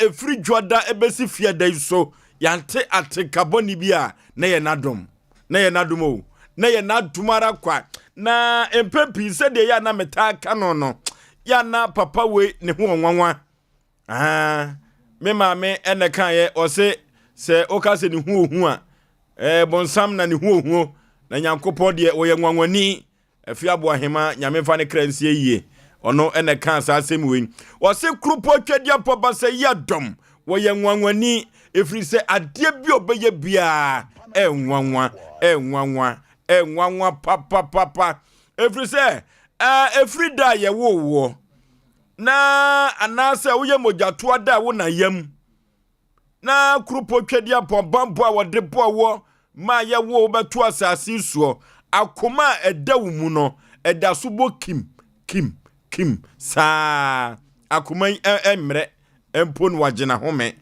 efri dwoda ebesi fie dai so yante atekaboni bia na ye nadom o na ye nadumara kwa na empepi se de ya na meta kano no ya na papa we ne ho nwanwa me maame ene kan ye ose se okase ne hu a bonsam na ne hu na nyankopɔ de wo ye nwanwani afi aboahema nyame fa ne kransie yie ono ene kan sa asem we ose krupo twadia papa se ya dom wo ye nwanwani efri se ade bi obeye bia enwanwa papa efri se efri da ye wo na anase wo ye mojato da wo na yam na krupo twadia po bambo a wo de po wo ma ye wo beto asase suo akoma eda wo mu no eda so bo kim sa akoma emre empon wagena home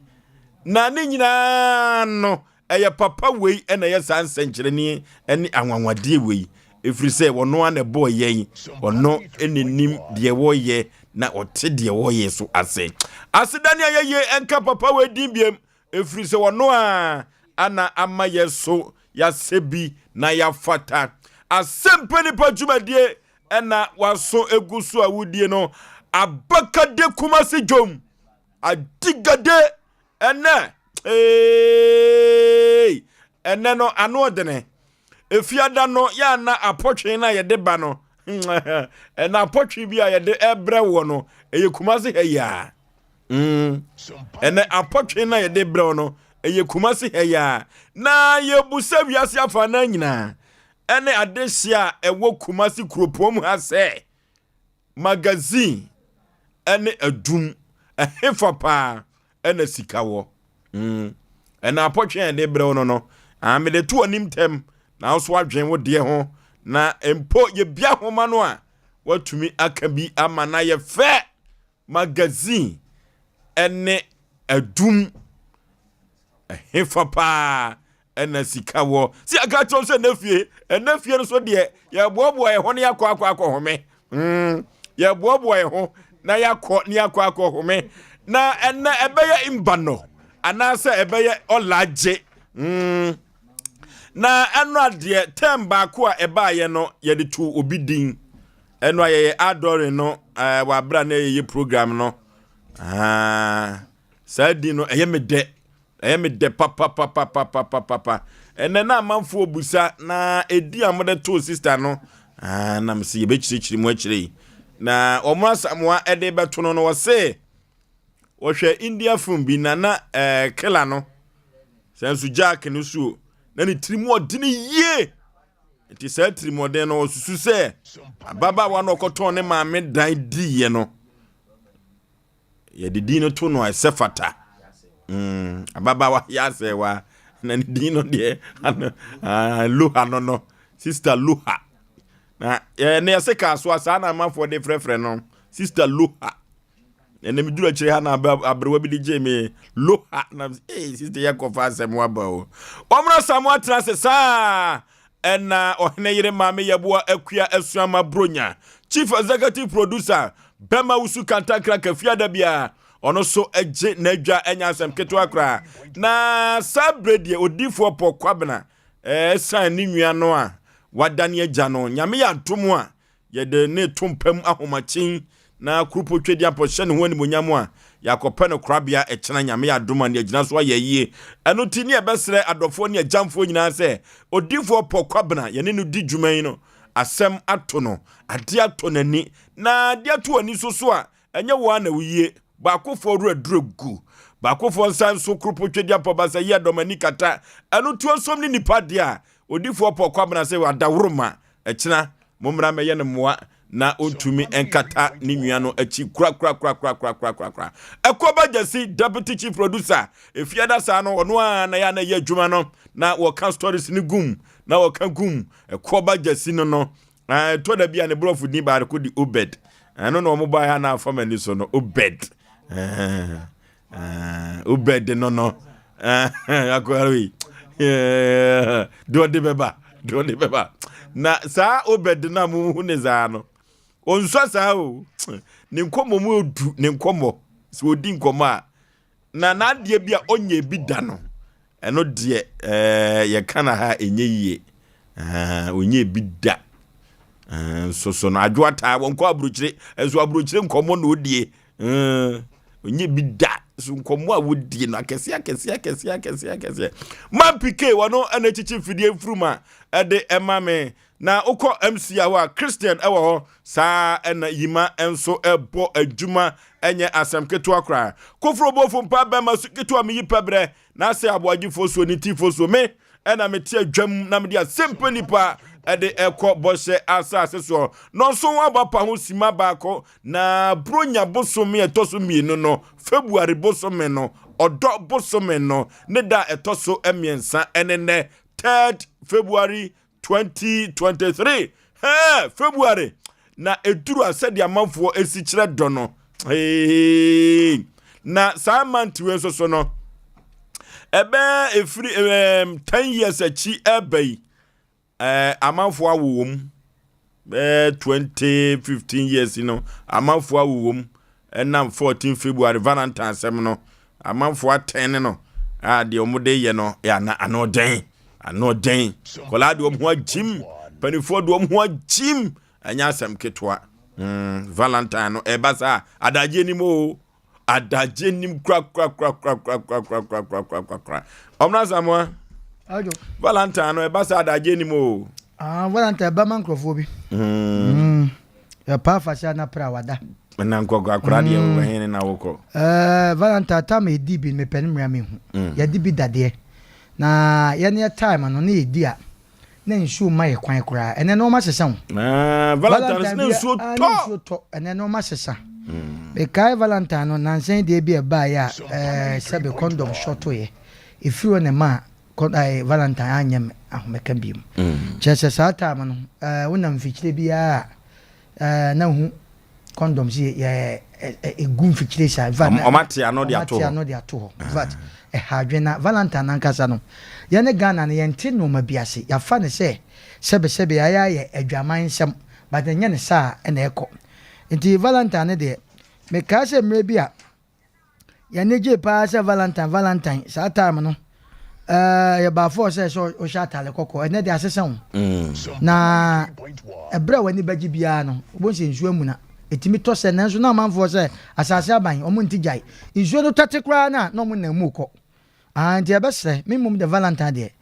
na ne nyina no eye papa wei ena ye sansenkyereni eni anwanwade wei efiri se wono ana bo yen wono enenim de wo ye na ote de wo ye so ase asedani ayeye enka papa wei dibiem efiri se wono a ana ama ye so ya sebi na ya fata Asem Mpe Nipa dwumadie ena waso egusu awudie no abakade kumasi jom adigade ene ene no ano odene efiada no ya na apotwe na ye de ba no ena apotwe bi a ye de ebre wo no eye kumasi heya ene apotwe na ye de bre no eye kumasi heya na ye busa wiase afa na nyina ene adesia ewo kumasi kropom ha se magazine ene adum ehefa pa ene sikawo ena apotwe de bre no no me de to anim tem na so adwen wo de ho na empo ye bia homa no a watumi aka bi ama na ye fe magazine ene adum ehefa pa ena sikawo si aka to se nafie no so de ye bobo ye ho ne yakọ home ye bobo ye ho na yakọ home na ena ebeye imbano anase ebeye olaje na eno ade temba ko a eba ye no ye de tu obidin eno ye adore no wa bra na ye program no sadi no eye me de papa ene na amanfo obusa na edi amode to sister no na mse ye be chirichiri mu achire na omra samwa ede beto no wo se wo hwe India film bi na killer no sensu jack no suo na ni tirimu odini ye enti sa tirimu odin no susu se baba wa no koton ne maame dan di ye no ye didi no to no esefata ababa wa ya se wa na ni di no de luha no sister luha na ne ya se ka so asa na amafo de frefre no sister luha ene mi dura chire ha na abrewa bi di jeme luha na sister yakofa asem wa ba o omra samwa trase sa ena ohne yire maame yeboa akua asuama bronya chief executive producer bema usu kantakra kafiada bia ono so eje na adwa enya asem keto akra na sabredie odifo pokwabena san ni nwia no a wadane agya no nyame ya domo a ye de ne tompam ahomachin na krupo twedi aposhe ne ho ni monyam a yakope no krabia ekena nyame ya domo ne agina so ayeye eno ti ne ebesre adofo ne agyamfo nyina se odifo pokwabena ye ne no di dwuman no asem ato no ade ato nani na ade ato ani so a enye wo na wiye bakofo ru adregu bakofo nsan so krupo twedi apobasa ye domani kata eno tuo som ni nipa de a odifo pokwabena se wadawroma ekena momra meye ne moa na ontumi enkata ni nwia no achi kura Ekoba Jesse deputy chief producer efiada sa no ono a na ya na ye adwuma no na wo kan stories ni gum na wo kan gum Ekoba Jesse no to da bia ne brofu ni ba ko di obed no no mo ba ya na afama ni so no obed obed no akwari do de beba na sa obed na mu hu ne za no onso sa o ne nkomo mu odu ne nkomo so odi nkomo a na de bia onye bi da no eno de ye kana ha enye yie onye bi da so na adwata wonko abruchire enso abruchire nkomo na odie onye bi da so nkomo a wodie na kese man pike wono ana chichi fidie fruma ede emame na ukọ MC awa Christian ewo ho sa ena yima enso ebo adwuma enye asem keto akra kofro bofo mpa ba masu keto am yipabre na ase Aboagye Oforisuo ni tifosuo me ena meti adwam na medi Asem Mpe Nipa ede ekọ bose asase so no so abapa ho sima baako na bronya bosome etoso mienu no February bosome no odo bosome no ne da etoso emiensa enene 3rd February 2023 February na eduru asedi amanfo esikyire dono na samanti we so no ebe efri 10 years achi ebe amanfo awowom 2015 years amanfo awowom enam 14 February Valentine sem no amanfo 10 no de omude ye no ya na anoden kola de omho jim panifo de omho jim anya asem ketwa Valentine no ebasa adaje nim kra omna samwa ajo Valentine no ebasa adaje nim o Valentine ba man krofo bi ya pa fasha na pra wada na nkoko akura de wo hene na woko Valentine ta me di bi me penimra me hu ya di bi dade na yene time no na edia na nsu ma ye kwan kura ene no ma sesa Valentine na nsu to ene no ma sesa be kai Valentine no nansen de bi e ba ya sebe condom shoto ye ifiro ne ma Valentine anyam ahomeka biem chese sa time no wonam fikire bia na hu condom si ye egum fikire sa omate ano de ato vat hadwena Valentine ankasa no ye ne Ghana ne yente no ma biase ya fa ne sebe ya ye adwaman sem but enye ne sa na eko nti Valentine de me ka se mre bia ya ne je pa se Valentine sa time no ya ba for se so o shatale kokko ene de asesa na ebra wani baji bia no bo se nsu amuna etimi to se nanso na manfo se asase aban omo ntigai nsu no tete kra na no mo na mu ko anti abesre mimum de Valentine de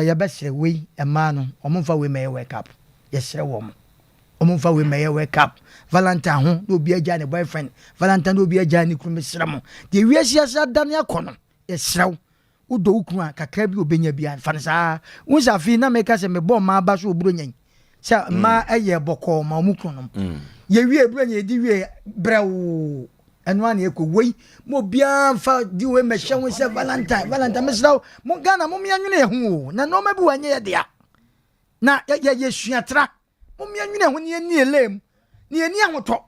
ya besre we ema no omo fa we may wake up yesre wo omo fa we may wake up Valentine ho no bi agya ne boyfriend Valentine no bi agya ne krum sra mo de wiase asa dan yakono yesre udo ukru kakra bi obenya bia fansa unsa fi na meka se me bom ma ba so oburo nyan sa ma eye boko ma omukru no ye wie eburo nyan di wie brew eno an eko wei mo bia fa di we me hye se Valentine mesraw mo Ghana mo mia nwene ho na no ma bi wanye ye dia na ye suatra mo mia nwene ho ne ni elem ne ni ahoto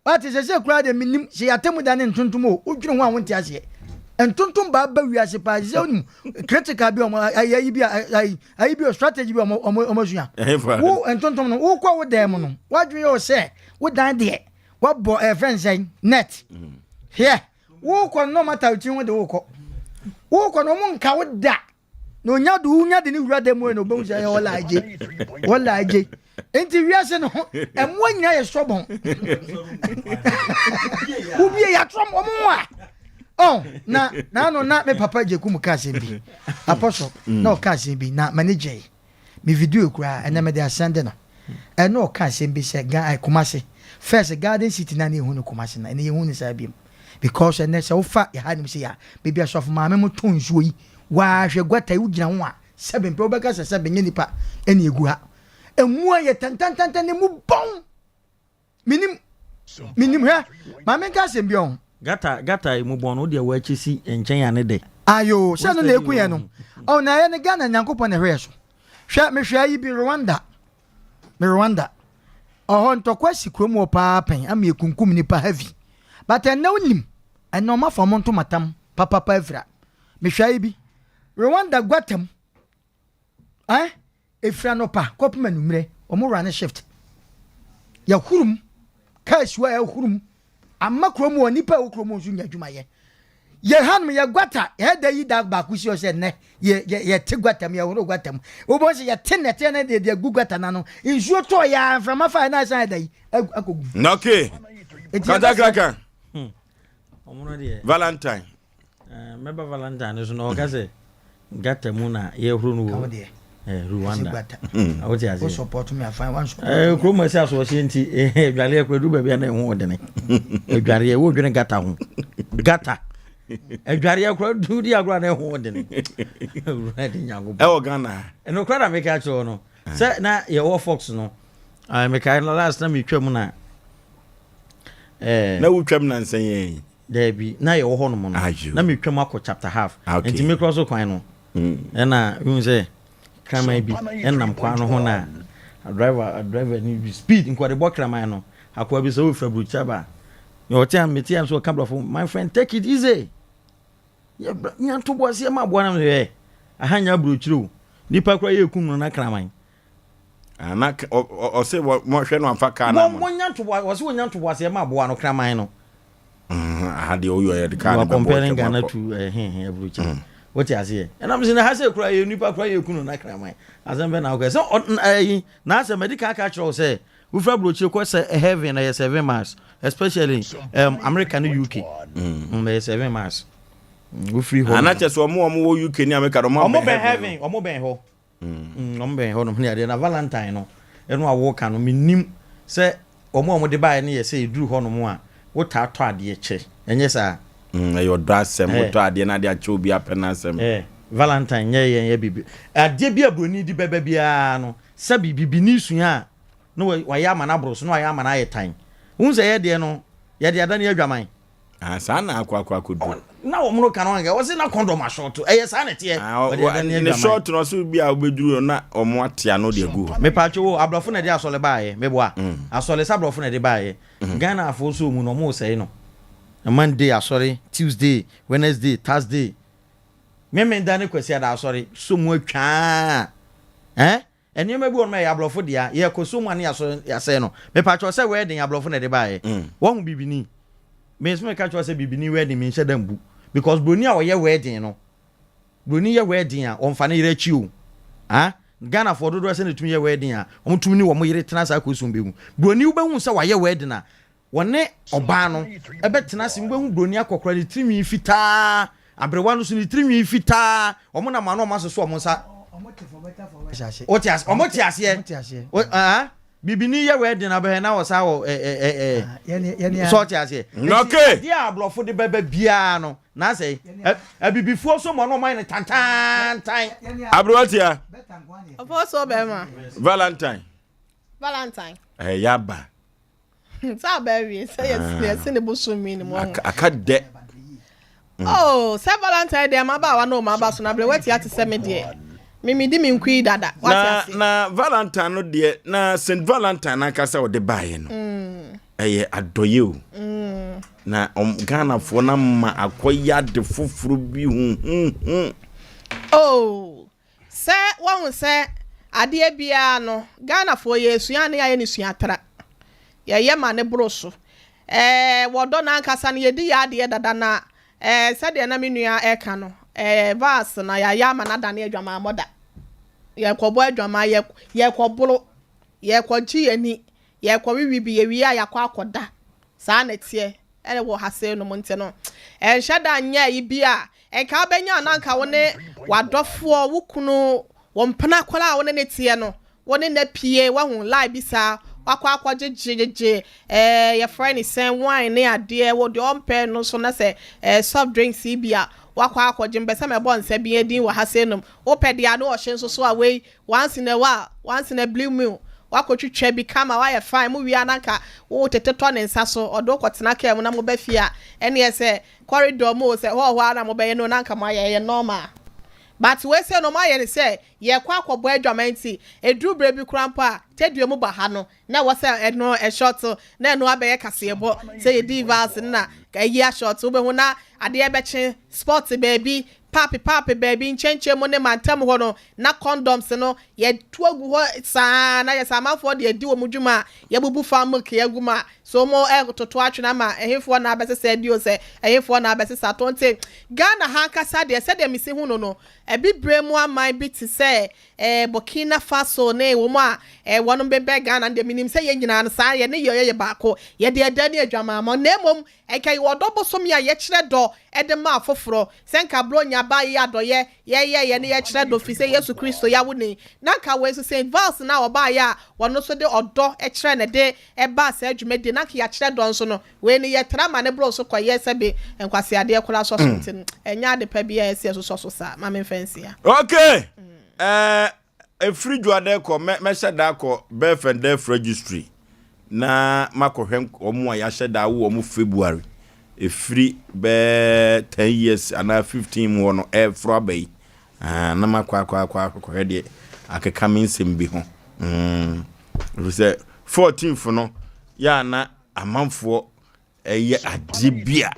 what is se kura de minim se yatemu da ne ntontom o udwene ho awonte ase entontom ba wiase pa zeonim critical bi ayi bi strategy bi omosua wo entontom no wo kwa wo dem no wadwe yo se wo dan de wo bo friends net here wo kwa no matter uti wo de wo kwa no mo nka wo da no nya de ni wura dem no bo nsa wala aje enti wiase no emo nya ye sobon ubi ya trom omwa na me papa je kum kase bi apostle no kase bi na manager me video kura ena me dey send no no kase bi se ga Kumasi first garden city na ne hu no Kumasi na ne hu ni sa bi because ene se ufa ya hanim se ya bibia sof ma me moton nsuo yi wa hwe gwata yu gina ho a sebe mpe obeka se sebe nye nipa ene egu ha emu aye tantantantan ne mu bon minim ha ma me kase bi on Gata mu bono de wa chisi enchen ya ne de ayo se no na eku ye no na ye ne Ghana nyankopon na hwe so me hwe ayi bi Rwanda ntokwa sikrom wo pa pen am ye kunkum nipa heavy but na unim eno ma fa monto matam papa efra me hwe ayi bi Rwanda gwatam efra no pa kopma numre omo run shift ya hurum kashwa ya hurum amma kromo nipa okromo nsu nya dwuma ye ye han me ye gwata ye da yi da ba ku si o se ne ye te gwata me ye wo gwata mu wo bo se ye te ne te ne de gwata na no insuo to ya from afa na san da yi akogu okay kanta kraka omono de Valentine meba Valentine so no ka se gata mu na ye huru no Rwanda awoti ase support me afan one support kromo ase aso se nti dwale akwadu ba bia na ho de ne dware ye wo dwene gata ho gata dware akwadu di agora na ho de ne uradi nyago e wo Ghana no kwada make a cho no se na ye wo fox no me kai last time me twam na na wo twam na nsan ye there be na ye wo ho no mo na me twam akọ chapter half nti me cross kwan no na you say kramai bi enam kwa no ho na driver ni speed nko de bo kramai no akwa bi so we fabrucha ba yo tiam meti am so couple of my friend take it easy ya nyanto bo se ma bo na me ahanya brochiro nipa kwa ye kum no na kramai ana o se mo hwe no amfa ka na mo nyanto bo o se wo nyanto bo se ma bo no kramai no de o yo de ka na comparing Ghana to brochiro what you say and I'm saying I say cry you nipa cry you kunu na kramai Asem Mpe na so na say medical catch say we fra brochi ko say heaven na 7 miles especially America and UK 7 miles we free home ana cheso mo wo UK ni America do mo ben heaven omo ben ho ben ho no na na Valentine no eno awo ka no minim say omo de bae na ye say duru ho no mo a wo ta to ade che enye sa your dress moto ade na de ache obi apenasem Valentine ye bibi ade bia broni di beba bia no sa bibi ni sua no wa ya mana bros no wa ya mana yetan unse ye de no ye de ada na adwaman sa na akwa kodu na wo mro kan wanga wo se na condom short eye sa na tie ne short no so bia obeduru na omo atia no de gu me pa cho abrofo na de asole baaye me boa asole sa abrofo na de baaye Ghana afo so mu no mo sei no Monday asori Tuesday Wednesday Thursday me ndane kwesi ada asori so mu atwa eni me bi won me ya abrofo dia ye ko so mu ane asori ya sei no me pa cho se wedding abrofo na de baaye wo hu bibini me so me ka cho se bibini wedding me nche dambu because broni a wo ye wedding no broni ye wedding a on fa na yire chi o Ghana for dodo se na tumi ye wedding a on tumi ni wo mo yire tena sa ko so mbehu broni wo behu se wa ye wedding a wone oba no ebetena se mbehu broni akokora ni trimi fitaa abrewa no so ni trimi fitaa omo na ma no maso so omo sa omo ti ase bibini ye wedding abe na wo sa wo so ti ase okay dia ablofo de bebe bia no na say abibifuo so mo no man tantan abroatia Ofoso bema Valentine yaba sa baby say yes ne busu mi ni mo akade oh say Valentine de ma ba wa no ma ba so na ble wati ati se me de mimi di mi nkui dada na Valentine no de na Saint Valentine na kasa wo de bae no adoye o na Ghana fo na ma akoya de foforo bi oh se won se ade bia no Ghana fo ye sua ne ya ni sua tra ye ma ne broso wodo na nkasa ne ye di ya ade dada na se de na menua eka no vas na ya ma na da na adwama moda ye kwobo adwama ye kwobolo ye kwaji ani ye kwawi bi ye wi ya kwa akoda sa na tie wo hase no monte no hwada nya yi bia ka benya na nka wone wadofo wukunu wompana kwala wone ne tie no wone na pie wahu live bisa wakwa jejeje your friend is saying wine ne ade wo de ompe no so na se soft drinks bia wakwa akwaje mbese me bon se bia din wa hasenum opede ya no o hye so away once in a blue moon wakotwetwa bi kama wa ye fine mu wi ananka wo teteto ne nsa so odo kwotena ka mu na mo ba fia ene se corridor mo se ho na mo ba ye no nanka ma ye normal but we say no ma ye ne say ye kwa akwobo adwamanti edru bre bi krampa tedua mu ba ha no na wo se eno e short na eno abaye kasebo say divas na kayi short wo be hu na ade e be che sport baby papi baby nchenche mo ne mantem ho no na condoms no ye tuagu ho saa na ye samafo de edi wo mudwuma ye bubu family ke aguma so mo toto atwena ma ehefo na abese dio se ehefo na abese satonte Ghana hankasa de se de misi hu no ebibre mu aman bi ti se Burkina Faso ne wo ma wono bebe Ghana de minim se ye nyina no saa ye ne ye baako ye de edani adwama mo na mom kai wodobo som ya ye kire do ede ma afoforo senka bronya ba ye adoye ye ne ye kire do fi se Yesu Kristo ya woni na ka we so Saint Vals na oba ya wono so de odo e kire ne de e ba sa adwumedi na ka ya kire do nso no we ne ye trama ne bro so koye sebe enkwase ade kora so so tin enya de pa bia ese so so sa ma me fancy ya okay a free juade ko me sheda ko birth and death registry na makohwem omo ya sheda wo omo February a free be 10 years and 15 wo no for abay na makwa hede akeka mensem bi ho say 14th no ya na amanfo eye adibia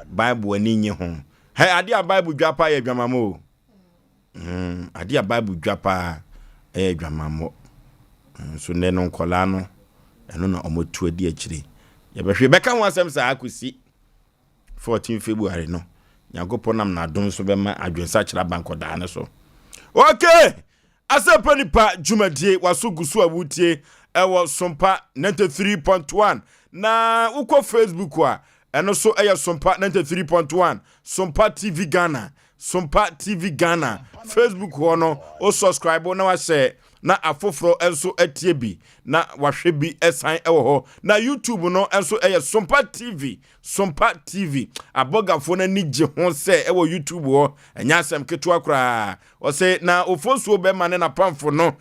Bible ani nye ho hey ade a Bible dwapa ye dwamamo ade a Bible dwapa dwamamo so ne no nkola no eno na omotu adi akire ye behwe beka ho asem sa akosi 14 February no nyagopo nam na adom so bema adwensa kira banko da ne so okay Asem Mpe Nipa jumadie waso gusu awutie ewo Sompa 93.1 na uko Facebook wa eno so eya Sompa 93.1 Sompa TV Ghana Sompa TV Ghana Facebook hono o subscribe na wa share na afoforo enso etie bi na wahwe bi esan ewo ho na YouTube no enso eye Sompa TV abogafo na nige ho se ewo YouTube ho enya asem keto akra o se na ofosuo be mane na pamfo no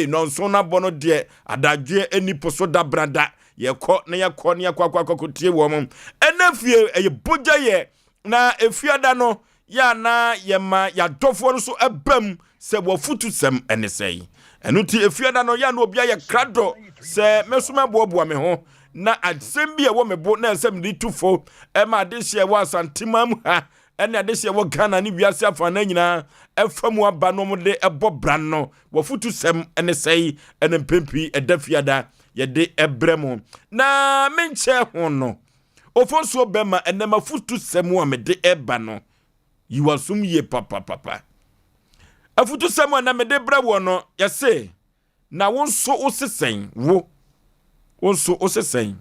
no so na bono de adadwe enipo so da brada yekọ na yakọ tie wo mom enafie eye boja ye na efiada no ya na yema ya dofo no so ebam se wo futu sem ene sei enu ti efiada no ya na obia ye krado se mesuma boaboa me ho na adisem bia wo mebo na ensem di tufo ma adehye wo asantimam ha ene adehye wo Ghana ni wiase afa na nyina efamu aba no de ebo bran no wo futu sem ene sei ene mpempi edafiada ye de ebremu na menche ho no ofonso bema ene mafutu sem a me de eba no yiwasum ye papa afutu sem na me de brewo no ye se na wonso osesen wonso osesen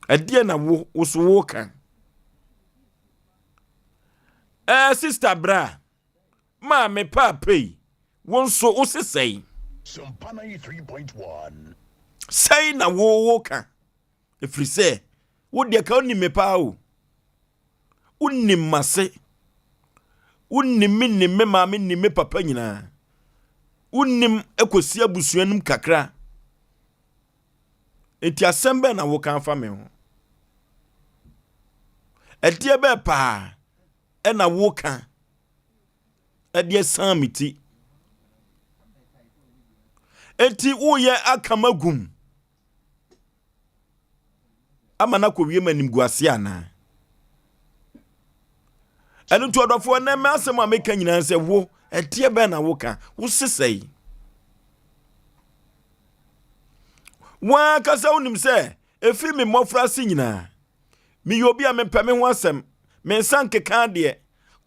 adie na wo so wo kan sister bra ma me papai wonso osesen Sompa 93.1 say na wo kan efri se wo de ka oni me pa o onni mase onni minni me ma minni me papa nyina unnim ekosi abusuanum kakra enti asembe na wo kan fa me ho edie be pa na wo kan edie samiti enti wo ye akamagum amana ko wie manim guase ana enu to odofo na me asem ameka nyina se wo edie be na wo kan wo sesei wa kasa unim se efi me mofra si nyina mi yobi a me peme ho asem me sanke kan de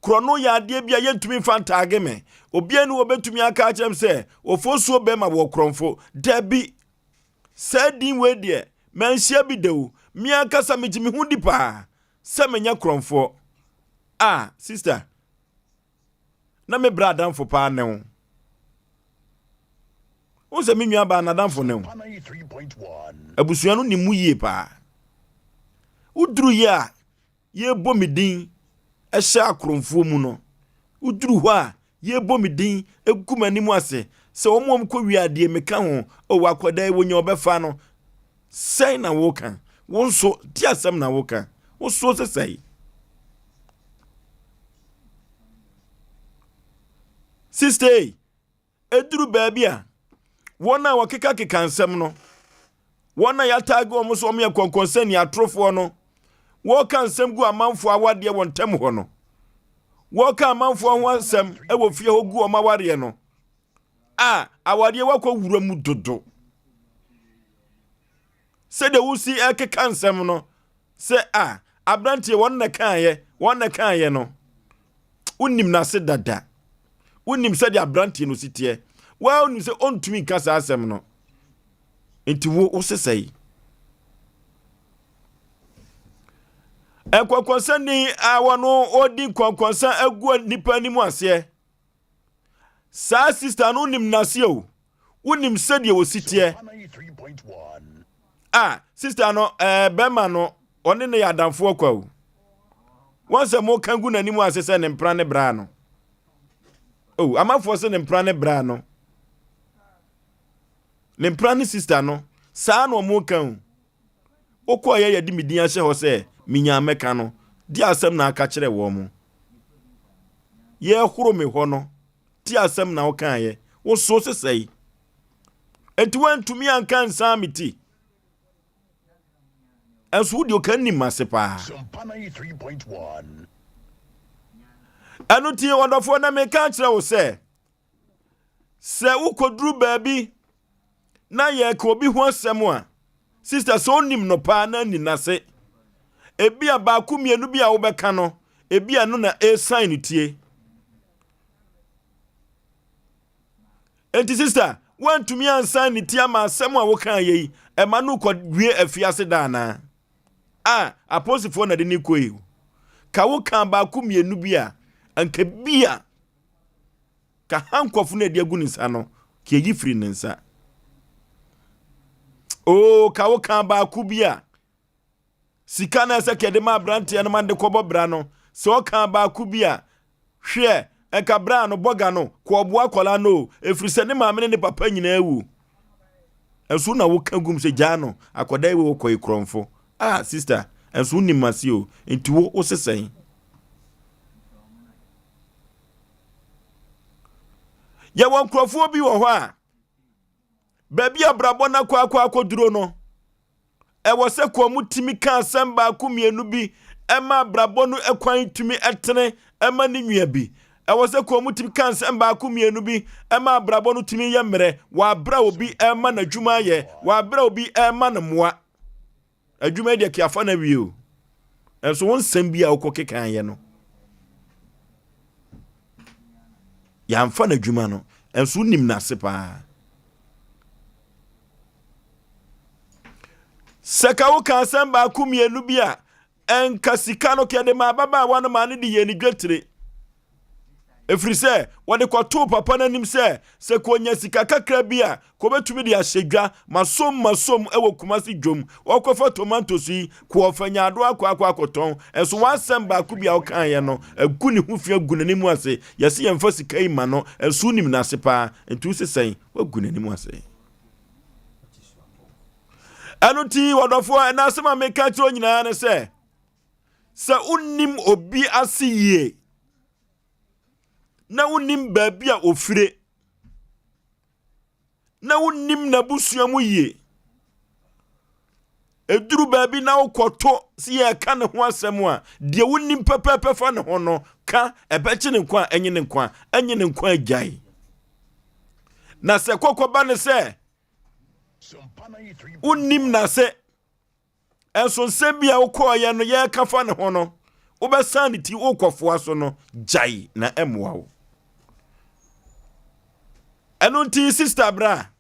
krono ya de bia yentumi fantage me obi anu obetumi aka achem se ofosuo be ma wo kronfo dabi sadin we de manhia bi dewu mi aka sa megimi hu dipa se menya kronfo sister na me brada mfo pa ne wo o se mi nwa ba na damfo ne wo 93.1 abusuanu ni mu yie pa uduru ya ye bomidin ehya akronfo mu no uduru ho a ye bomidin egumani mu ase se omom ko wiade meka ho o wakoda wonya obefa no sei na wo kan wonso ti asem na wo kan wo so se sei sister eduru baby a wona wakeka keka nsɛm no wona yatago omo so omo ye konkonse ni atrofo no wo ka nsɛm gu amanfo awade won tem ho no wo ka amanfo ho nsɛm e wo fie ho gu omo aware no awade wakɔ wura mu dodo se de wusi ekeka nsɛm no se abrantie won na kan ye no unim na se dada unim se de abrantie no sitie wa unim se ontumi kasa asɛm no enti wo sesai ekwakonsa ni awano odi kwakonsa agu nipa ni mu ase sa sister no unim na se o unim se de wo sitie sister no bema no one ne yadamfo akwa o wonse mo kangu nani mu ase se ne mpra ne bra no amafo se ne mpra ne bra no ne mpra ne sister no saa no mo kan okoye yedi midin ahye ho se minya meka no di asem na aka kire wo mo ye horo me ho no ti asem na wo kan ye wo so sesai enti wantumi anka nsa miti enso di o kan ni masepa Sompa 3.1 anu tie wonderful na me kan kire wo se ukodru baabi na ye ka obi ho asem a sister so nim no pa na ni nase ebi abaku mienu bi a wo beka no ebi anu na sign tie enti sister wantumi ansan ni tie ma asem a wo kan ye e ma no kodwie afiase da na apostle na de ni koyi ka wo kan abaku mienu bi a anka bia ka hankofo na de agu ni sa no ke yi free nsa ka wo kan abaku bia sika na se kede ma brante no mande kobo bra no so kan abaku bia hwe enka bra no boga no ko oboa kola no efrise ne maame ne papa nyina ewu enso na wo kan gum se gya no akoda ewe wo koyi kromfo sister enso ni masio enti wo sesen ya won krofo bi wo ho baby abrabo na kwa akoduro no wo se ko mutimi kan samba ku mienu bi ema abrabo no ekwan tumi etene ema ni nwia bi wo se ko mutimi kan samba ku mienu bi ema abrabo no tumi ye mere wa bra obi ema na dwuma ye wa bra obi ema na moa adwuma de kiafa na wieo enso won sambi a okokekan ye no ya mfa na dwuma no enso nim na sepa seka wo kan samba ku mienu bi a enka sika no kede ma baba wa no ma ne de ye ni dwetire efrise wode kwato papa nanim se ko nya sika kakra bi a ko betumi de ahyedwa masom ewo kumasi dwom okofa tomatoes yi ko ofanya ado akwakoton enso wansem ba ku bi a wokan ye no agu ni hu fi agu nanimu ase yesi yemfa sika yi ma no enso nim na ase pa entu sesen wagu nanimu ase anuti wodofo na asema meka tro nyina ne se unnim obi ase yie na unim baabi a ofire na unim na busuamu yie eduru baabi na ukoto si ye ka ne ho asem a de unim pepepe fa ne ho no ka ebechi ne nkwa enye ne nkwa agyae na se kokoba ne se unim na se enso sebia ukoye no ye ka fa ne ho no ubesan ti ukofo aso no gyai na emwa wo enunti sister bra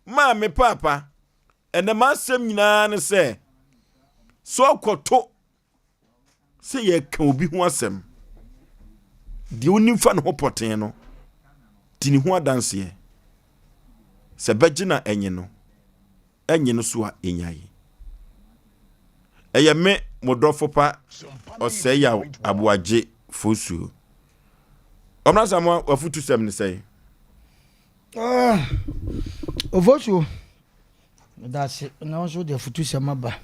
ma me papa ene masem nyina ne se so koto se ye ka obi ho asem di onim fa ne ho poten no tini ho adanse se begina enye no so a enyai eye me modrofo pa Osei Aboagye Oforisuo omna samwa wafutu sem ne sei Oforisuo that's it no so the futu sem aba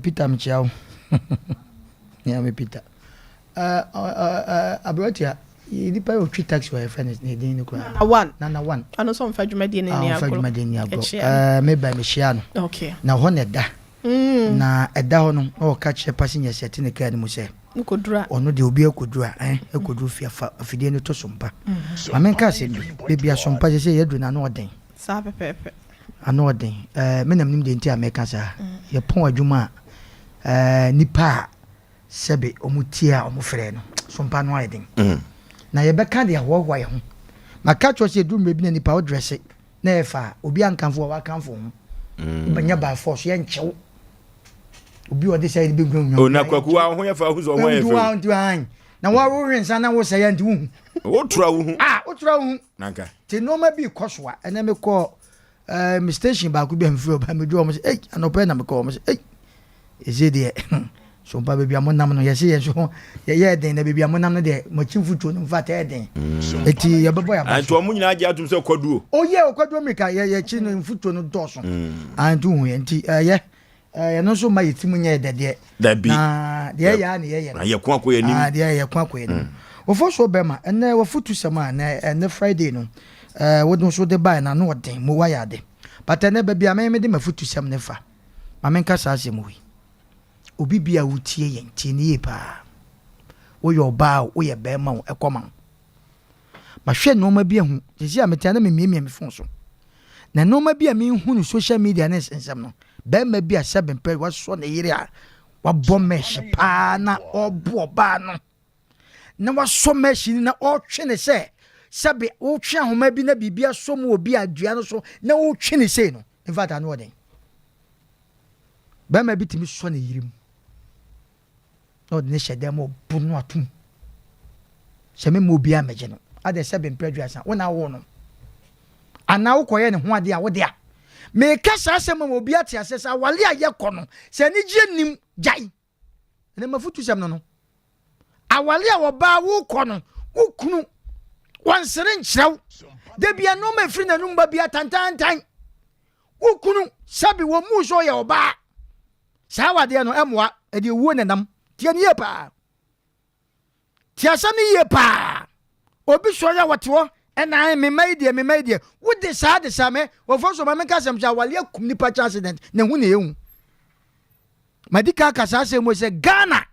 Peter mchiao ya me Peter Aboagye nipa o twi taxi wa friend ne din ne kura na one ano so mfa dwumadi ne ni agro dwumadi ni agro me ba me hia no okay na ho ne da na eda ho no o ka che passenger set ne ka ne mu se nkodura ono de obi akodura akoduru fi afidie ne to Sompa mamen ka se bibia Sompa se yedu na no oden sa pepepe ano oden menam nim de nti ameka sa ye pon adwuma nipa sebe omutia omufre no Sompa no ayeden na ye beka de ho ye ho maka cho se dum be na nipa o dresse na e fa obi ankanfo wa kanfo ho banya ba force ye nchew obi o de say be gwan o na kwaku wa ho ye fa hu zo ho ye fa na wa ro rensa na wo say anti hu o tura hu o tura hu nanka ti no ma bi kosoa ene me ko mi station ba ku bi amfiro ba me do mo say eh anope na me ko mo say eh ezede Sompa baby amonam no yesi yeso ye den na baby amonam no de machimfutuo no mfa ta den eti ye bebo ya ba anto mu nyina age atum se kwaduo oye okwaduo mika ye chi no mfutuo no doso anto hu ye nti ye no so ma yetimu nya de na de ya ne ye na ye kwa ko ye nim de ye kwa ko ye nim ofo so be ma ene wafutu sama na Friday no wodun so de buy na no den mo wa ya de but ene baby ameme de mafutu sam ne fa mamenka sa asem wi obi bia wutie yen tinie pa wo yo ba wo ye be ma ekoma ma hwe no ma bia hu tisi ameta na memie me fon so na no ma bia me hu no social media na sensam no be ma bia Asem Mpe wa so na yire a wa bom mesh pa na obo ba no na wa so mesh ni na o twe ne se sabe wo twe ahoma bi na bibia so mu obi adua no so na wo twe ne se no in fact anu oden be ma bi timi so na yire mu no de shede mo bunu atum se me mo bia meje no ade Asem Mpe aduasa wona wo no ana wo koye ne ho ade a wo de a me ka sa asem mo bia te asesa wale aye kɔ no se ni gye nim jai ne mafutu sem no awale a wo ba wo kɔ no wo kunu wansere nkyerɛw de bia no ma firi na numba bia tantantan wo kunu sabi wo mu so ye oba sa wade no emoa e de wuo nenam tiani ye pa tiasa ni ye pa obi so ya watewo ena me maidie wo de sa me wo fo so ma me ka sem ja wale akum ni pa accident ne hu ne ehu madika ka sa se mo se Ghana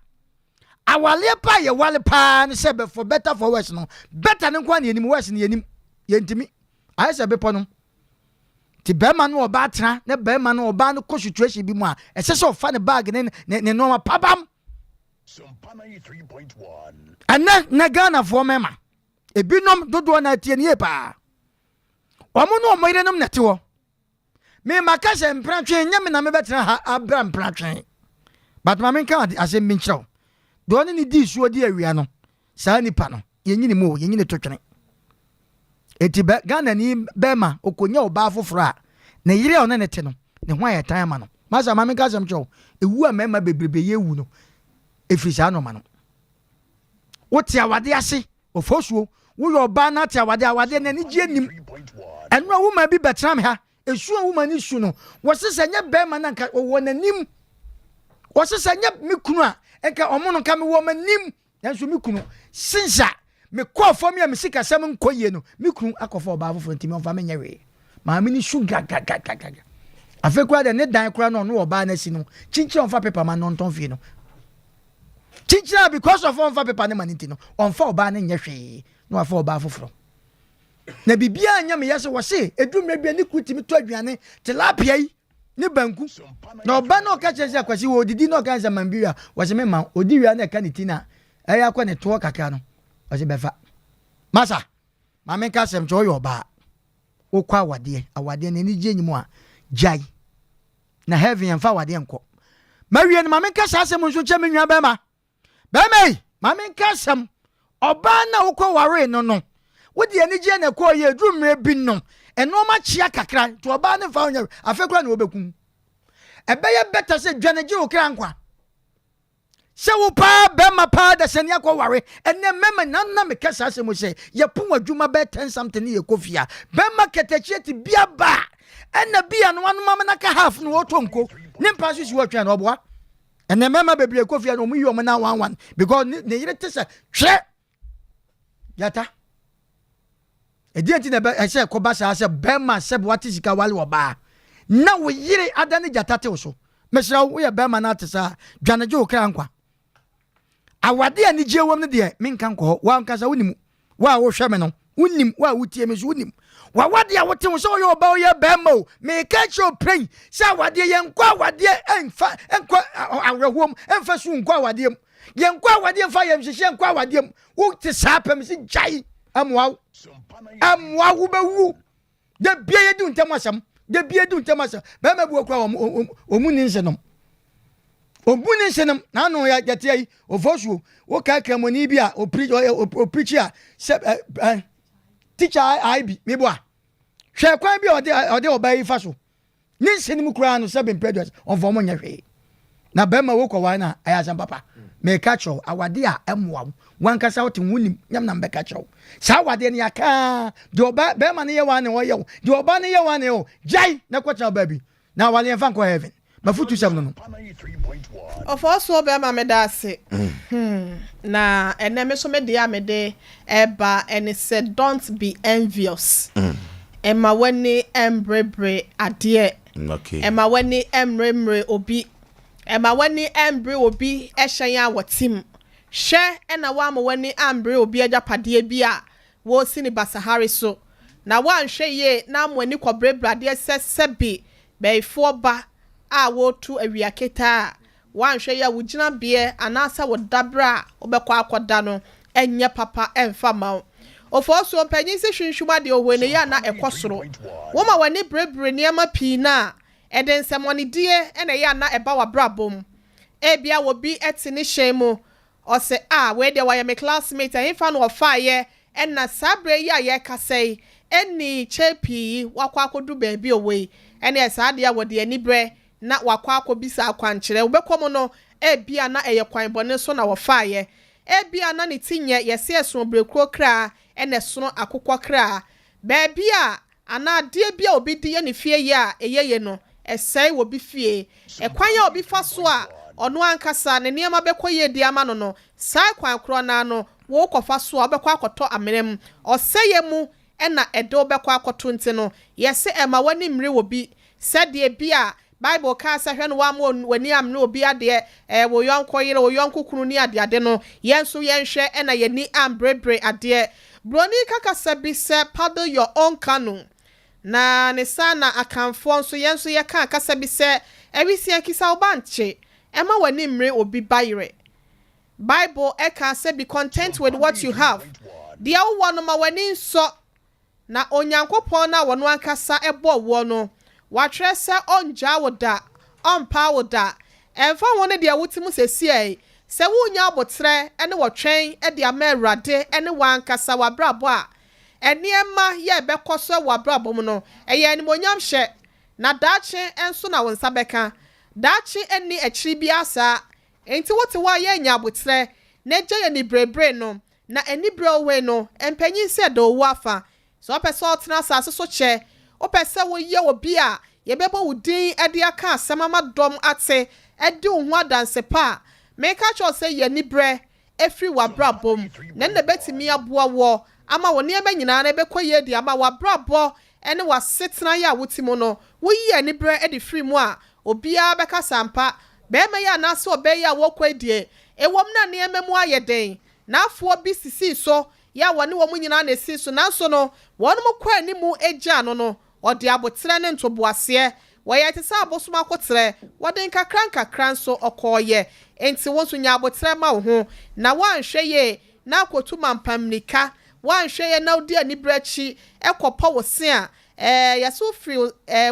awale pa ye wale pa ne se be for better for worse no better ne kwa ne enim worse ne enim ye ntimi aye se be pono ti be ma no oba tra ne be ma no oba no ko situation bi mu a ese se ofa ne bag ne no ma pabam Sompa 93.1. ana na Ghana fo mema ebinom dodo na tie ne pa omo no omo ire nom nete wo me makase mpratwe nyame na me betra ha abra mpratwe but ma men kan asem bi nkyerɛw do ne di suo di awia no saa nipa no yenyini totwene eti be Ghana ni bema okonya oba afoforo a na yire o ne nete no ne ho aye tan ma no masa ma men kasem kyerɛw ewu a mema bebrebe ye wu no efisa no ma no wote awade ase ofosuo wo yo ba na te awade na ni gye nim enu a woma bi betram ha esu a woma ni su no wo sese nya be ma na nka wo nanim wo sese nya me kunu a enka omo no ka me wo manim yanso me kunu sinsa me ko fo me sika sam nkoye no me kunu akofo ba afofo ntimi onfa me nya we ma me ni sugar gaga afekwa de ne dan kura no no oba na si no chinchi onfa paper ma no nton fi no chinchira because of onfa paper ne maniti no onfa oba ne nya hwe no afa oba afoforo na bibia anya me yese wo se edumre bia ne kutimi to aduane tilapia yi ne banku na oba no ka chese akwasi wo didi no ka nza mambia wo se me ma odi wia na ka ne tina eya kwa ne to kakra no wo se befa masa ma men ka sem cho yo ba wo kwa awade ne ni gye nyimu a jai na heaven yamfa awade enko mawie ne ma men ka sa sem nso che me nwa ba ma ma men ka sem oba na wo kwa ware no wodi ani gye na ko ye dumre bi no eno ma chia kakra to oba ne fa onya afekura na obekun ebeye better se dwane gye okra nkwa se wo pa be ma pa da senia ko ware enne mema na me kasa se mo se ye pon adwuma be 10 something ye kofia be ma ketacheti bia ba enne bia no anu ma na ka half no otonko ne mpa so si wo twa na oboa enne mema bebre kofia no mu yi o na 11 because ne yire tese hwe Yata. Edienti na be ese ko basa ase bema se wati sika wale oba. Na wo yire adane jata te so. Mesra wo ye bema na te sa dwaneje okra nkwa. Awade ani je wom ne de menka nkọ wa nkasa wonimu. Wa wo hwe me no. Wonim wa wotie me so wonim. Wa wade a wote wo so ye oba wo ye bema o. Me ka cho pray. Sa wade ye nkwa wade enfa enkwa awrehom enfa so nkwa wade em. Ye nkwa wade enfa ye mhyehyɛ nkwa wade em. Wo te sa pam si jai. Amwa wo bewu de bia yedu ntem asam de bia yedu ntem asam be ma bu okwa omuni nsenom na no ya gete yi ofosuo wo ka kremoni bi a o preach a teacher IB me bo a hwe kwan bi ode obai fa so ni nsenim kura no 7 predators on form nya hwe na be ma wo kwa wan na ayasam papa me catch awade a emwa wankasa wote wunim nyam na mbeka chew sa awade ne aka de oba be ma ne ye wan ne wo ye de oba ne ye wan ne o jai na kwacha baby na wale en fan ko heaven mafutu sam no Oforisuo be ma me da ase na ene me so me de amede eba and said don't be envious Emma wani embrebre ade okay Emma wani emremre obi Emma wani embre obi ehyan ya wotim hwe ena wa ma wani ambre obi ajapade bia wo si ni basahari so na wan hwe ye na amwani kwabrebrade sesebi beifo ba a wo tu awiaketa wan hwe ya wugina bie anasa wo dabra obekwa akoda no enye papa emfa ma Oforisuo panyin se hwinhwuma de ohwene ya na ekosoro wo ma wani brebre niema pii na eden semoni die ena ya na eba wa brabom ebia wo bi etini hyenmu ose we de wa me classmate afa no ofaye ena sabre ya ye kasei eni chepi wakwa akodu baabi owe ena esade ya wo de anibre na wakwa akobisa akwankyere obekom no ebia na eye kwan bone so na wo faye ebia na ne tinye yese eson brekro kra ena sono akokwa kra baabi a ana de bia obi de ye ne fie ya eyeye no esai wo bi fie ekwan ya obi fa so a ono ankasa ne niema bekoye di ama no sai kwan kro na no wo kofa so obekwa akoto amenem oseye mu ena edo bekwa akoto nti no yese ema wani mre wo bi sede bia Bible ka sa hwe no wa mo wani am no obi ade wo yonko yire wo yonko kunu ni ade no yenso yenhwe ena yeni ambrebre ade broni kaka sabi se paddle your own canoe na ne sana akanfo nso yenso ye ka kasa bi se ewisia kisa obanche ema wani mre obi bayire Bible eka say be content with what you have dia wo no ma wani nso na onyankopon na wono ankasa ebo wo no watre se onja woda onpa woda emfa woni dia wotimu sesie se wunya abotre ene wotwen e dia merade ene wankasa wabrabo a eniema ye bekoso wabrabo mu no eye ni monyam hye na dache enso na wonsa beka dache eni akiri biasa enti wote wa ye nya abotre na je ye ni brebre no na eni brewe no empanyin se do wafa so opese otena asase so che opese wo ye obi a ye bebo wudin ade aka asemama dom ate ede ho adanse pa meka cho se ye ni bre efri wabrabom na ne betimi aboa wo ama wo ne eba nyina na bekoye di ama wabrabo ene wasetena ya wutimo no wo yi ni bre ede free mu a obia beka sampa be me ya na so be ya wo kwadie ewom na ne ememu ayeden na afo bi sisi so ya woni wo mu nyina na sisi so na so no won mu kwa ni mu eja no no odi abotre ne ntoboase wo ye tesa abosoma kotre wode nkakran nso okoye enti wonso nya abotre ma wo ho na wanhwe ye na akotu mampamnika wanhwe ye na odi ani brachi ekopa wo se a yaso free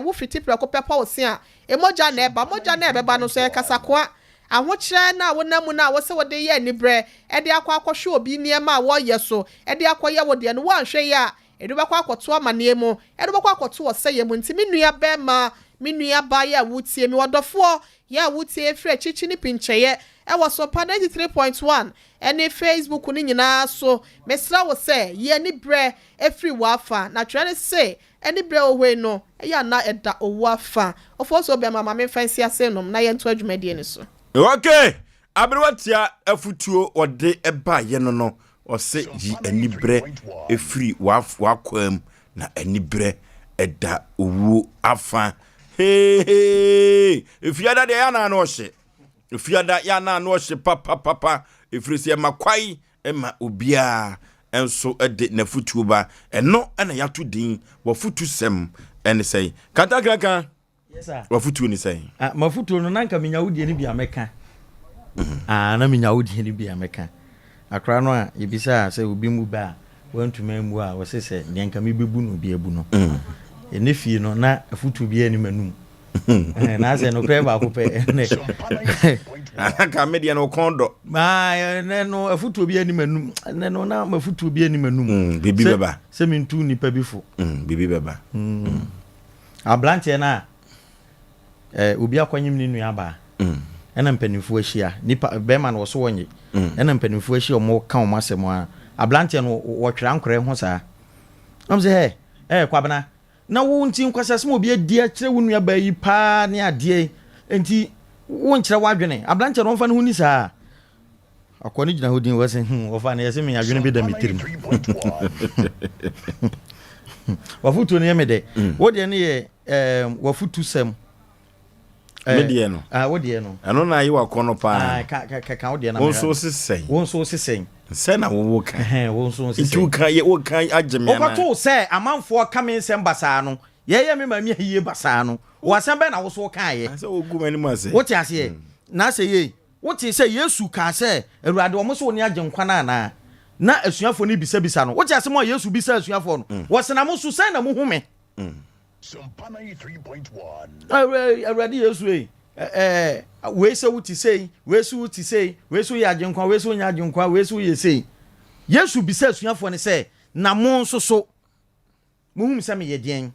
wo fiti prekopa pa wo se a emoja na eba no so ye kasakoa ahokyere na wonamu na wo se wode ye ani bre ede akwa akohwe obi niema wo ye so ede akoye wode no wanhwe ye a edu bakwa akoto amane mu edu bakwa akoto oseye mu nti menua bema menua ba ya wutie mi wodofo ya wutie frɛ chichi ni pincheye e wo Sompa 93.1 ene Facebook ni nyina so mesra wo se ye ni bre efri wafa na twene se eni bre ohwe no ya na eda owafa Oforisuo be mama me fancy asenom na ye nto adwumadie ni so okay abrewatia afutuo ode eba ye no ɔse yi anibrɛ efiri wakwam na anibrɛ ɛda owuo afa hey efiada de yana no ɔhye efiada yana no ɔhye papa efiri se makwai ema obia enso de na futuo ba ɛno ɛna yato din wo futu sem ɛne sɛ katakraka yes sir wo futuo ni sɛ ma futuo no nanka menya wodie ni bia meka na menya wodie ni bia meka akra no a yebisa sɛ obi mu ba wantuma mu a wo sɛ nyanka me bebu no bi abu no ene fie no na futuo bi ani manum na sɛ no kra ba ko pɛ ne aka media no kondo ne no afutuo bi ani manum ne no na mafutuo bi ani manum bibi beba sɛ mintu nipa bi fo bibi beba ablante na obi akwanyim ni nua ba ɛna mpanimfo ahia nipa bema no so wonye ɛna mpanimfo ahia ɔmo ka ɔmo asɛm a ablante no wɔtwera nkore ho saa am sɛ kwabena na wo nti nkwasasem obi adi akyerɛ wo nua ba yi pa ne ade enti wo nkyerɛ wadwene ablante no mfa ne ho ni saa akɔne gyina ho din wɔ sɛ wɔfa ne yɛsɛ me adwene bi da metirim wafutu ne yɛ de wo de ne yɛ wafutu sɛm media no wo de no ɛno na yi wakɔno pa ka wo de na wo so sesɛn sɛ na wo ka wo so sesɛn itu ka ye wo kan agyemia na wokoto sɛ amanfoɔ ka me nsɛm basaa no yɛyɛ me ma me hiye basaa no wasɛm bɛ na wo so ka ye sɛ wo gu mani mu ase wote ase na sɛ ye wote sɛ Yesu ka sɛ awurade ɔmo so ne agye nkwa na na asuafo no bisa no wote ase mo Yesu bisa asuafo no wɔsena mo so sɛ na mo hume Sompa 93.1 awurade Yesu we sɛ wuti sei we so wuti sei we so yɛ agye nkwa we so nya agye nkwa we so yɛ sei Yesu bisa asuafo no sɛ na mo nso so mo hum sɛ me yɛ den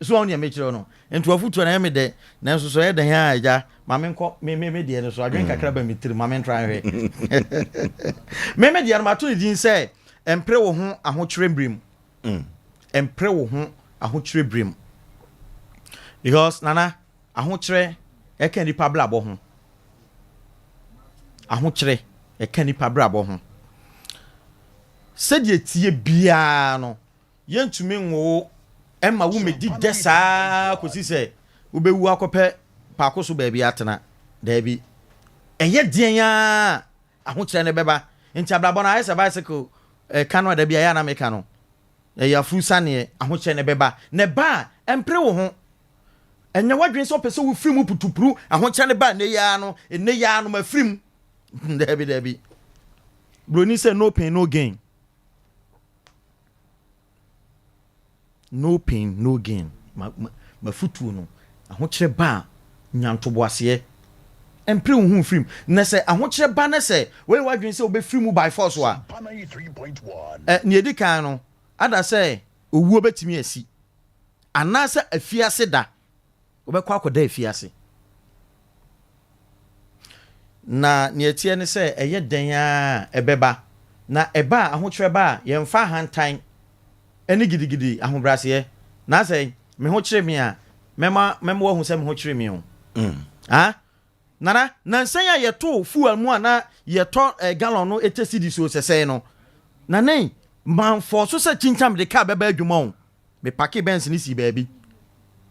so on ya mekire no ento afutu na me de na nso so yɛ den ha agya ma me nkɔ me de no so adwen kakra ba mitiri ma me ntran hwe me de ma to din sɛ empre wo ho ahokyere brim empre wo ho ahokyere brim because nana ahokyere e kan nipa blabo ho ahokyere e kan nipa blabo ho sɛde tie bia no yɛntumi nwo emma wo medi desa kosi sɛ wo bewu akɔpɛ paako so baabi atena daabi ɛyɛ den a ahokyere ne bɛba nti ablabo na ayɛ bicycle kano da bia ya na meka no ɛyɛ afrusa ne ahokyere ne bɛba ne ba empre wo ho ɛnyɛ wadwen sɛ opɛ sɛ wo firi mu putupuru ahokyere ne ba ne ya no ma firim daabi broni sɛ no pain no gain no pain no gain ma futuo no ahokyere ba nyantoboaseɛ empre wo hu firim na sɛ ahokyere ba na sɛ we wadwen sɛ obɛfiri mu by force wa ne edi kan no ada sɛ owuo betimi asi anasa afiase da obɛkɔ akɔda afiase na ne etie ne sɛ ɛyɛ den a ɛbɛba na ɛba ahokyere ba yɛmfa hantan ɛne gidigidi ahobrɛaseɛ na sɛ me ho kyerɛ me a mɛma wo hu sɛ me ho kyerɛ me o nana nansan a yɛto fuel mu a na yɛtɔ gallon no etesidi so sɛsɛn no na nei manfo so sɛ chincham de ka bɛba adwuma o me pake Benz ni si baabi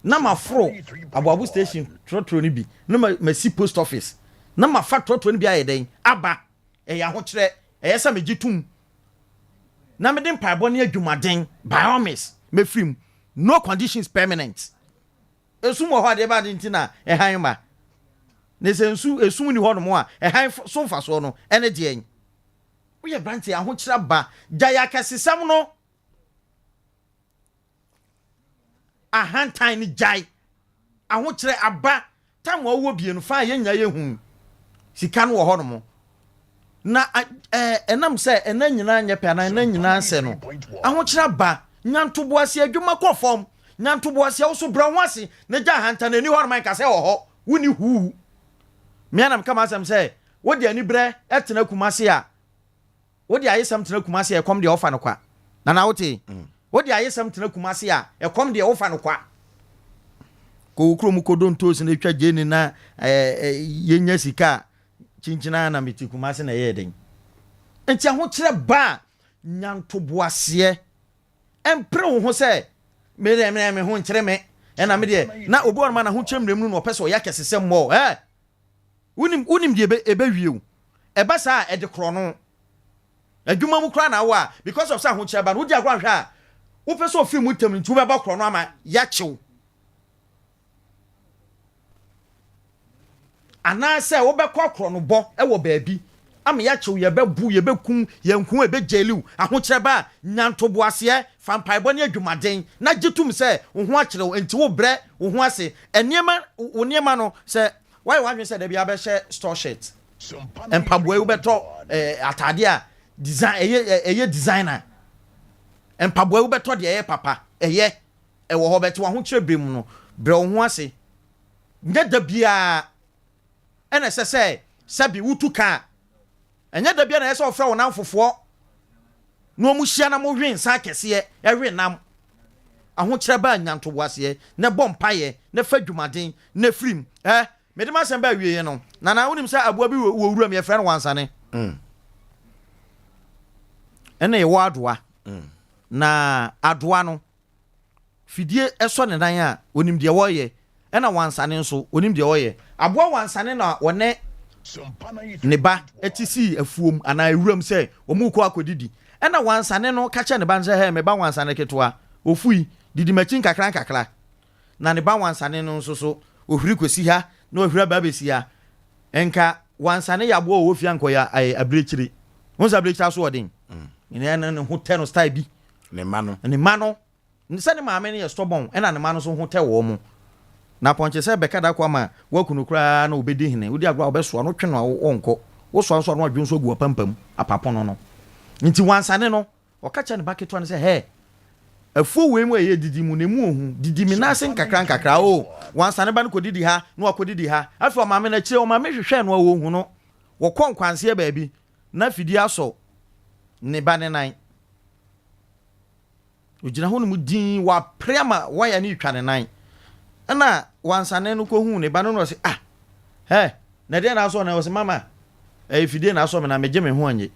na mafro aboabu station trotro ni bi na ma si post office na ma fa trotro ni bi ayɛ den aba ɛyɛ ahokyerɛ ɛyɛ sɛ me gitum na me den paibɔ ne adwumaden biomes me film no conditions permanent esum wɔ hɔ ade ba de ntina ɛhan ma ne sɛ esum ni hɔ no mo a ɛhan so fa so no ɛne de en wo yɛ branch ahokyerɛ ba gya kasesam no ahantan ni gyae ahokyerɛ aba tam wo wo bie no fa yɛnya yɛhu sika no wɔ hɔ no mo na enam sɛ ena nyina nyɛ pɛ na ena nyina sɛ no ahokyerɛ ba nyantoboase adwuma kɔ fam nyantoboase wo so bra ho ase na gya hanta na ni hɔ man ka sɛ wɔ hɔ woni hu mianam kama asɛm sɛ wodi ani brɛ etena kumase a wodi ayesam tena kumase a ɛkɔm de ɔfa no kwa na wote wodi ayesam tena kumase a ɛkɔm de ɔfa no kwa ko kuro mu kodontos na etwa gye ni na yenya sika chinchina na meti kumase na yɛ den enti ho kire ba nyanto boasie empre ho se me ho nkire me ena me de na obi won ma na ho kire mrem no opese o yakesese mo unim de ebe wieu eba sa e de kro no adwuma mu kra na wa because of sa ho kire ba no di agwa hwa a wo pese ofi mu tem ntu be ba kro no ama ya chew ana se wo be kro no bo e wo baabi ama ya chew ye be bu ye be kum ye nku e be jeliw aho kire ba nyanto boase fampai bo ne adwumaden na gitum se wo ho akire enti wo bre wo ho ase eniema no se why wan say da bia be share store shirt empaboa wo beto atade a design eye designer empaboa wo beto de eye papa eye wo ho beto ho kire brem no bre wo ho ase nya da bia ena se sabi wutuka enya da bia na ese ofra wo nan fofo no mu hia na mo hwen sa kese ewe nam aho kire ba nyanto boase ne bompaye ne fa dwumaden ne frim mede ma sem ba wieye no na wonim sa aboa bi wo wuram ye frɛ no wansane ene ye wadoa na adoa no fidie eso ne dan a onim de woye ena wansane nso onim de woye aboa wansane na wone ne ba etisi afuom ana ewuram se omuko akodidi ena wansane no ka che ne ba nse he me ba wansane ketoa ofui didi machin kakra na ne ba wansane no nso so ohiri kosi ha na ohiri ba besi ha enka wansane ya bo ofia nkoya abrechiri wonsa abrechira so odin ene na ho te no style bi ne ma no nse ne maame ne ye stobon ena ne ma no so ho te wo mu na ponche se beka da kwa ma wakunu kra na obedi hene odi agwa obeso no twe no onko wo so no adwo so gu pampam apapon no nti wansane no okacha ne baketo ne se he afu we mu eye didi mu ne mu ohu didi mi na sen kakra o wansane ba no kodidi ha no akodidi ha afi o maame na kire o maame hwehwe no wo hu no wo konkwanse ba bi na fidi aso ne ba ne nan ojina ho no mu din wa prema waya ne twa ne nan ana wansane no ko hu ne ba no se na de na aso na o se mama fidi na aso me na meje me ho anye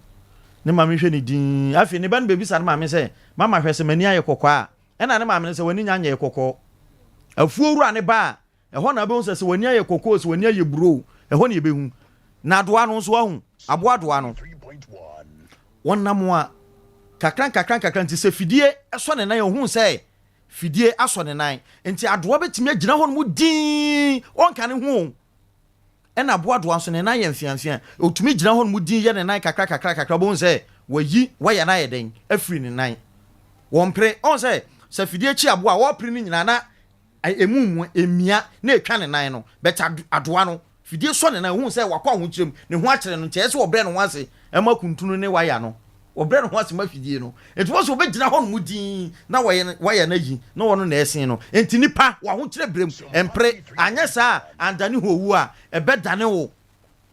ne maame hwe ne din afi ne ba no bebi sa ne maame se mama hwese mani aye kokwa ena ne maame se wani nya kokko afuoru ane ba eho na be hu se wani aye kokko se wani aye bro eho ne be hu na doa no so ahu aboa doa no wonnamo a kakran nti se fidie eso ne nan hu se fidie aso ne nan nti adoa betimi agina ho no mu din onka ne hu ena aboa doa so ne nan ye mfiamfia otumi gina ho no mu din ye ne nan kakra bo hu se wayi waya na ye den afiri ne nan wompre on se fidie chi aboa wo pre ni nyina na emu emia na etwa ne nan no beta adoa no fidie so ne nan hu se wakwa ho kirem ne ho akere no nche se obre no wase ema kuntunu ne waya no obre no wase ma fidie no etu so be gina ho no mu din na waya na yi na wono na esen no enti nipa wa ho kire brem empre anya sa andane howu a ebe dane wo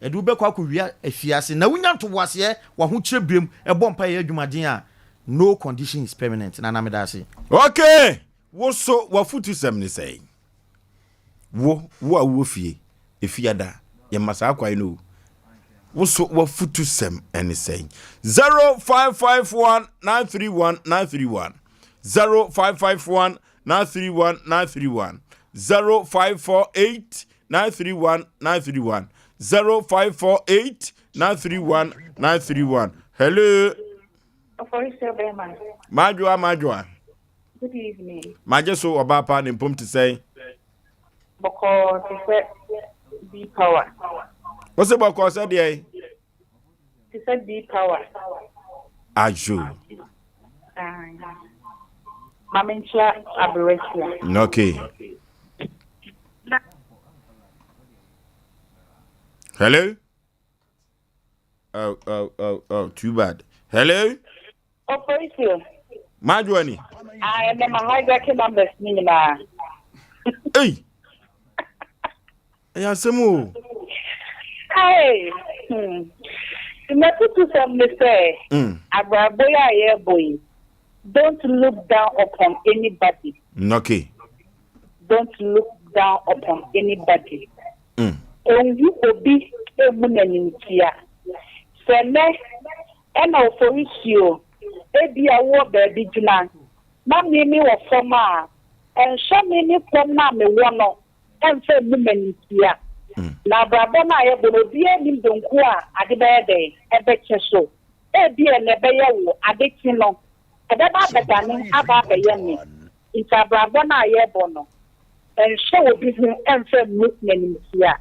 edu be kwa wia afiase na wunya ntoboase wa ho kire brem ebo mpa ye adwumaden a no condition is permanent na me da se okay wo so wa futu sem ni say wo fie efiada ye masa akwa no wo so wa futu sem any say 0551931931 0551931931 0548931931 0548931931 hello Oforisuo Bema. Majwa. Good evening. Majeso obapa ne mpom te say. Because it's B power. What's about cause dey? It's B power. Ajo. Mamencha Aboagye. Okay. Hello? Oh, too bad. Hello? Oforisuo. Majwani. I am my hijack numbers nina. Hey. Asem. Hey. To some say. Aboagye boy. Don't look down upon anybody. Okay. Don't look down upon anybody. And you will be a woman in here. So ɛna Oforisuo ebi awo baabi gyina na mimi wɔ fam a ɛnhyɛ mimi fam na mewɔ no ɛmfa mu manitia na abrabɔ no a yɛbɔ no obi anim donko a ade bɛyɛ dɛn ɛbɛkyɛ so ebi ɛna ɛbɛyɛ wo ade ti no ɛbɛba abɛdane aba abɛyɛ me nti abrabɔ no a yɛbɔ no ɛnhyɛ obi ho ɛmfa mu manitia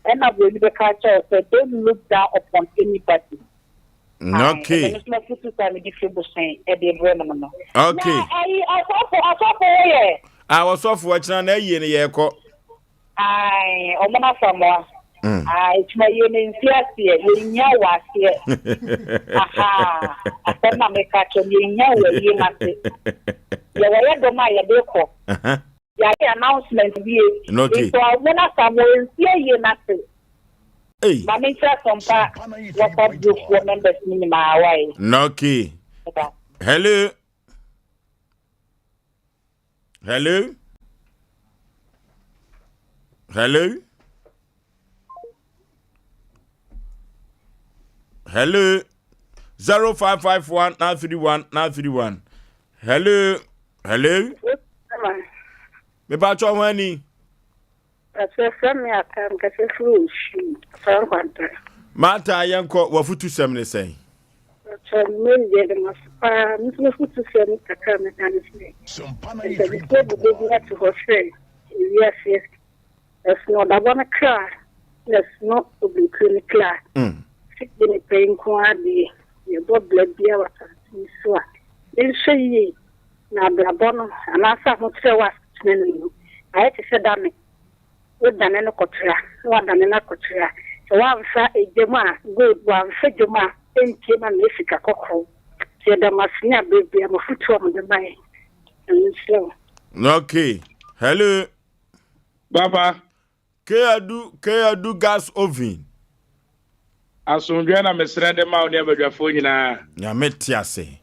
ɛna bɔ obi bɛka kyerɛ sɛ don't look down upon anybody. Okay. Okay. I was off watching an A in a year. I Omana Samoa. It's my union here, in Yawa here. Aha, I said, I make catch in Yawa, you must say. You were the Maya Beko. Yeah, announcement here. Okay. So I want to someone here, you must say. Hey. Manager Sompa, WhatsApp group members in my way. Okay. Hello. Hello. Hello. Hello. 0551 931 931. Hello. Hello. Me ba cho wani. Mata yanko wafutu semne say. Dane no kotra no dane na kotra so wa fa ejema good wa fa jema entie na mefika kokro se da masnya bebi am futu am de bai so okay hello baba ke adu gas oven asundwe na mesre de ma oni abadwafo nyina nya metiase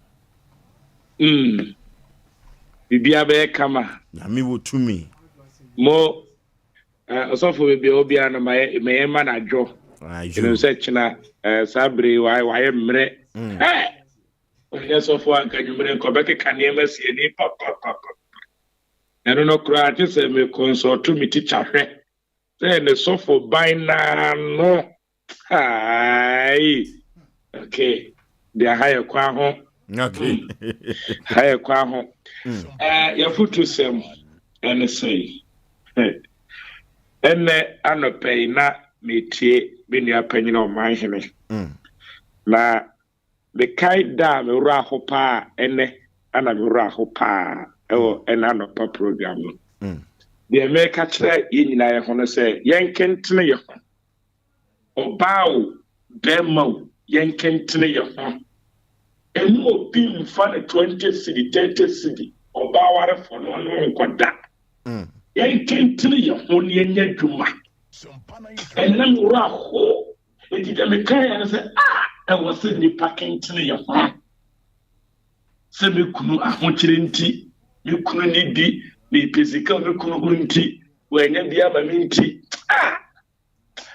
bibia be kama nya mi wotumi mo osofo bebe obia no me ma na dwo you say china sabre why mre onye sofo anka nyumre ko beke kane masie ni papa eno no kra ti se me consult mi teacher hwe say ne sofo ban na no okay dia higher kwa ho okay higher kwa ho ya futu sem ene say ene anopei na metie benua panyina o manhene na the kai da me wura ho pa ene ana me wura ho pa ewo ena anopa program no de me ka kire yenyina ye ho no se yenkentene ye ho obaawo bemaw yenkentene ye ho enu obi mfa na 20 cedi 30 cedi obaaware fo no nkoda yenkentene ye ho ne yenya dwuma enam wura ho edi me kan ya se ewo se ni pakentene ye ho se me kunu ahokyere nti me kunu ni di me pesika me kunu ho nti wanya bia ba me nti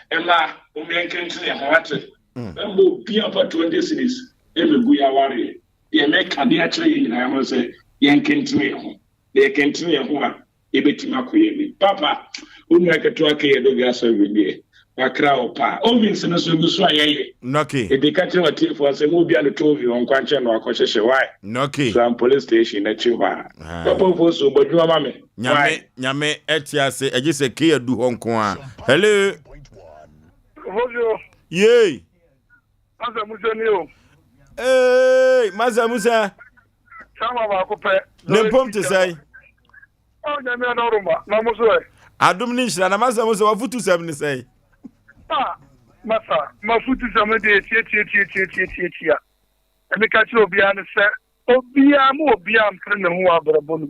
ema o me yenkentene ye ho ate embo bia pa 20 cities emegu ya ware ye me ka de a kire ye nyina ho se yenkentene ye ho yenkentene ye ho a ebetima koyemi papa unu aketo akeye do gaso bibie akra opa ovins no so guso ayeye okay edikate wati for se mo bia no tovi on kwanche no akohyehe why okay so police station na chiwa papa for so bodwa mame nyame etiase ejise ke adu honko a hello Bonjour. Yey Asem Mpe o. Maza Musa Sama ba ko pe. ne pom te sai O nya me na rumba na muso e. adum ni shira na Maza Musa wafutu sem ni sai Masa mafutu sem de tie. Emi ka chi obi an se obi am kre ne ho abrabo no.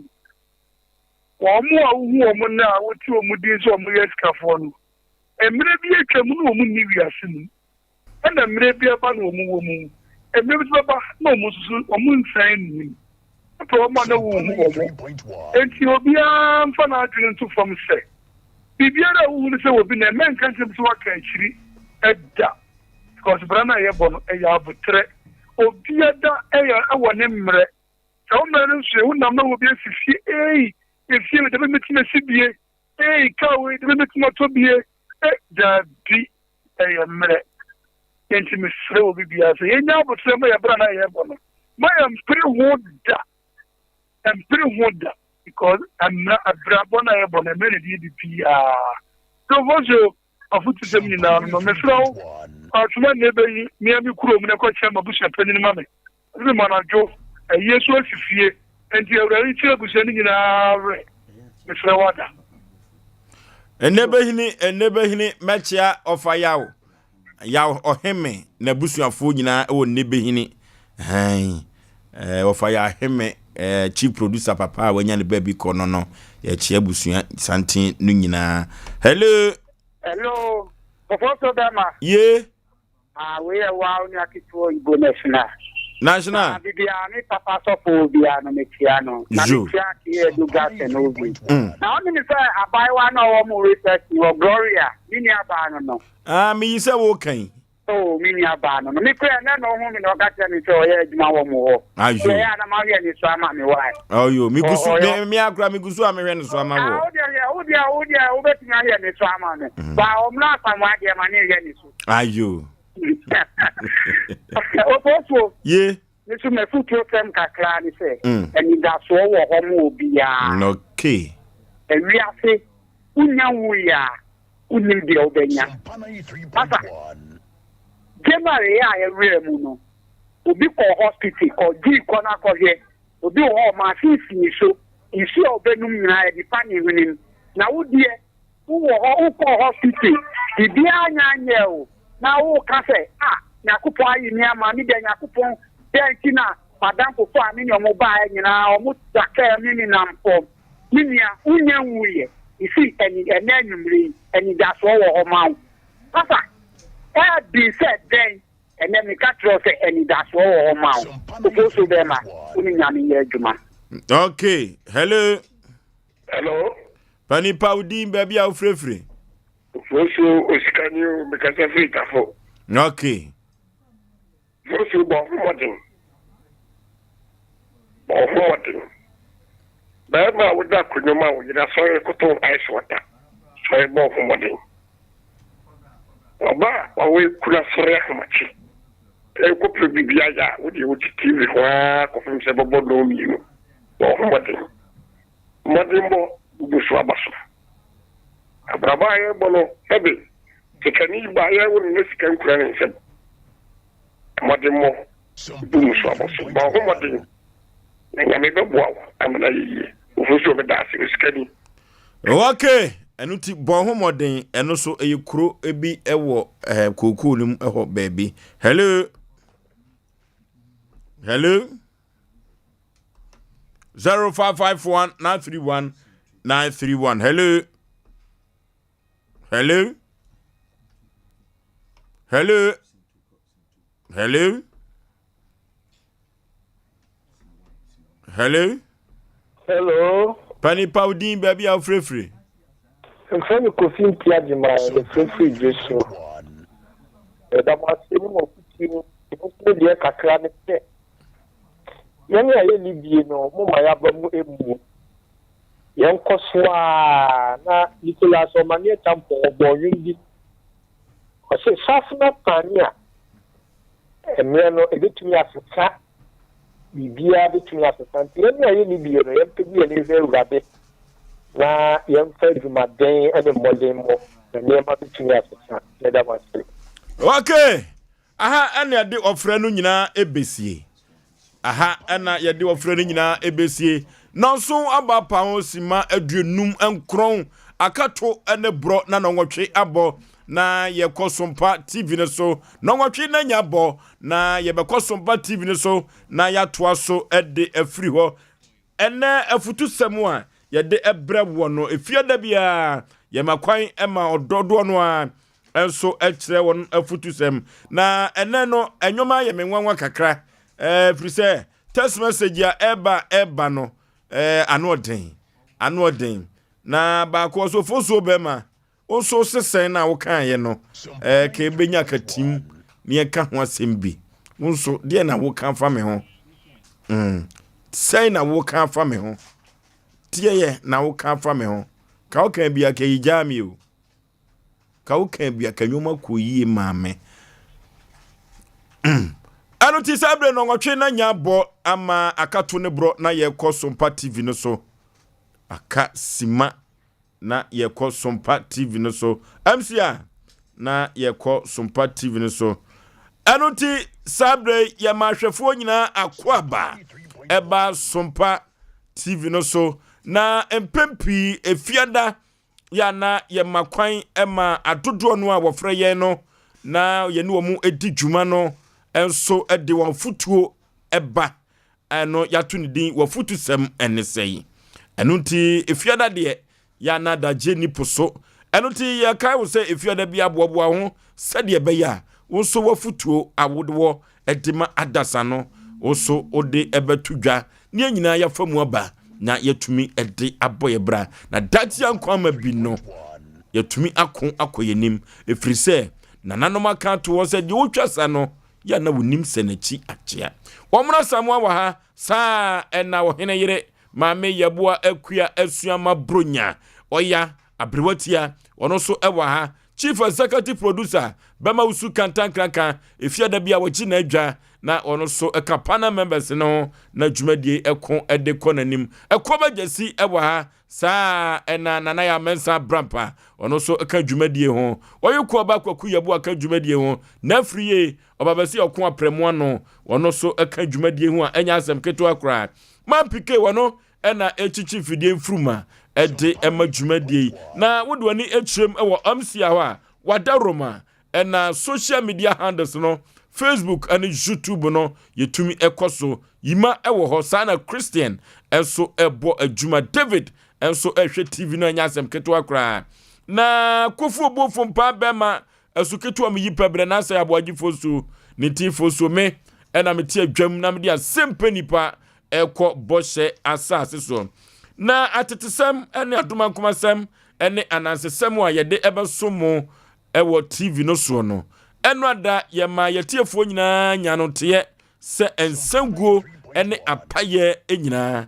Wo mu a wu o na wo ti o mu din so o mu yeskafo no. Emre bi atwa mu no o mu ni wiase no. Ena emre bi aba no o mu wo mu. Emre bi baba no mu susu o mu nsan ni. To ma na wo hu o. Enti obi am fa na adwene to fam se. Bibiara wo hu se obi na men kan tem so aka achiri edda. Because brana ye bo no e ya butre. obiada ɛwɔ ne mmerɛ sɛ wommerɛ no nso wonam na wɔbi asisi ɛfie me de bɛmɛtumi asi bie ka wei de bɛmɛtumi atɔ bie daabi ɛyɛ mmerɛ yɛnti mesrɛ wɔ bibia sɛ yɛnya abotrɛ ma yɛbrɛ na yɛbɔ no ma yɛmpere ho da because abrabɔ na yɛbɔ no ɛmɛ ne deɛ di piaa so afutu sɛm nyinaa no mesrɛ wo atoma ne bɛyi mea me kurom ne kɔkyerɛ mabusua panyin ma me ɛbi ma nadwo ɛyɛ so asi fie enti awurade kyerɛ abusua no nyinaa werɛ mesrɛ wo ada Enebehini mechia ofa yaw oheme na busuafo nyina e wo nebehini ofa ya heme chief producer papa wanya ne baby kono no ya chia busua santin no nyina hello Professor Dama ye we wa oni akito Igbo national bibia ni papa so bia no metia no na metia ki eduga no bi na oni mi say abaiwa na wo mu research wo Gloria mini aba no mi say wo kan mini aba no me kra na no hu mi no ga tell me say o ye adwuma wo mu ho ayo ya na ma ye ni so ama me why ayo mi gusu me akra mi gusu amehwe ni so ama wo o dia o beti na ye ni so ama me ba o mna asamwa de ma ni ye ni so ayo Opo ye nisu me futu tem kakra ni se eni da so wo ho mu obi ya okay ewi ase unya wuya unim de obenya asa gemare ya ye mu no obi ko hospital ko di ko na ko he obi ho ma fi so isi obenum nyina e di pani hwenim na wodie wo ho ko hospital bibi anya o na wo ka se Nyakupo ayi ni ama mi de Nyakupo denki na madam kofo ami ni omo ba nyina omo taka mi ni nampo minia unya nwuye isi eni enumri eni daso wo ho mawo papa be said then ene mi ka tro se eni daso wo ho mawo ko so be ma uni nyame ye adwuma okay hello Pani Paudi baby a frefre Fosu osikani me ka se frita fo okay Fosu bo modern Bema wuda kunyuma wujida soye kutu ice water soye bo modern Oba wawe kula soya kumachi ko bibia ya wudi TV kwa ko fun se bobo do mi no bo modern bo busu abaso abraba ye bono ebe tekani ba ye woni ne sikan kura ne se modern mo busu abaso bo modern na me bebo amna yi ofuso be da se sikani okay enuti bon modern eno so eyekuro ebi ewo koku nim eho baby hello 0551-931-931 hello Pani Paudi baby a free Mfano kofin pia di ma the free Jesu da ma se mo kuti ko de kakra ne se yẹn a yẹ libie no mo ma ya ba mu emu yẹn kọswa na Nicholas Omanie tampo bo yindi o se safna pania emre no ebetumi afika bibia betumi afika yẹn a yẹ libie no yẹn pebi yẹn efe urabe na yẹn fa jumaden ene modern mo na ma betumi afika na da ma se okay aha ene de ofre no nyina ebesie aha ena yede ofre nyina ebesie nanso aba pa ho sima aduenum enkron akato ene bro na nonwotwe abo na ye Sompa TV ne so nonwotwe na nya bo na ye be Sompa TV ne so na ya toa so ede afri ho ene afutu semu a yede ebre wo no efie da bia ye makwan ema ododo no a enso ekire won afutu sem na ene no enwoma ye menwanwa kakra frise text message ya eba no anoden na ba ko so foso bema onso sesen na wo kan ye no ke benya katim ne ka ho asem bi wonso de na wo kan fa me ho say na wo kan fa me ho tie na wo kan fa me ho ka wo kan bia ka yija mi o ka wo kan bia ka nyoma ko yie maame anu ti sabre no ngotwe na nya bo ama akato ne bro na ye kɔ Sompa TV no so aka sima na ye kɔ Sompa TV no so MCA na ye kɔ Sompa TV no so anu ti sabre ye mahwefo nyina akoaba eba Sompa TV no so na empempi efiada ya na ye makwan ema adodo no a wofre ye no na ye ne wo mu edi dwuma no enso ede won futuo eba eno yato ne din wo futusem ene sei eno nti efiada de ya na daje ni poso eno nti ya kai wo se efiada bia aboaboa ho sade be ya wo so wo futuo awodo edema adasa no wo so ode ebetudwa ne nyina ya famu aba na yatumi ede aboye bra na dati ankwama bi no yatumi akoyenim efrise na nanoma kan to wo se de wo twasa no ya na wonim senachi achia womra samwa wa ha sa ena wo hene yire maame yeboa akua asuama bronya oya abrewatia ono so ewa ha chief executive producer bema usu kantan krankan efiada bia wo chi na adwa na ono so ekapana members no na dwumadie ekon ede konanim ekobagesi ewa ha sa ena nana ya mensa brampa ono so eka dwumadie ho oyekọ ba kwaku yebo aka dwumadie ho na friye obabasi okon apremo no ono so eka dwumadie ho a enya asem keto akra mampike wono ena echichi fidie mfruma ede ema dwumadie na wode wani etrem ewo amsia ho a wadaroma ena social media handles no Facebook and YouTube no yetumi ekoso yima ewo ho sana Christian enso ebo adwuma David enso ehwe TV no anya asem keto akra na kofu obofo mpa bema enso keto am yipabre na Osei Aboagye Oforisuo ni ti Oforisuo me ena meti adwam na medi Asem Mpe Nipa ekọ boshe asase so na atetesem ene adoma nkomasem ene anansesem a yede ebesomo ewo TV no so no enwada yema yetiefo nyina nyanote se ensanguo ene apaye enyina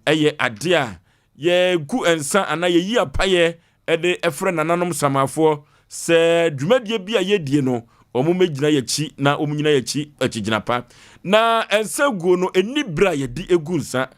eye ade a ye gu ensa ana ye yi apaye ede efre nananom samafo se dwumadie bia yedie no omumegyina yechi na omunyina yechi achigina pa na ensanguo no enibra yedi egunsa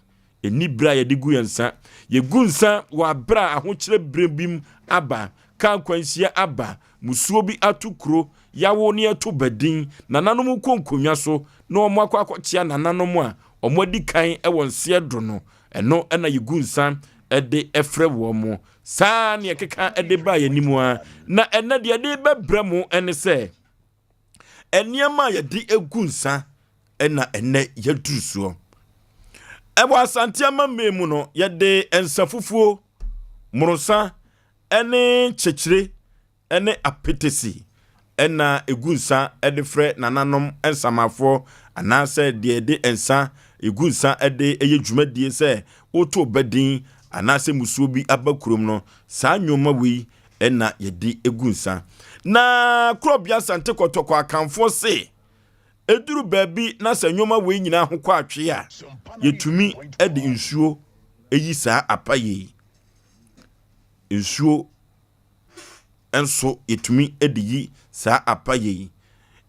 enibra yedi gu yensa ye gunsa wa bra ahokyere brembim aba kan kwansia aba musuo bi atukro yawo ne eto badin nananom konkonwa so na omo akwakwachia nananom a omo adi kan ewonse do no eno ena yigunsa ede efre wo mo saa ne keka ede ba yanimu a na ena de ede bebremu ene se eniema yedi egunsa ena ene yadusuo ebo asantiama memu no yede ensafufuo murusa ene chechire ene apetesi ena egunsa edefre nananom ensamafo anase de ensa egunsa ede eye dwumadie se oto badin anase musuo bi abakurom no saa nyoma wi ena yedi egunsa na krobia sante kotoko akanfo se eduru baabi na sa nyoma wi nyina ho kwa atwe a yetumi ede nsuo eyi saa apaye nsuo enso yetumi ediyi sa apaye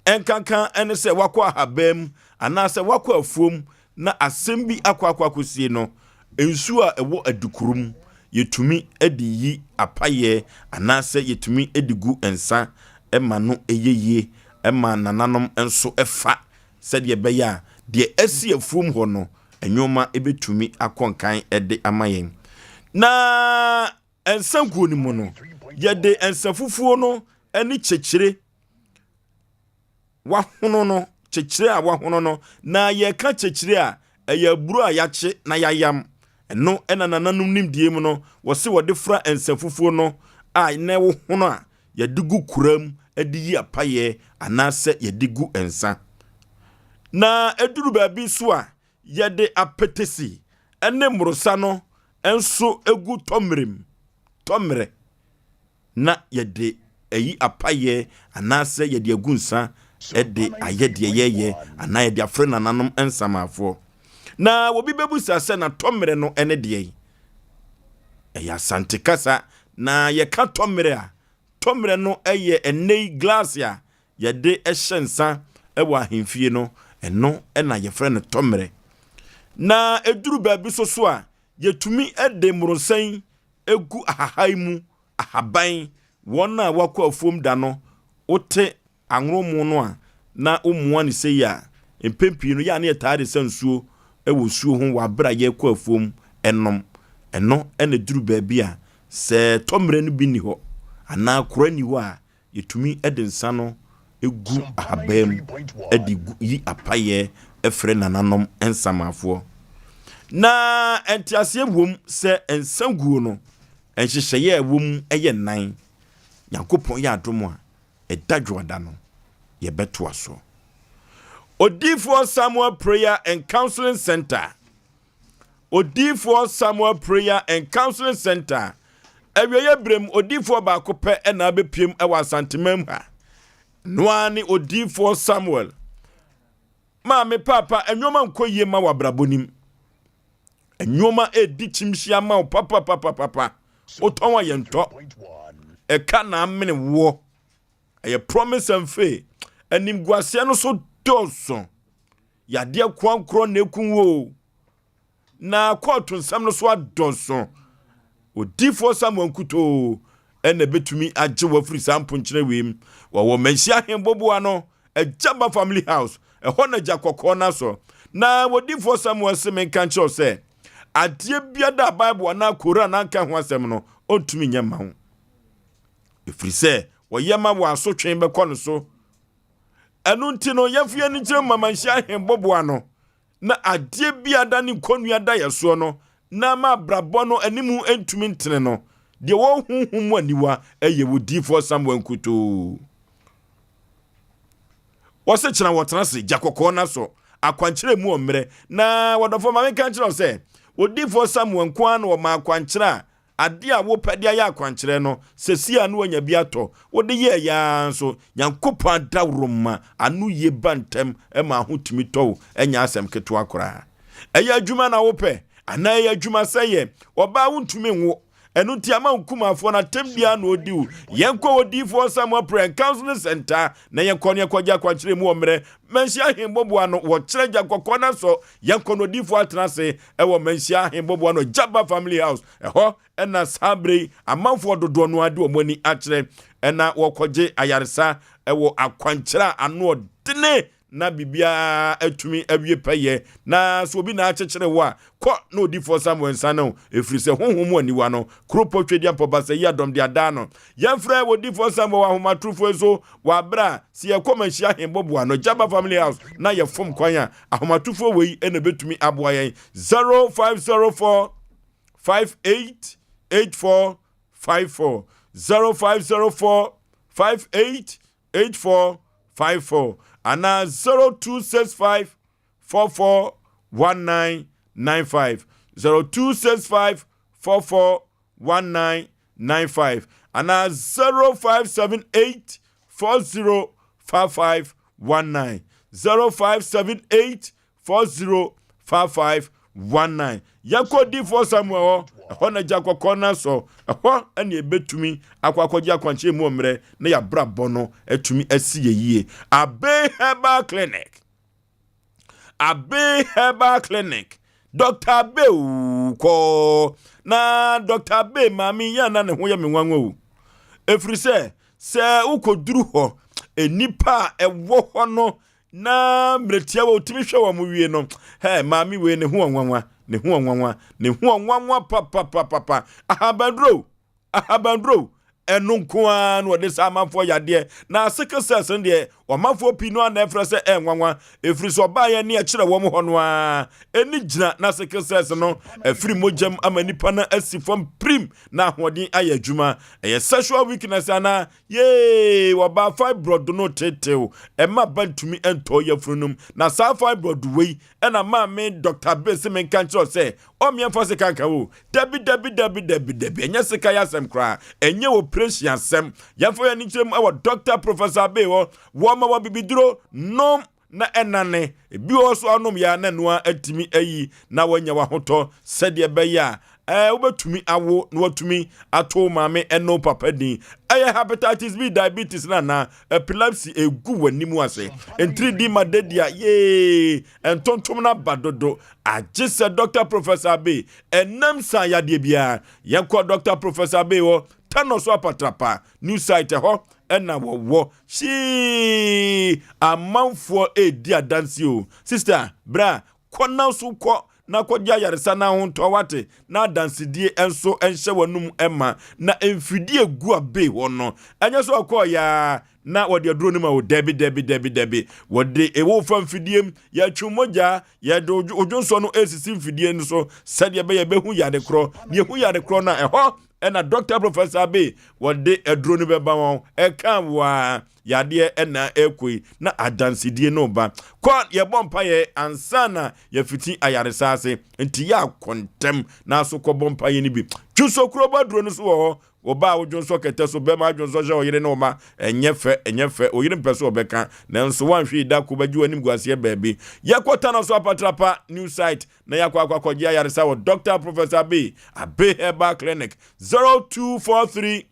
enkankan ene se wakwa habam anase wakwa afuom na asem bi akwakosie no ensu a ewo adukurum yetumi ediyi apaye anase yetumi edigu ensa ema no eyeye ema nananom enso efa sede beya de asi afuom ho no enwoma ebetumi akonkan ede amayen na ensankuo ni mu no yede ensafufuo no eni chechire wahono no chechire a wahono no na ye ka chechire a eyaburu a yache na yayam eno ena nananum nimdie mu no wose wode fra ensafufuo no a na wo hono a yedigu kuram ediyi apaye anase yedigu ensa na eduru baabi so a yede apetesi ene murusa no enso egu tomre na yede eyi apaye anase yede agunsa ede ayede yeye ana yede afre nananom ensamafo na obi bebusa se na tomere no ene de eya sante kasa na ye ka tomere no eye enei glass ya yede ehyensa ewa ahemfie no eno na ye frɛ no tomere na eduru baabi so a yetumi ede murosan egu ahahai mu ahaban wona wakɔ afom da no wote anromu no a na omuan ne sei a empempi no ya na yetaade sansuo ewo suo ho wabra ye kɔ afom enom eno ene duru baabi a se tomre no bi ni ho ana korani ho a yetumi ede nsa no egu ahabam edi yi apaye efre nananom ensamafo na entiase wom se ensanguo no enhyehyeye wom eye nan Yankopon ya adomo a edadwoda no ye beto aso Odifo Samuel Prayer and Counseling Center Odifo Samuel Prayer and Counseling Center Ewiye brem Odifo ba kope na bepiem ewa Asantemam ha Noani Odifo Samuel Ma papa enwoma nkoyie ma wabrabonim enwoma edi chimhia ma papa otonwa yento eka na amene wo eye promise and faith enim guase no so doso yade kwankro na ekunwo na court nsam no so adoso Odifo Samuel Nkuto ene betumi agye wafiri sampo nkyere wem wo manhia hembobo ano Ejaba family house ehɔ na jakɔkɔ na so na Odifo Samuel Semen kancho se adie biada Bible na Koran na nka ho asɛm no ontumi nyama ho efiri se wo yema wo asotwen bɛkɔ no so enu nti no yafie ni kyerɛ mamanhia hembobo ano na adie biada ni konua da yeso no na ma brabɔ no animu entumi ntene no de wo hunhum aniwa eye Odifo Samuel Nkuto wose kyena wotena se jakɔkɔ na so akwankyere mu omre na wodofo ma menka kyerɛ se Odifo Samuel Nkuan wo ma akwankyere ade a wo pɛde ya akwankyere no sesia no anya bi atɔ wode ye ya so Yankopɔn dawroma anu ye bantem e ma hotumi tɔw enya asɛm keto akora ɛyɛ adwuma na wo pɛ ana ɛyɛ adwuma sɛye oba wontumi nwo enu ntiama nkumafo na tembia na odiu yenko Odifo Samuel Prayer Counseling Center na yenko ne kwagya kwankyere mu omre manhia hembobo ano wo kyerɛ jakɔkɔ na so yenko no Odifo atenase ɛwɔ manhia hembobo ano Jaba family house ɛhɔ ɛna sabre amanfo dodo no ade omani akyerɛ ɛna wɔkɔgye ayaresa ɛwɔ akwankyere ano dene na bibia atumi awie peye na so obi na akyekere wo a kɔ na Odifo Samuel Nsano efiri se honhom aniwa no kropo twedi ampobasa yi adom de ada no yɛmfrɛ Odifo Samuel ahomatrofo eso wa bra si yɛkɔmanhia hembobo ano Jaba family house na yɛfom kwan a ahomatrofo wei ene betumi aboa yɛn 0504 588454 0504 588454 ana 0265 441995 0265 441995 ana 0578 405519 0578 405519 Yako Odifo Samuel ehɔ na jakɔkɔ na so ehɔ ene ebetumi akwakɔgye akwankyere mu omre na ya brabɔ no etumi asi yeye Abe Herbal Clinic Dr. Abe ko na Dr. Abe mami ya na ne ho ya menwanwo efiri se ukoduru hɔ enipa ɛwɔ hɔ no na mretia wa utimi hwɛ wa mu wie no mami we ne ho anwanwa papa ahabandro enu nkoa no de samanfo yade na sickle cells de omanfo pino na efra se enwanwa efri so ba ye ne ekire wo mo hono a eni gina na sickle cells no efri mojam amanipa na asifom prim na hodin aye adwuma eye sexual weakness ana ye wo ba fibroid no tetew e ma bantumi ento yafrunum na sa fibroid wei ena ma me Dr. Bese men kan kire se o me enfo se kanka wo dabi enya se kaya asem kra enye operation asem yefo ya ni chem e Dr. Professor Abe wo ma wa bibiduro nom na enane bi oso anom ya na noa atimi ayi na wanya wa hoto sede be ya wobetumi awo na watumi ato maame eno papa din hepatitis B diabetes na epilepsy egu wanimu ase en 3D madedia ye entontom na badodo agise Dr. Professor B enam sa yade bia yenko Dr. Professor B wo tanoso apatrapa new site ho ena wo shi amanfo edi adansi o sister bra kona so ko na kodja yaresa na honto wate na dansidie enso enhye wanum ema na emfidie gu abe wono enye so akọ ya na wode aduro nima wo debi wode ewo fa mfidiem ya twumoja ya do ojonso no esisi mfidie no so sade be ya behu yade kro ne hu yade kro na eho ena Dr. Professor Abe wode aduro no beba won eka wa yade ena ekoi na adansidie no ba kwa ye bompa ye ansana ye fiti ayaresa ase enti ya kontem na so ko bompa ye ni bi twuso kro ba duro no so wo oba wodwonso kete so be ma adwonso je oyire no ma enyefe oyire mpeso obeka na nso wanhwe da ko bagi wanim guase baabi yakota na so apatrapa new site na yakwa yaresa wo Dr. Professor Abe Herbal Clinic 0243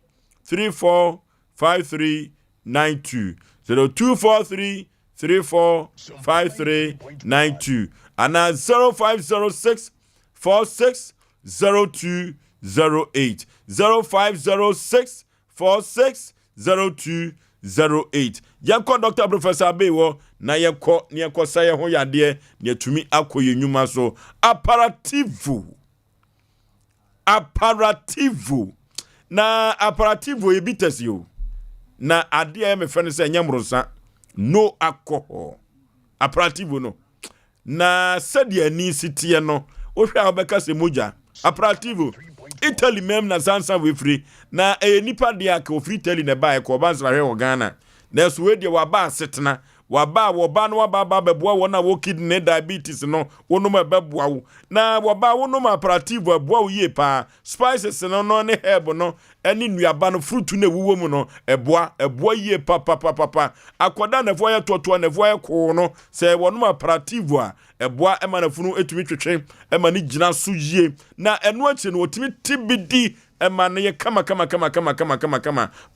345392 0243 345392 and 0506 460208 0506 460208 yanko Dr. Professor Abe wo na yeko saye ho yade ne tumi akoye nyuma so apparativo na apparativo ebitasi yo na ade ya me fene se nyamronsa no alcohol apparativo no na sade ani sitie no wo hwa obeka se moja apparativo Italy mem na sansa we free na nipa dia ka ofri Italy na ba ko ba nsra hwe Ghana na so we dia wa ba setena wa ba no wa ba beboa wona wo kidney diabetes no wono ma beboa wo na wa ba wono ma apparativo aboa wo ye pa spices no ne herb no eni nuaba no fruit na wuwo mu no eboa ye pa akoda na fo ye toto na fo ye ko no se wono ma apparativo a eboa ema na funu etumi twetwe ema ni gina so yie na eno achi no otimi tibidi ema na ye kama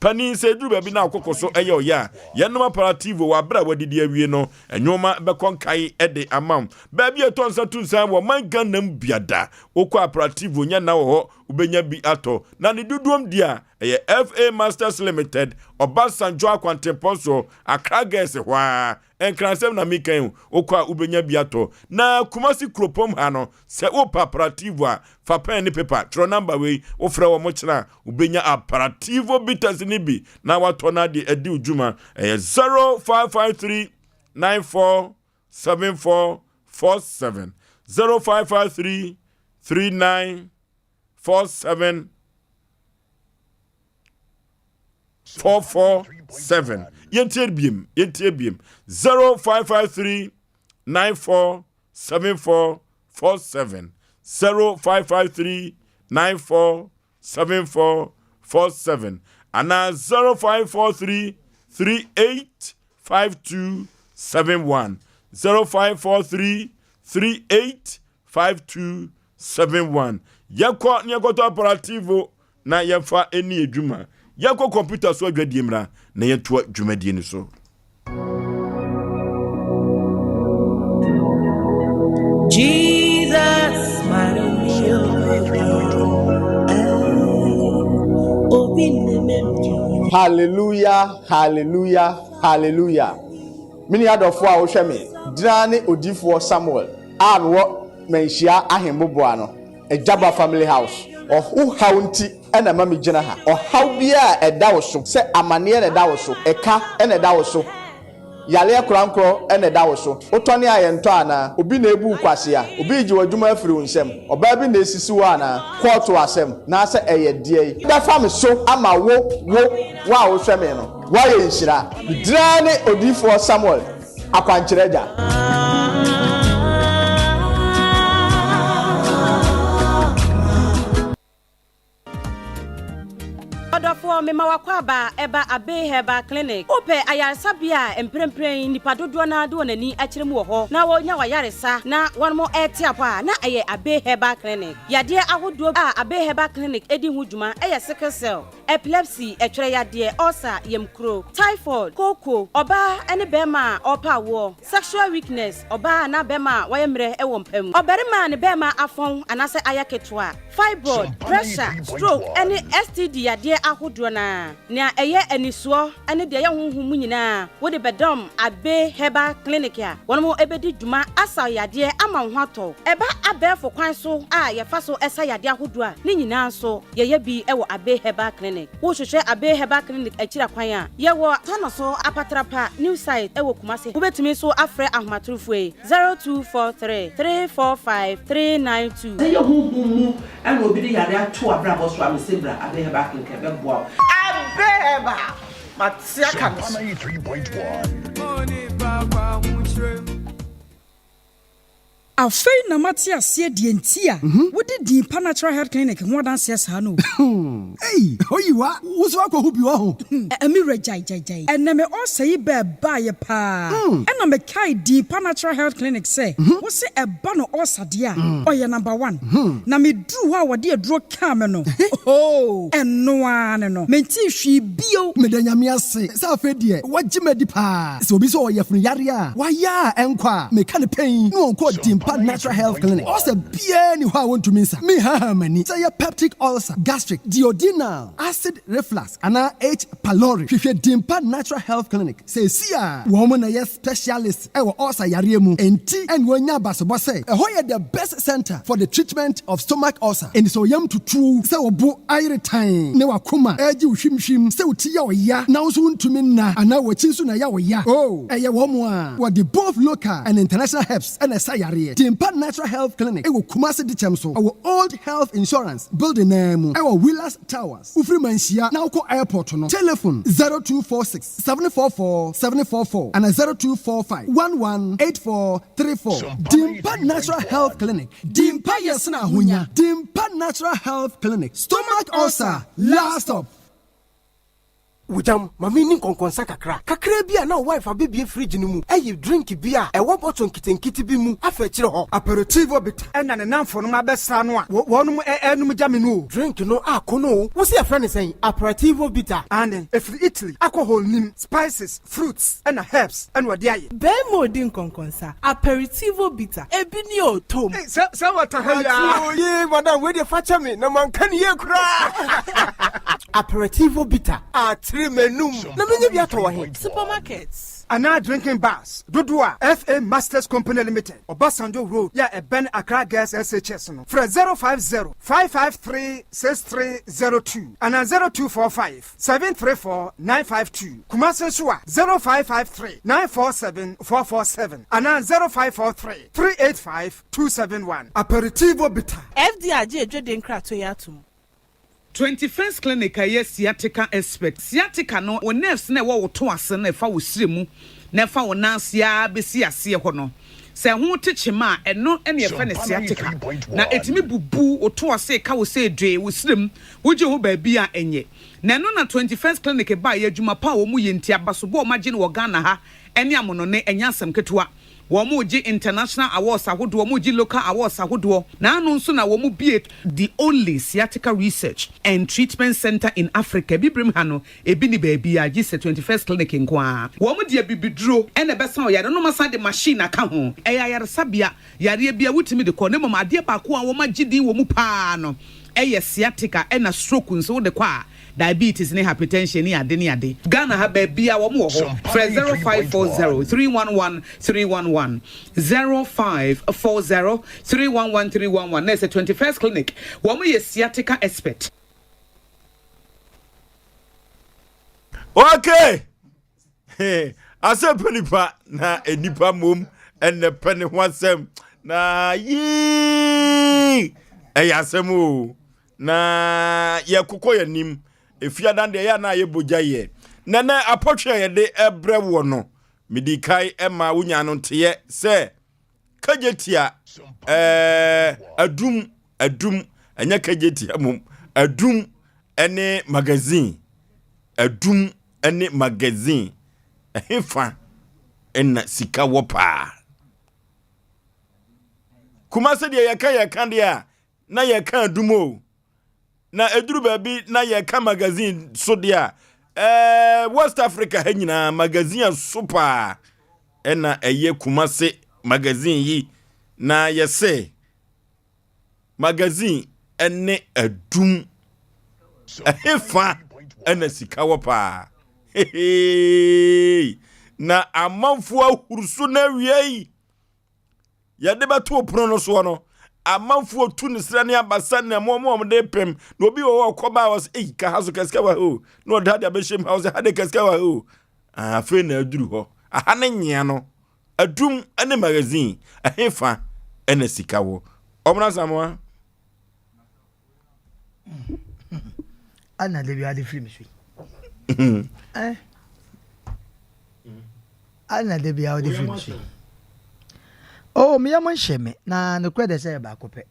pani se duru ba bi na akokoso eye oya ye no apparativo wa bra wadidi awie no enwoma be konkai ede amam ba bi etonsa tunsa wo man ganam biada okọ apparativo nya na wo ho ubenya bi ato na ne duduom dia eye FA Masters Limited Obasanjo Akwantemposo Accra Gas hwa enkransem na mikan okọ ubenya bi ato na Kumasi Kropom ha no se o apparativo a fa pen ni paper tro number we wo fra wo mo kira ubenya apparativo bitters ni bi na wato na de edi ujuma 0553 947447 0553 3947 447 yentie biem 0553 947447 0553 947447 and 0543 385271 0543 385271 yako nyekoto apparativo na yefa eni edwuma yako computer so adwadie mra na yeto dwumadie ni so Jesus my hallelujah mini adofo a wo hwe me drane odifo Samuel a wo menhia ahembobo ano Ejaba family house ohu haunti ena mami gina ha ohaw bia eda wo so se amane na eda wo so eka ena eda wo so yale krankro ena eda wo so otone ayento ana obi na ebu kwase a obi ji wadwuma afiri wonsem oba bi na esisi wo ana court asem na se eye die da fam so ama wo wa wo hwe me no wa ye nhira drane odifo Samuel akwankyerega mema wakwaba eba abe heba clinic ope ayaresabia emprempren nipa dodo na do nani akire mu ho na wonya wayaresa na wonmo etiapa na eye abe heba clinic yade ahodo a abe heba clinic edi hu dwuma eye sickle cell epilepsy etwere yade ulcer yemkro typhoid koko oba ene bema opa wo sexual weakness oba na bema wayemre ewo mpam oberima ne bema afon anase ayaketwa fibroid pressure stroke ene STD yade ahodo na eye enisuo ene de ye honhum nyina wo de bedom abe heba clinic ya wonmo ebedi dwuma asa yade ama hwato eba abefo kwan so a ye fa so esa yade ahodo a ne nyina so ye bi ewo abe heba clinic wo hwehwe abe heba clinic akira kwan a ye wo tono so apatrapa new site ewo kumase wo betumi so afre ahmatrufue 0243 345 392 ye huhumu and obi de yare ato abrabo so amesebra abe heba clinic ebe boa abe heba matsia kan 93.1 Afei na matia se de ntia wodi di natural health clinic ho danse sa no hey hoyiwa wo so akọ hubi wa ho emi rejai enne me Osei be ba ye pa ena me kai di natural health clinic say wo se eba no osade a oye number 1 na me dru ho a wode aduro ka me no oh eno ane no me ti hwi bio me da nyame ase sa afa die wagye medi pa se obi so oye funu yare a waya enkwa me ka ne pen no onko di natural health clinic also bien ni wa want to minsa me ha mani say peptic ulcer gastric duodenal acid reflux ana H pylori hwehwe dimpa natural health clinic say sia wo mo na yes specialist e wo ulcer yare mu enti en wonya basobo say e ho ye the best center for the treatment of stomach ulcer and so yam tutu say wo bo iretan ne wakoma eji hwimhwim say uti ya oya na so ntumi na ana wachi so na ya oya oh eye wo mo a wo the both local and international helps and sayare Dimpa Natural Health Clinic ewo Kumasi Dichemso our old health insurance building name our Willas Towers Ufri Manshia na uko airport no telephone 0246 744 744 and 0245 118434 Dimpa Natural Health Clinic Dimpa yesna hunya Dimpa Natural Health Clinic stomach ulcer last up Ujam, mami ni konkonsa kakra bia na wife abibie fridge ni mu eyi drink bia e wo bottle nkitenkiti bi mu afechire ho aperitivo bit ena ne namfo no abesra no a wonum enum jame no drink no akono wo se afra ne sen aperitivo bitter and if Italy alcohol nim spices fruits and herbs and what dey be modin konkonsa aperitivo bitter ebi ni otom say what hell ye madam we dey facha me na man kan ye kura aperitivo bitter menum na menye bi ato wahe supermarkets ana drinking bars Dodua FA Masters Company Limited Obasanjo Road ya Ben Accra Gas SHS no fra 050-553-6302 ana 0245-734-952 Kumasi Suwa 0553-947-447 ana 0543-385-271 Aperitivo Bitter FDIJ edwede nkrato ya atum 21st clinic aye sciatica expert sciatica no o nerves na wo to ase na fa wo siremu na fa wo nansia besi ase ho no se ho techema eno ene ye fa ne sciatica na etimi bubu o to ase ka wo se dwe wo sirem wo je ho ba bi a enye na no na 21st clinic ba ye adwuma pa wo mu ye ntia baso bo o magye no wo Ghana ha ene amono ne enya asem ketewa Womuji international awards ahodo womuji local awards ahodo na anu nso na womu be the only sciatica research and treatment center in Africa bibrim ha no ebi ni baabi a gise 21st clinic nkoa womu de bibiduro ene besa o yare no masa de machine aka ho yare sabia yare bia wutimi de ko ne mama ade ba ko a womu gidi womu pa no sciatica ena stroke nso de kwa diabetes ne hypertension ni ade Ghana ha ba bia wo mo ho 0540-311-311 0540-311-311 na 21st clinic wo mo sciatica expert okay Asem Mpe Nipa na enipa mom enne pene hwasem na yi asemu na ye kokọ yanim efiadan de ya na ye boja ye nana apotwe ye de ebre wo no medikai ema wunya no nte se kajetia adum enya kajetia mum adum ene magazine adum ene magazine ehefa ena sika wo pa kuma se de yaka de a na yaka adumo na eduru baabi na yaka magazine so de a West Africa ha nyina magazine super ena eye kuma se magazine yi na yese magazine ene adum ehefa ena sika wo pa na amanfo ahuruso na wiei ya de bato opro no so no amanfo tu ne sra ne abasa na mo de pem na obi wo koba was ka haso kaska wa ho no dada be shem house hade kaska wa ho afi na aduru ho aha ne nyia no adum ene magazine ahefa ene sika wo omna samwa ana de bi ade film sui ana de bi ade film sui oh me yamon sheme na no kwede say ba kope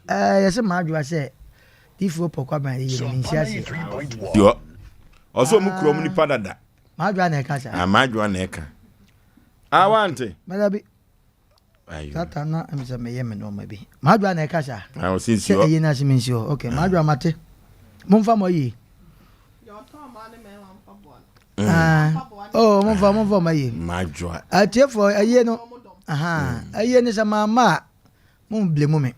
yesi ma adwa say tifo pokwa ban yi ni nsiase yo oso mu kuro mu nipa dada ma adwa na eka sa ma adwa na eka awante malabi ayo tata na amza me yeme no ma bi ma adwa na eka sa ayo sinsi yo yi na simensi yo okay ma adwa mate mumfa mo yi oh mumfa ma yi ma adwa atiefo aye no aha aye ni sama ma mum blemu me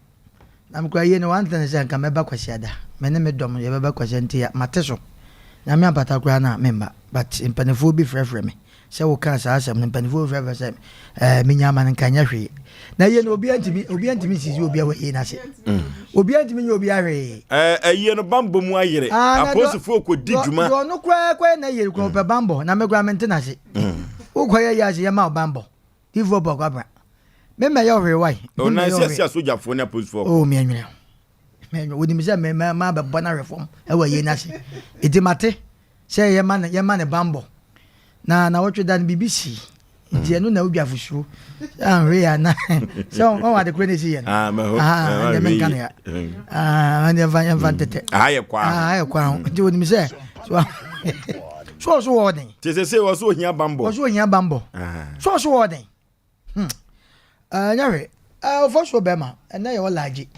na mko aye no wanta se nka meba kwasi ada me ne me dom ye beba kwasi ntia mateso na me apata kura na memba but impanefo bi frefre me se wo kan sa asem impanefo frefre se me nyama nka nya hwe na ye no obi antimi sisi obi awe ye na se obi antimi nye obi ahwe aye no bambo mu ayere aposofo ko di djuma do no kwa na ye ko pe bambo na me gwa mentena se wo kwa ye ya se ye ma bambo tifo pokwa bra me yo hwe why o na sia soja fo na post for oh me anwere me wodi mi se me ma ba bona reform e wa ye na se edimate se ye ma ne bambo na wotwe dan BBC nti enu na odwafusu anwe ya na so on wa de kure ne si ye me ho me kan ya ande van tete aye kwa nti wodi mi se so wodin ti se wo so hia bambo so wodin nyare ofo bema na ye wolaji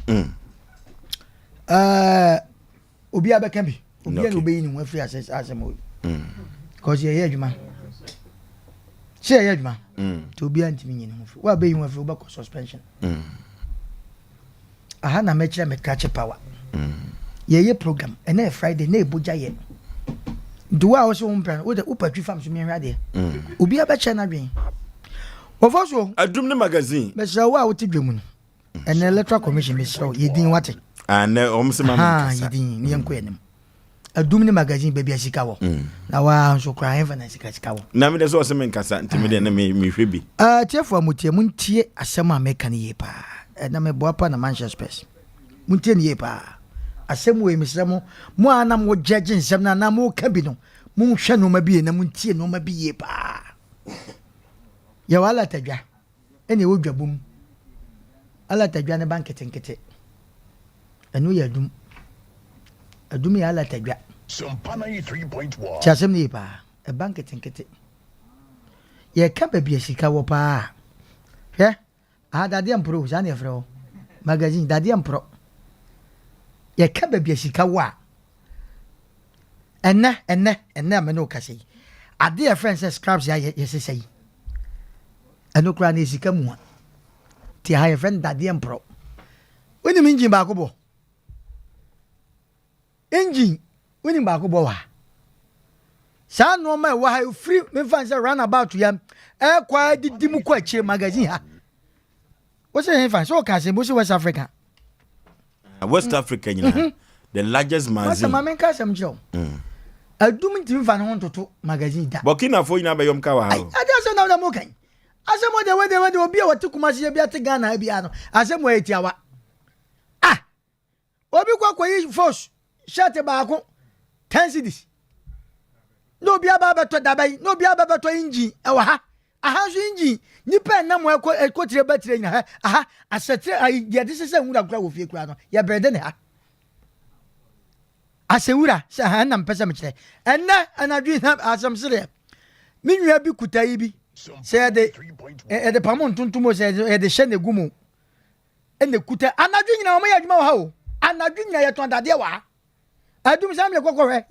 obi abeka bi obi na obeyi ni won free asem o cause ye adwuma she ye adwuma to obi antimi nyi ni won free wa beyi won free obako suspension aha na me kire me catch power ye program na Friday na eboja ye duwa o so mpran o de upatwi fam so me hwa de obi abecha na dwen ofo adum ne magazine mesra wa woti dwemu no en electoral commission mesra yedin wate na omse mama yedin ni enko enem adum ne magazine baby asika wo na wa so kra heaven asika wo na me de so se men kasa ntime de na me hwe bi tiefo amutie muntie asem America ne ye pa na me boapa na Manchester Space muntie ne ye pa asem we mesra mo anam wo judge nsem na mo ka bi no mun hwe no ma bi na muntie no ma bi ye pa ya wala tadwa ene wo dwabum ala tadwa ne bankete nkete enu ya adum ya ala tadwa Sompa 93.1 chasem ni pa e bankete nkete ye ka ba bia sika wo pa he dade ampro jani efro magazine dade ampro ye ka ba bia sika wo a enne amene o kase ade e friends scraps ya yesesei eno kra na esika mu a ti ha ye friend dade empro woni mi engine ba ko bo engine woni ba ko bo wa sa no ma wa ha free me fan say run about ya kwa didi mu kwa chire magazine ha wo say he fan so ka se bo se West Africa nyina the largest magazine what's my ka sam jo adum ti fan ho toto magazine da Burkina Faso nyina ba yom ka wa ha ada so na mo kan asemo de we obi a wate kumasi bia te Ghana bia no asemo etiawa obi kwakoyi force shate baako 10 cedis no bia ba beto dabai no bia ba beto engine e wa ha aha so engine nipa na mo ekotire batire nyina aha asetre ye de sese hu da kura wo fie kura no ye brede ne ha asewura sɛ ha na mpɛ sɛ mekyerɛ ɛnɛ anadwe na asɛm sere me nua bi kuta yi bi sɛ yɛde pamo ntontom sɛ yɛde hyɛ ne gu mu ɛna kuta anadwe nyina ɔmo yɛ adwuma wɔ ha o anadwe nyina yɛtɔn dadeɛ wɔ ha adum sɛ me kɔkɔhwɛ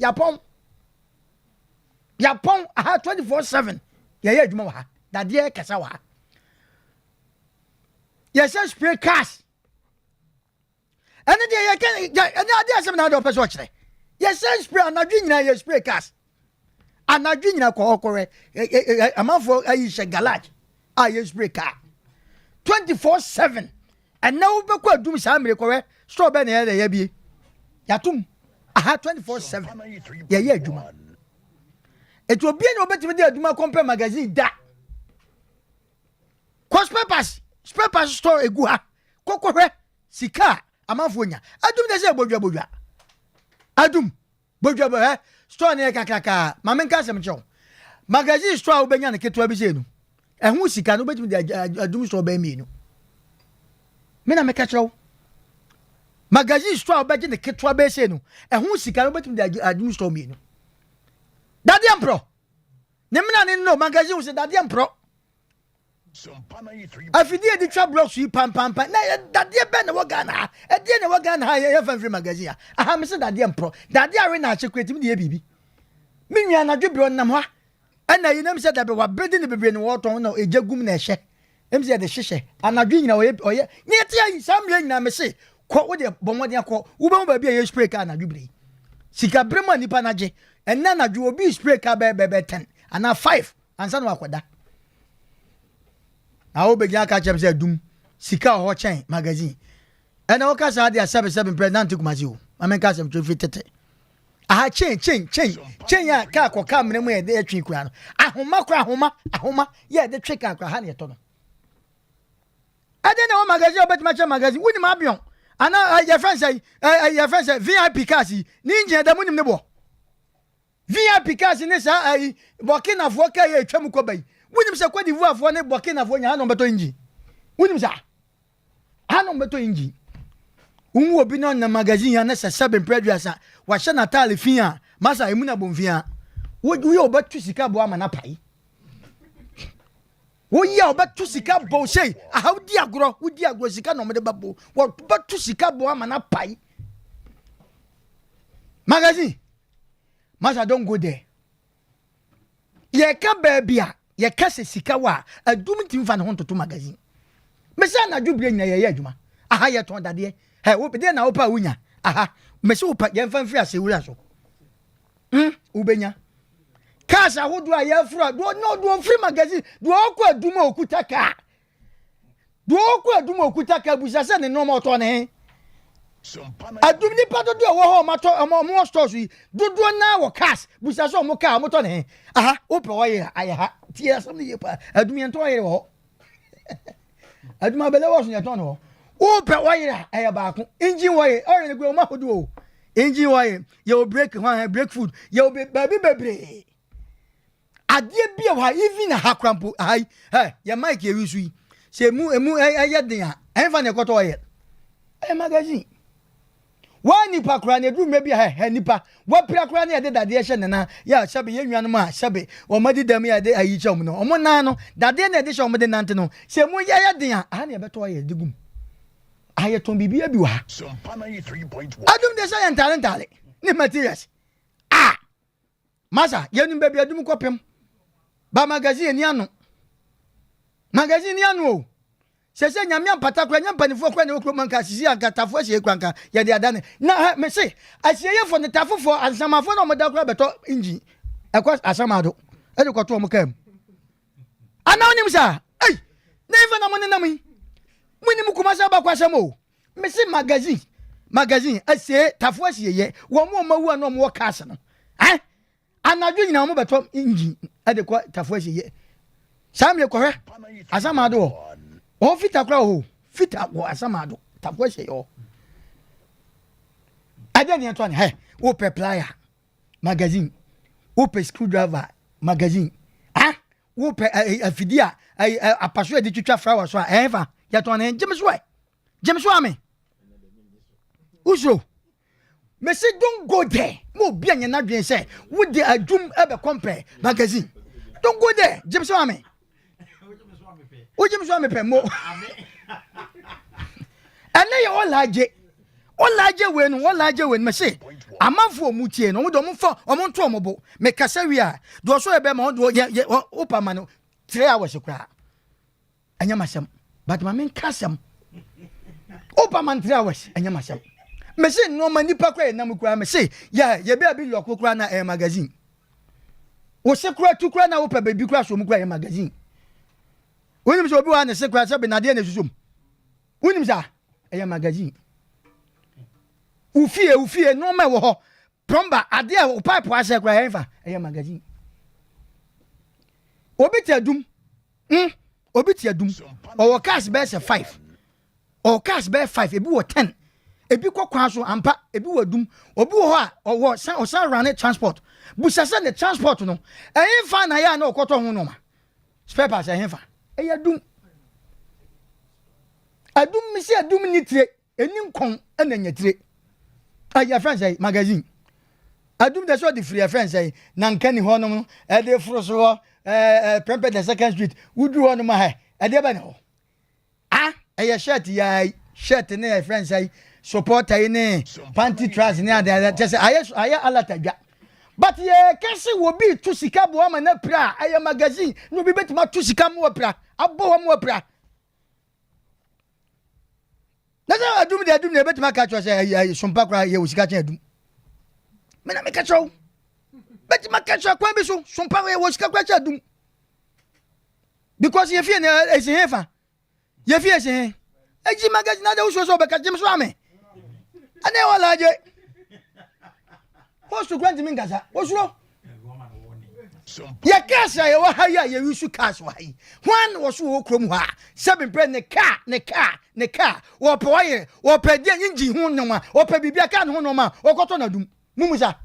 yapɔn aha 24/7 yɛyɛ adwuma wɔ ha dadeɛ kɛsa wɔ ha yɛsɛ spray cars ɛne deɛ yɛkɛ ɛne adeɛ asɛm na ade ɔpɛ sɛ ɔkyerɛ yɛsɛ spray anadwe nyina yɛ spray cars anadwe nyina kɔkɔhwɛ amanfoɔ ayi hyɛ garage a yɛ spray car 24/7 ɛna wobɛkɔ adum saa mmere kɔhwɛ store bɛ na yɛyɛ bie yɛatom aha 24/7 yɛyɛ adwuma etu obi na obetumi de adwuma compare magazine da spare parts store egu ha kokɔhwɛ sika amanfo nya adum de sɛ bodwa adum bodwa store ne kakaka mame nka asɛm kyɛw magazine store a wobɛnya ne ketewa bi sɛ no ɛho sika no obetumi de adum store bɛ mienu me na meka kyerɛw magazine store a wobɛgye ne ketewa bɛ sɛ no ɛho sika no obetumi de adum store mienu Daddy Empro. Nemina ni no magazine se Daddy Empro. Afidi e di tra blocks yi pam. Na Daddy be na wagana. E die na wagana ha ye fan free magazine. Aha me se Daddy Empro. Daddy are na che creative de bibi. Me nua na dwebro nam ha. Ana yi nam se da be wa bedi ne bebre ne woton na ejagum na ehye. Em se de hyehye. Anadwe nyina oye. Ni ete yi sam ye nyina me se kɔ wo de bomode akɔ. Wo ba mo ba bi ye spray ka na dwebri. Sika brema nipa na je. Ena na dwo obi spray ka be 10 ana 5 ansa no akoda a wo begya ka chem say dum sika ho chen magazine ena wo ka sa dia 77 president kumasi o amen ka sem twe tete aha chen ya ka akoka mene mu ye de atwi kura no ahoma ye de twe ka kura ha ne to no ade na wo magazine obetima che magazine woni ma bion ana your friend say VIP cars ni nje da munim ne bo VIP cars ne sa Burkina Faso ka ye twam ko bai wunim se Cote d'Ivoire fo ne Burkina Faso nya no beto inji wunim sa no beto inji unwo obi no na magazine ya na se 7 producer wa hye Natal fia masa emu na bonfia wo ye obetu sika bo ama na pai wo ye obetu sika bo sei aha udi agro sika no me de babo wo betu sika bo ama na pai magazine Masa don't go there. Ye ka baby a ye ka se sika wa adum tim fa ne ho toto magazine. Me se na dwubre nya ye adwuma. Aha ye ton dade. He wo be na wo pa wunya. Aha me se wo pa ye mfa mfiri ase wura so. Ubenya. Kasa hodo a ye fura do free magazine do okọ adum okuta ka. Do okọ adum okuta ka busa se ne no ma oto ne. Adum ni pa do wo ho ma to mo stores yi do na wo cars busa so mo car mo to ne aha o pe wo ye aye ha tie asam ni ye pa adum ye to ye wo adum abele wo so ye to no o pe wo ye aye ba ko engine wo ye o ye go ma hodo o engine wo ye o break one break food ye o baby bebre adie bia wa even ha krampo ai ye mic ye wisu yi se emu aye den a enfa ne koto ye aye magazine wani pa kura ne du mebi ha nipa wa pra kura ne de dade hye nana ya shabe ye nwanum a shabe o madi dam ya de ayi chom no o mo nan no dade na de hye o mo de nante no se mu ya den a ne beto ye digum aye ton bibia bi wa Sompa 93.1 adum de say entale ne materials masa ye nu bebi adum kopem ba magazine ni anu o sese nyamia patakura nyampanifo kwa ne okro manka sisi akatafo hye kwanka ye de adane na me se asieye fo ne tafofo ansamafo na omoda kura beto engine ekwa asamado e de kwoto omkam ana onim sa na ifa na monne nam muni mukumasa ba kwasam o me se magazine asie tafo asieye wo mo mawu na mo ka ase no anadwo nyina mo beto engine e de kwa tafo asieye sam ye kohwe asamado o fita kra o fita wo asamado tafo hye yo ade ne to ne wo pe plier magazine wo pe screwdriver magazine wo pe afidia apaso de twitwa flower so eva ya to ne jemso ame uso me say don't go there mo bi anya na dwen say wo de adwum ebe compare magazine don't go there James Wame wo James Wame pe mo ene ye olaje we no me say amanfo omutie no do mfa omonto omobo me kasa wi a do so ebe ma do opama no 3 hours kra anya masam but ma men kasam opama 3 hours anya masam me say no ma nipa kwa na mukura me say ya ye be abi lokko kura na magazine wo se kura tu kura na wo pa baby kura so mukura magazine wonim so obi wa na se kura se be na de na susum wonim sa magazine ufie no ma wo ho plumber ade a pipe wa se kura enfa magazine obi ti adum o cash be 5 o cash be 5 ebi wo 10 ebi kokwa so ampa ebi wadum obi wo a owo san run transport busasa ne transport no enfa na ya na okoto ho no ma spare parts enfa adum mi se adum ni tire enim kon na nyatire your friends say magazine adum the so the free friends say na nkani ho no e de fro so prepare the second street wudu ho no ma he e de ba ne ho shirt ne friends say supporter ne panty trousers ne ada just aya alatadwa but ye kesi wo bi tu sika bo ma na pra aya magazine no bi betima tu sika mo pra abo mo pra na za adum ne betima ka cho say Sompa kra ye wo sika chen adum me na me ka cho betima ka cho kwa bi so Sompa ye wo sika kra chen adum because ye fie ne esehefa ye fie esehe eji magazine na de wo so be ka James Wame ane walaje postu kwanti mingaza osuro ya kasa ya wahaya ya yusu kasa wahi hwan woso wo krom ha 7 pre ne ka wo poye wo pedi nyinji hu noma wo pe bibia ka ne hu noma wo koto na dum mumusa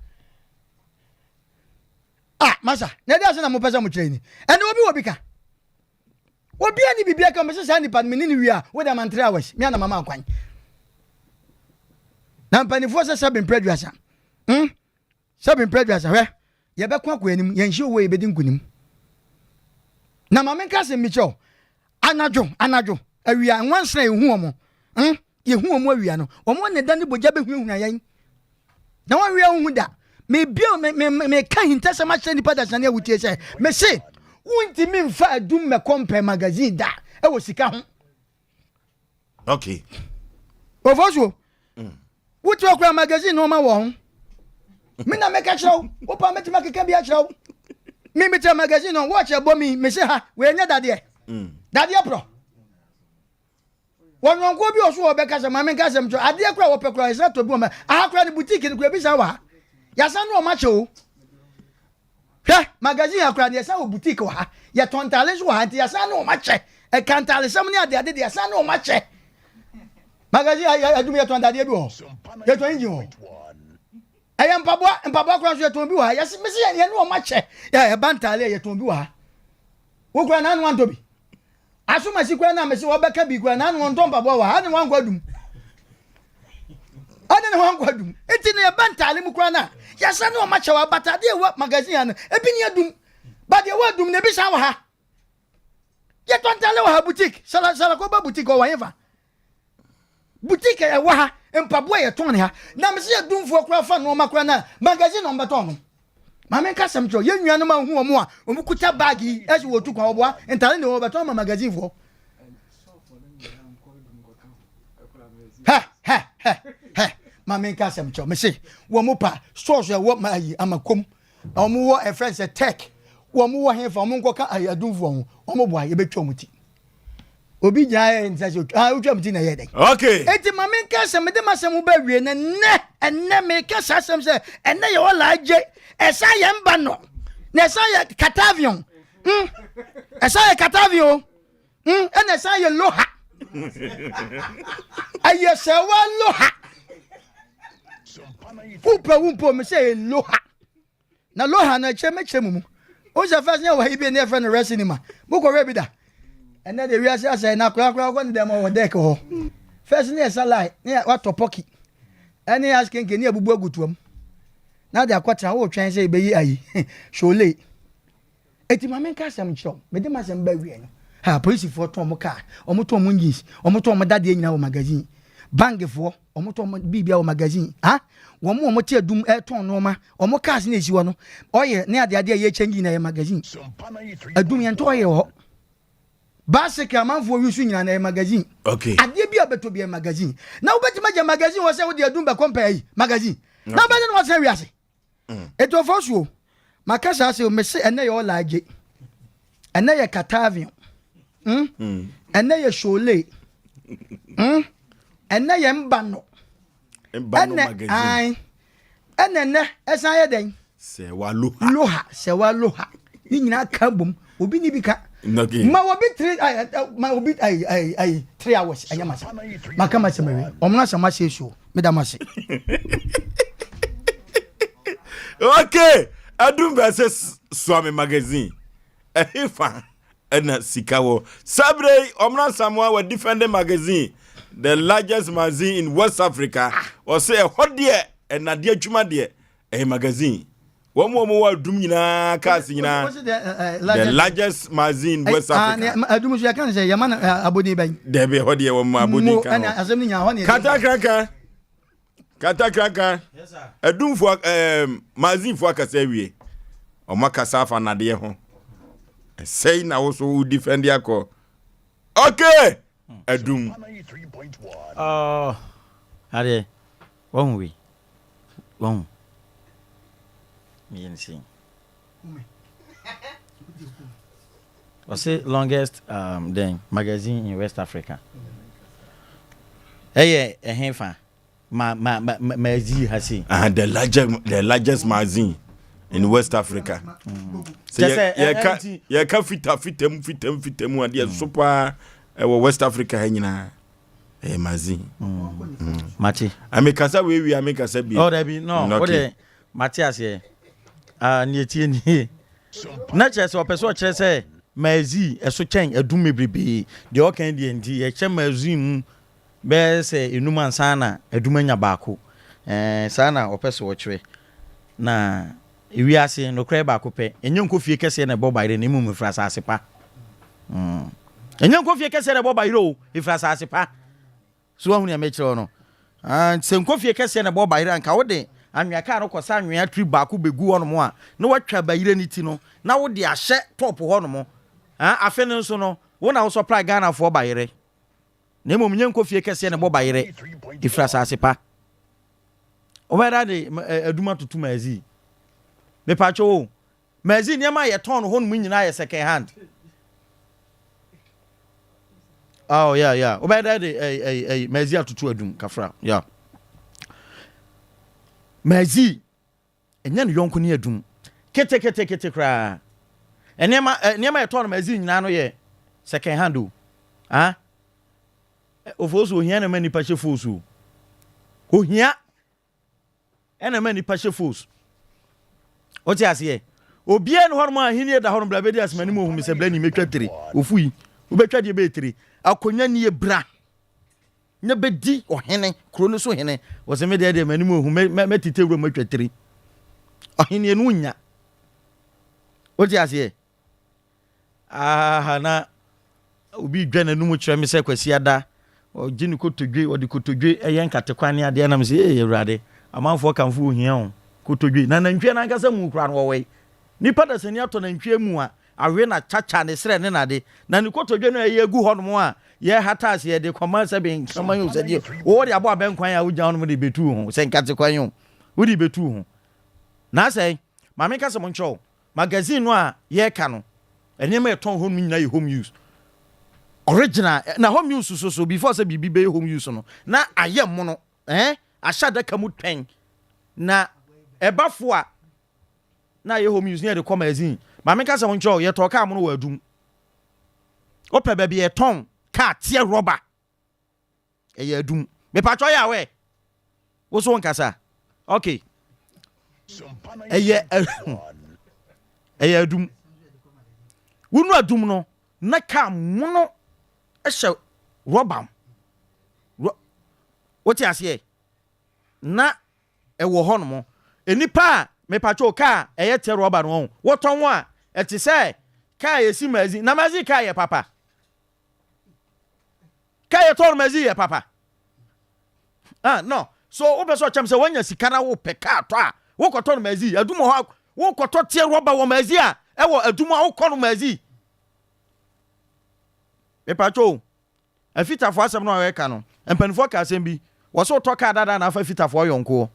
masa na dia se na mo pesa mo kire ni ene obi ka obi ani bibia ka mo se sa ni pan menini wi a wo da man 3 hours mi ana mama akwan na mpanifo se 7 pre duasa 7 pre duasa hwe ye be kwa kwa anim ye nhye wo ye bedi nkunim na mamenka se micho anajo awia nwansra ehu omo ye hu omo awia no omo ne dane boja be hu na yan na wa wia hu da me bio me ka hinta se ma hye nipa da sane awutie se me se wunti mi mfa adum me compare magazine da e wo sika ho okay ofoso wuti okwa magazine no ma wo ho me na make a show opa me ti make ka bia show me te magazine on watch abo me say ha we nya dade dade pro won ko bi oso obeka se ma me ka se mcho ade kra wo pe kra isa to bi o ma akra ni boutique ni kra bi sa wa ya sa no ma cho he magazine akra ni sa wo boutique wa ya tontale so ha ya sa no ma che e kantale sam ni ade ya sa no ma che magazine adu me tontale bi o ya to inji o ayam mpabwa kwa so to bi wa ya se me se ya no ma che ya bantale ya to bi wa wo kwa na no antobi asuma si kwa na me se wo beka bi kwa na no ntompa bo wa ani wan kwadum eti ne bantale mu kwa na ya sa no ma che wa batade wa magazine an ebi ne adum ba de wa dum ne bi sa wa ha ya tontale wa ha boutique sala ko ba boutique wa yeva boutique e wa ha mpabwa ye ton ha na me se adumfo kura fa no makura na magazine no mbeto no ma me ka sem cho ye nua no ma hu omo a omu kuta bag yi esi wo tu kwa oboa entale ne wo beto ma magazine fo ha ma me ka sem cho me se wo mu pa source wo ma yi amakom omu wo e friend say tech wo mu wo he fa omu nkoka adumfo ho omu boa ye betwa muti obi jae nsaso utwa mti na yede okay eti mame nka me de masem ba wie na enne me ka sasem se enne ye wala age esa ye mba no na esa ye Catavion esa ye Catavion enne esa ye loha aye se wa loha Wumpo me say loha na loha na chemu o ja fa se wa ibe ne friend rest ma boko rebi da and then the real say na kra kon dem o deck ho first ne salai ne wa topoki Any asking can you bubu gutuam. Now they are quite wo twan say be yi ayi. Shole. Eti mama nka asem chiro. Me de masem ba wi no. Ha police for to mo car. Omo to mo jeans. Omo to mo dade nyina wo magazine. Bang for omo to mo bibia wo magazine. Ha? Wo mo tie dum ton no ma. Omo cars na esi wo no. Oye na ade ye change na ye magazine. Adum ye nto ye ho. Basic amanfo wisu nyina na magazine. Okay. Ade bia beto bia magazine. Na wo beti maja magazine wo se wo de adum be compare magazine. Na be no wo se wi ase. Eto fosuo. Makasa se o mese ene ye olaje. Ene ye Katavian. Ene ye Shole. Ene ye Mbano. Mbano magazine. Ene esan ye den. Se wa loha. Loha, se wa loha. Ni nyina ka bom. Obi ni bi ka. Okay. Ma obi 3 hours ayamasa. Makama se mewe. Omna sama se so. Medamase. Okay. Adum versus Swami magazine. Efa ena sikawo. Sabre omna samwa we defending magazine. The largest magazine in West Africa. Or say a hot dear and nadia chuma dear. A magazine. One more dum nyina cast nyina. The largest magazine in West Africa. Adum so kan say Yamana abodi ban. There be hot dear one abodi kan. Asem nya ho ne. Kata kraka. Yes sir. Adum fo magazine fo akasa wie. O makasa fa nade ho. Say na wo so defend yakọ. Okay. Adum. Ade. One way. One. Me see. What's the longest then magazine in West Africa? Hey, Henfa. Magazine has the largest magazine in West Africa. So you can fit them and the super West Africa hanyina magazine. Mati. I make us we make us be. Oh, there be no. What the Matthias here? Ni na chese o person chese magazine eso chen adum mebrebe de o kan die ndi e che magazine mu be se enuma sana adumanya baako sana o person wo chire na ewiase no kra baako pe enye nkofie kese na bo bayre na mu mfra asase pa enye nkofie kese na bo bayre o ifra asase pa so ahunu ya mechiro no se nkofie kese na bo bayre anka wo de anwea ka no kosa anwea tri baako begu ho no mo a na watwa bayire ni ti no na wo de ahye top ho no mo afe ne nso no wo na wo supply Ghana for bayire na mom nyen kofie kese ne bo bayire ifra sase pa obera de aduma tutu mazi me pacho mazi ne ma ye ton ho no nyina ye second hand. Oh yeah obera de mazi atutu adum kafra yeah mazi enya no yonko ne adum kete kra enema eto no mazi nyina no ye second hand o ofosu ohia na mani pache fosu ohia ena mani pache fosu oti ase obia no hormo ahini da hormo bla bedi asmani mo hu se bla ni metwa 3 ofui obetwa de be 3 akonya ni ebra nya bedi ohene kro no so hene wo se me de mani mo hu metite wuro metwa 3 ohene no nya oti ase na obi dwana no mu kire me se kwasi ada o gini kotodwe o di kotodwe eyen katekwane ade na me se ewurade amanfo kanfo ohia o kotodwe na nantwe na nkasa mu kura no we nipa da sani ato nantwe mu a awe na chacha ne sre ne nade na ni kotodwe no eye gu ho no mo a ye hata se de koma se be nkama yu se de o de abo abenkwan a ugya no mo de betu ho se nkatekwan yu wo di betu ho na se mame kasa mo ncho magazine no a ye ka no enema eton ho nyina ye home use original na home use so before say bibi be home use no na ayem mo no ashada kamu twen na ebafo a na ye home use ne de come magazine ma me ka se woncho ye to ka mo no wadum ope ba bi eton ka tie rubber ye adum me pa cho ya we wo so nkasa okay eye adum wonu adum no na ka mo no ehye rubber what you say na ɛwɔ hɔ no mo enipa me pacho car ɛyɛ te rubber no wɔtɔn a ɛte sɛ car yɛ si mazi na mazi car yɛ papa car yɛ tɔn mazi yɛ papa no so wo be so kyem sɛ wanya sika na wo pɛ car tɔ a wo kɔtɔn mazi adum hɔ wo kɔtɔ te rubber wɔ mazi a ɛwɔ adum a wo kɔn mazi me pacho afitafo asɛm no a wɔka no mpanifo ka asɛm bi wɔ so tɔ car dada na afa fitafo yɔnko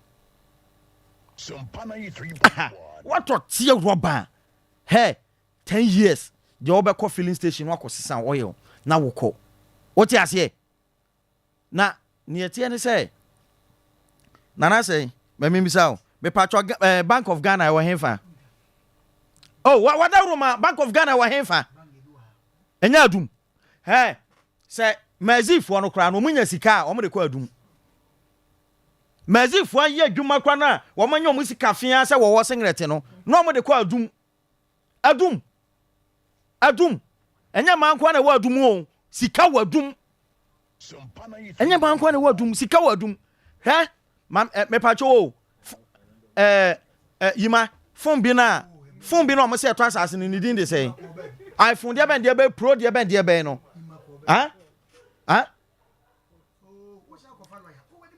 Sompa 93.1. What a tear rubber? Hey, 10 years. The Oberco filling station wako sisan oil. Now we call. What you say? Na near Tiani say. Nana say, me misao. Me patro Bank of Ghana I wa henfa. Oh, what that room Bank of Ghana wa henfa. Enya adum. Hey, say mazif wano kra no munya sika o mo de ko adum. Mazif wa ye adwuma kwa na wo manya o musika fia se wo sengrete no no mo de ko adum enya man kwa na wo adum o sika wo adum enya man kwa na wo adum sika wo adum he me pacho o yima fon bi na o mo se to asase ni din de say iPhone de ben de be pro de ben de ben no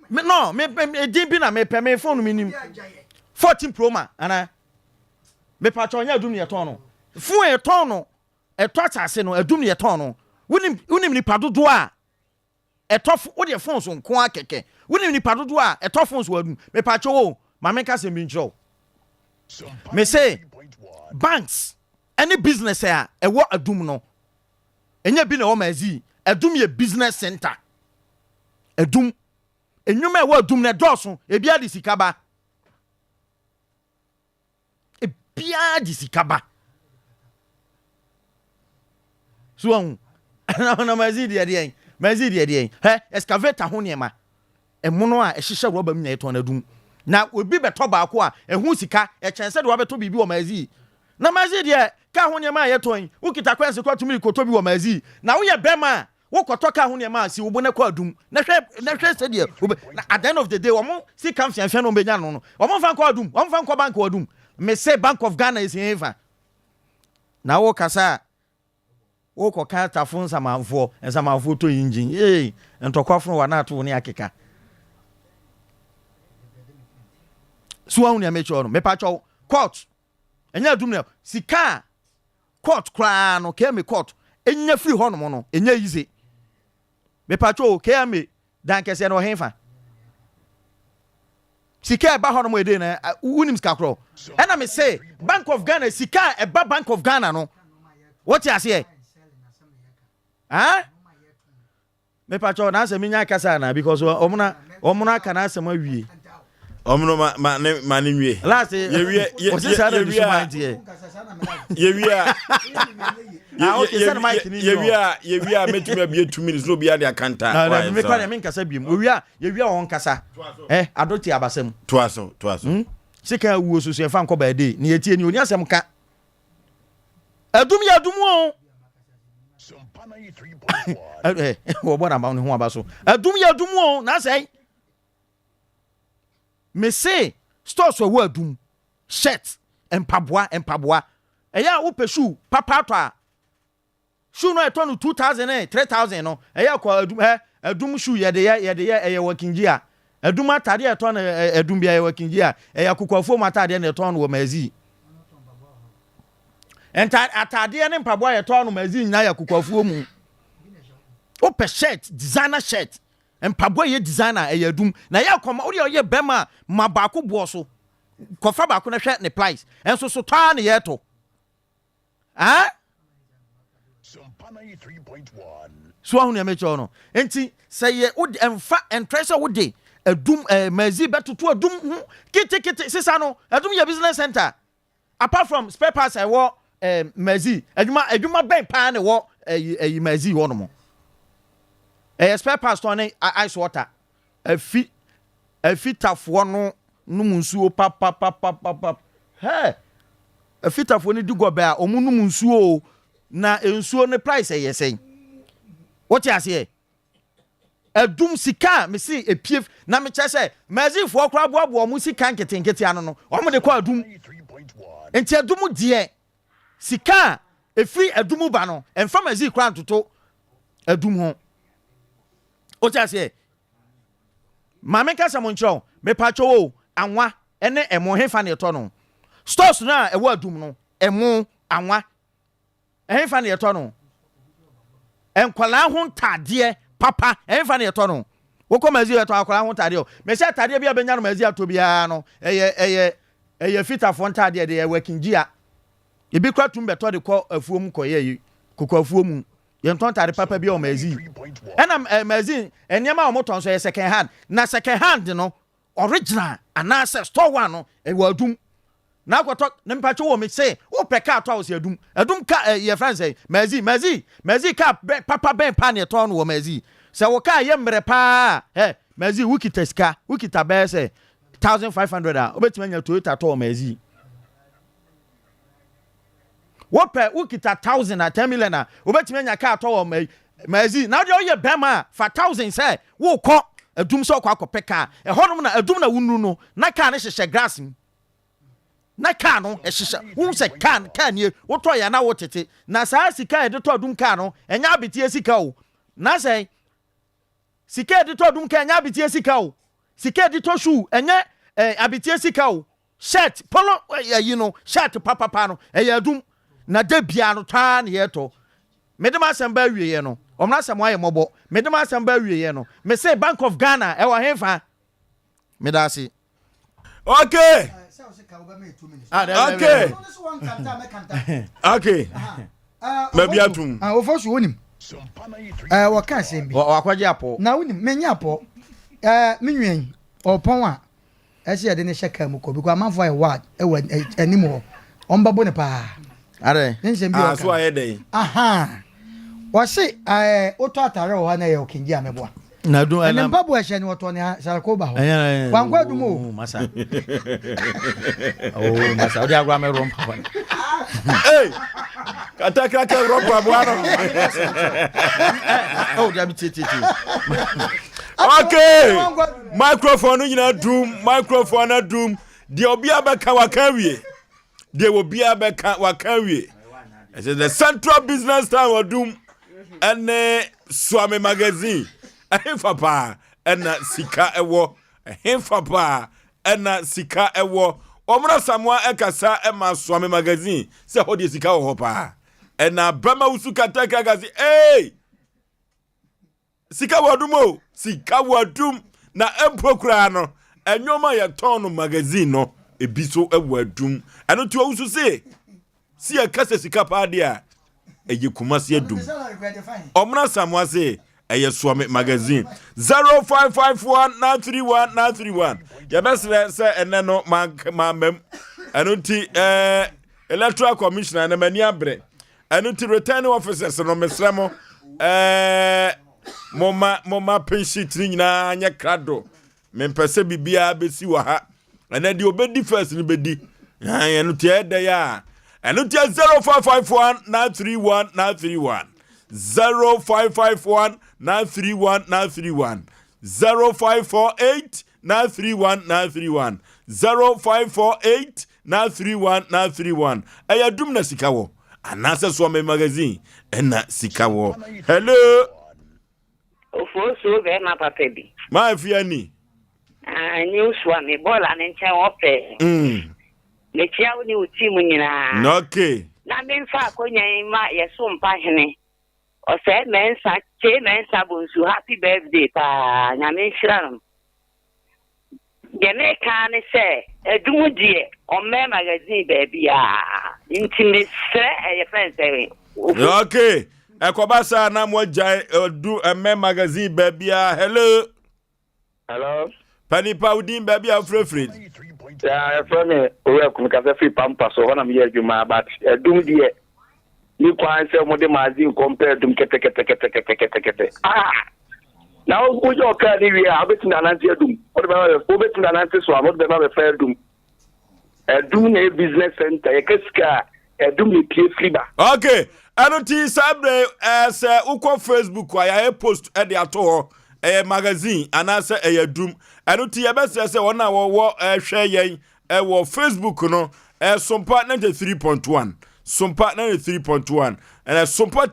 no, me dimpi na me me phone me nim 14 Pro ma ana me patcho nya adum ye ton no phone ye ton no e to atase no adum ye ton no wonim ni padodo a e to wo de phone so nko akeke wonim ni padodo a e to phone so adum me patcho o ma me ka se bi nchro me say banks any business a e wo adum no enya bi na wo mazi adum ye business center adum enyuma e wa dum na doso ebia di sikaba ebia di sikaba so na mazidi ade he excavator ho niema emuno a ehihye roba mu na eto na dum na obi beto baako a ehu sika e chense de wabeto bibi o mazi na mazidi e ka ho niema ye ton ukita kwense kwa tumi ko tobi o mazi na wo ye bema wo kotoka ho ne ma si wo na kwa adum na hwe se de at the end of the day omo si kam fianfia no benya no omo fa kwa adum omo fa kwa bank wa adum me say Bank of Ghana is here na wo kasa wo ko ka tafon samanfo to engine ntokofo wa na to ne akeka so ahun ya mecho no me pa cho court enya adum ne sika court kra no ke me court enya free ho no no enya yize me pacho keme dan kese no henfa sika ba ho no mo ede na unim sika kro ena me say Bank of Ghana sika e ba Bank of Ghana no what you say me pacho na se minya kasa na because omuna kana asem awie omno ma ne wie last ye metuma be 2 minutes no be ade akanta me kwa me nkasa biem ye won kasa adoti abasem to aso sika wuo so so fa nko ba de ne yetie ni oni asem ka adum ya adum o Sompa 93.1 wo bona ma ho abaso adum ya adum o na sei me say stores wo adum shirt empaboa eya wo pe shoe papa to a shoe no eto no 2000 3000 no eya kwa adum shoe ye de working gear adum atade eto no adum bia working gear eya kokwafo matade na eto no wo mazi enta atade ne mpaboa eto no mazi nyina ya kokwafo mu wo pe shirt designer shirt mpaboa ye designer eyadum na ya koma odi ye bema mabako boso kofa bako na hwe ne price enso so taa ne yeto Sompa 93.1 so ahun ya mecho no enti say ye odi emfa entrese wodi adum mazi betoto adum kiti sisa no adum ye business center apart from spare parts I wo mazi aduma ben pa ne wo mazi wo no mo spare parts to ne ice water afi tafo no nsuo pap afi tafo ne digobe a omunum nsuo na nsuo ne price yesen what you say adum sika me si epief na me kyese mazi fo kra boabo mu sika nketenkete ano no omo de kwa adum enti adum de sika efri adum ba no emfa mazi kra ntoto adum ho o kyase ma me kasa mo nkyerɛw me pacho o anwa ene emo hefa ne to no stores na ewo adum no emo anwa hefa ne to no enkwala ho ntade papa hefa ne to no woko mazi to akwala ho ntade o me se ntade bia benya no mazi ato bia no eye fita fo ntade de working gia ebi kwa tum beto de kɔ afuom kɔ ye kokɔ afuom ye nton ntade papa bia o mazi ena mazi eniema o moton so ye second hand na second hand no original anase store one no ewo adum na akoto ne mpacho wo me say wo peka ato awose adum ka ye friend say mazi ka papa ben pa ne to no wo mazi se wo ka ye mre pa mazi wikita ska wikita be say 1500 a obetima nya Toyota to mazi wo pe wikita 1000 a 10 million a obetima nya ka to wo mazi na wo ye bema for 1000 say wo ko adum so kwa akopeka ehonum na adum na wunu no na ka ne hyehye grass na ka no hyehye wo se kan nie wo to ya na wo tete na saa sika e de to adum ka no enya abetie sika o na say sika e de to adum ka enya abetie sika o sika e de to shoe enya abetie sika o shirt polo shirt papa no adum na da bia no taa ne yeto medema asamba awie no omna asem aye mobo medema asamba awie no me say Bank of Ghana e wa hefa medasi okay okay maybe atum ofosu wonim wo kan sem bi wakwaje apo na wonim menya apo menwen opon a ese ye de ne sheka mu ko bi ko amanfo aye ward e wa animo ombabo ne pa are nsem bi o so aye dey aha wase oto atare wo ha na ye okinji ameboa na do ana mpabu ehye ni woto ne sarako ba ho wankwa dumo masa masa odi agwa me rom papa hey katakaka rom papa no dia bititi okay microphone nyina doom de obi abeka wakawie de obi abeka wakawie it's the central business town of doom and Swami magazine ahemfapa ena sika ewo ahemfapa ena sika ewo omra samwa ekasa ema Swami magazine se hodi sika wo hopa ena brama usuka taka gazi sika wadumo sika wadum na empokra no enyoma ye ton magazine no ebiso ewadum eno tu usu se si ekasa sika pa dia eye kumasi adum omra samwa se eye Swami magazine 0551931931 ya besre se eneno mamem enunti electoral commissioner na mani abre enunti returning officers no mesremo moma penshit nyina anya krado mempese bibia besi wa ha enadi obedi first ni bedi enunti ede ya enunti 0551931931 0551931931 0548931931 0548931931 aya dum na sikawo anase Swami magazine ena sikawo hello Oforisuo be na papa bi ma fiani new Swami bola ne nche ope le chia ni utimu nyina no okay na memfa akonya ma Sompa hene Osei mensa che mensa bonsu happy birthday pa nyame hira Gene kan se edumu die ome magazine baby a intime se e friend say okay ekobasa na mo jai du eme magazine baby a hello Panipa udin baby a free from me we come ka free pampa so wana me adwuma but edumu die ni kwa se mo de magazine compare dum kete now we your car ni we are betin ananti adum what about we betin ananti so am be na fair dum na business center e keska edum ni pie fliba okay anoti sabre as uko Facebook wa ya post e de ato magazine anasa dum eno ti yebese se wona wo hwe yen wo Facebook no Sompa 93.1 Sompa 93.1 and Sompa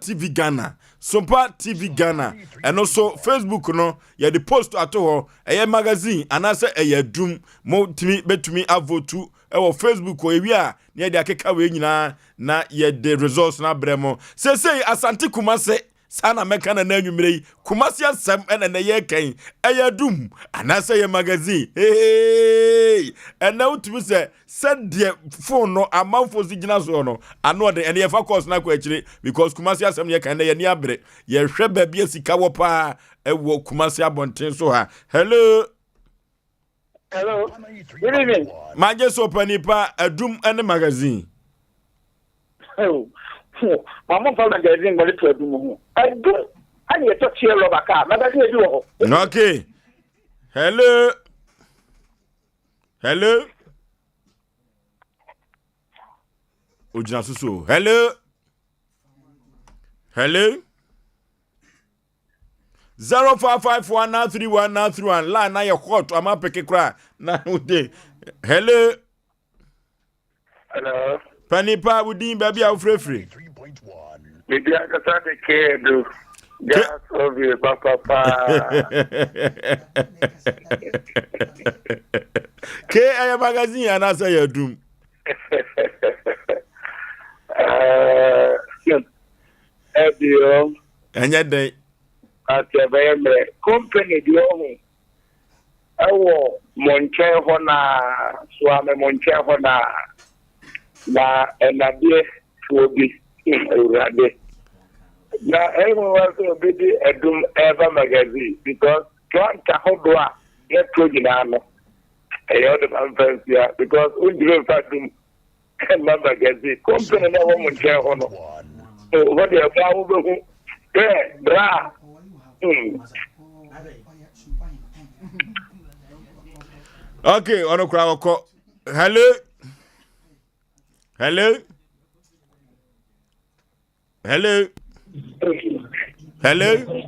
TV Ghana and also Facebook no ya the post ato ho magazine anasa dum mo timi betumi avotu wo Facebook o ewia na de akeka we nyina na ye the results na bremo say Asante Kumase sana meka na anwumre Kumase asem na ye kan dum anasa ye magazine and now to say send the phone no amanfo sigina so no ano de ene fa course na kwa akire because Kumase asem ye kan na ye ni abre ye hwe ba bia sika wo pa wo Kumase abonten so ha hello Good evening. Maje Sompa Nipa adum and magazine. Oh. Mama for magazine but to adum. Adum and you touch here rubber car. Magazine do. Okay. Hello. Hello. Ojina susu. Hello. Hello. 0551931931 la na ye hot ama peke kra na ude hello Panipa udin baby afrefre 3.1 Bibi akasa de kedo gas obi papa ke ay magazine anasa ya dum edio anya dey atebemre company di ohu ewo monche ho na suame monche ho na enade fuobi urade na emo waso bidi edum ever magazine because don't ho a ye projina no eyo de conference ya because undire fatum na magazine company na wo monche ho no so what dey ba wo be bra okay, ono kura wako. Hello. Hello. Hello. Hello.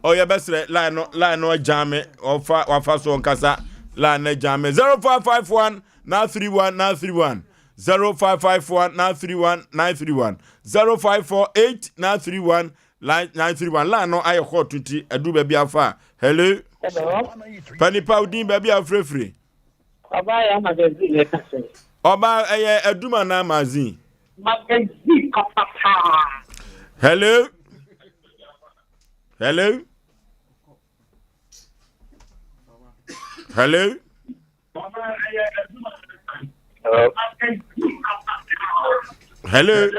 Oh ya besre la no jame wafa so nkasa la na jame 0551 931 931 0551 931 931 0548 931 931 la no aye hot tuti adu ba bia fa hello Panipa udin ba bia frefre Oba ya magazine kase Oba aduma na magazine papa hello hello hello hello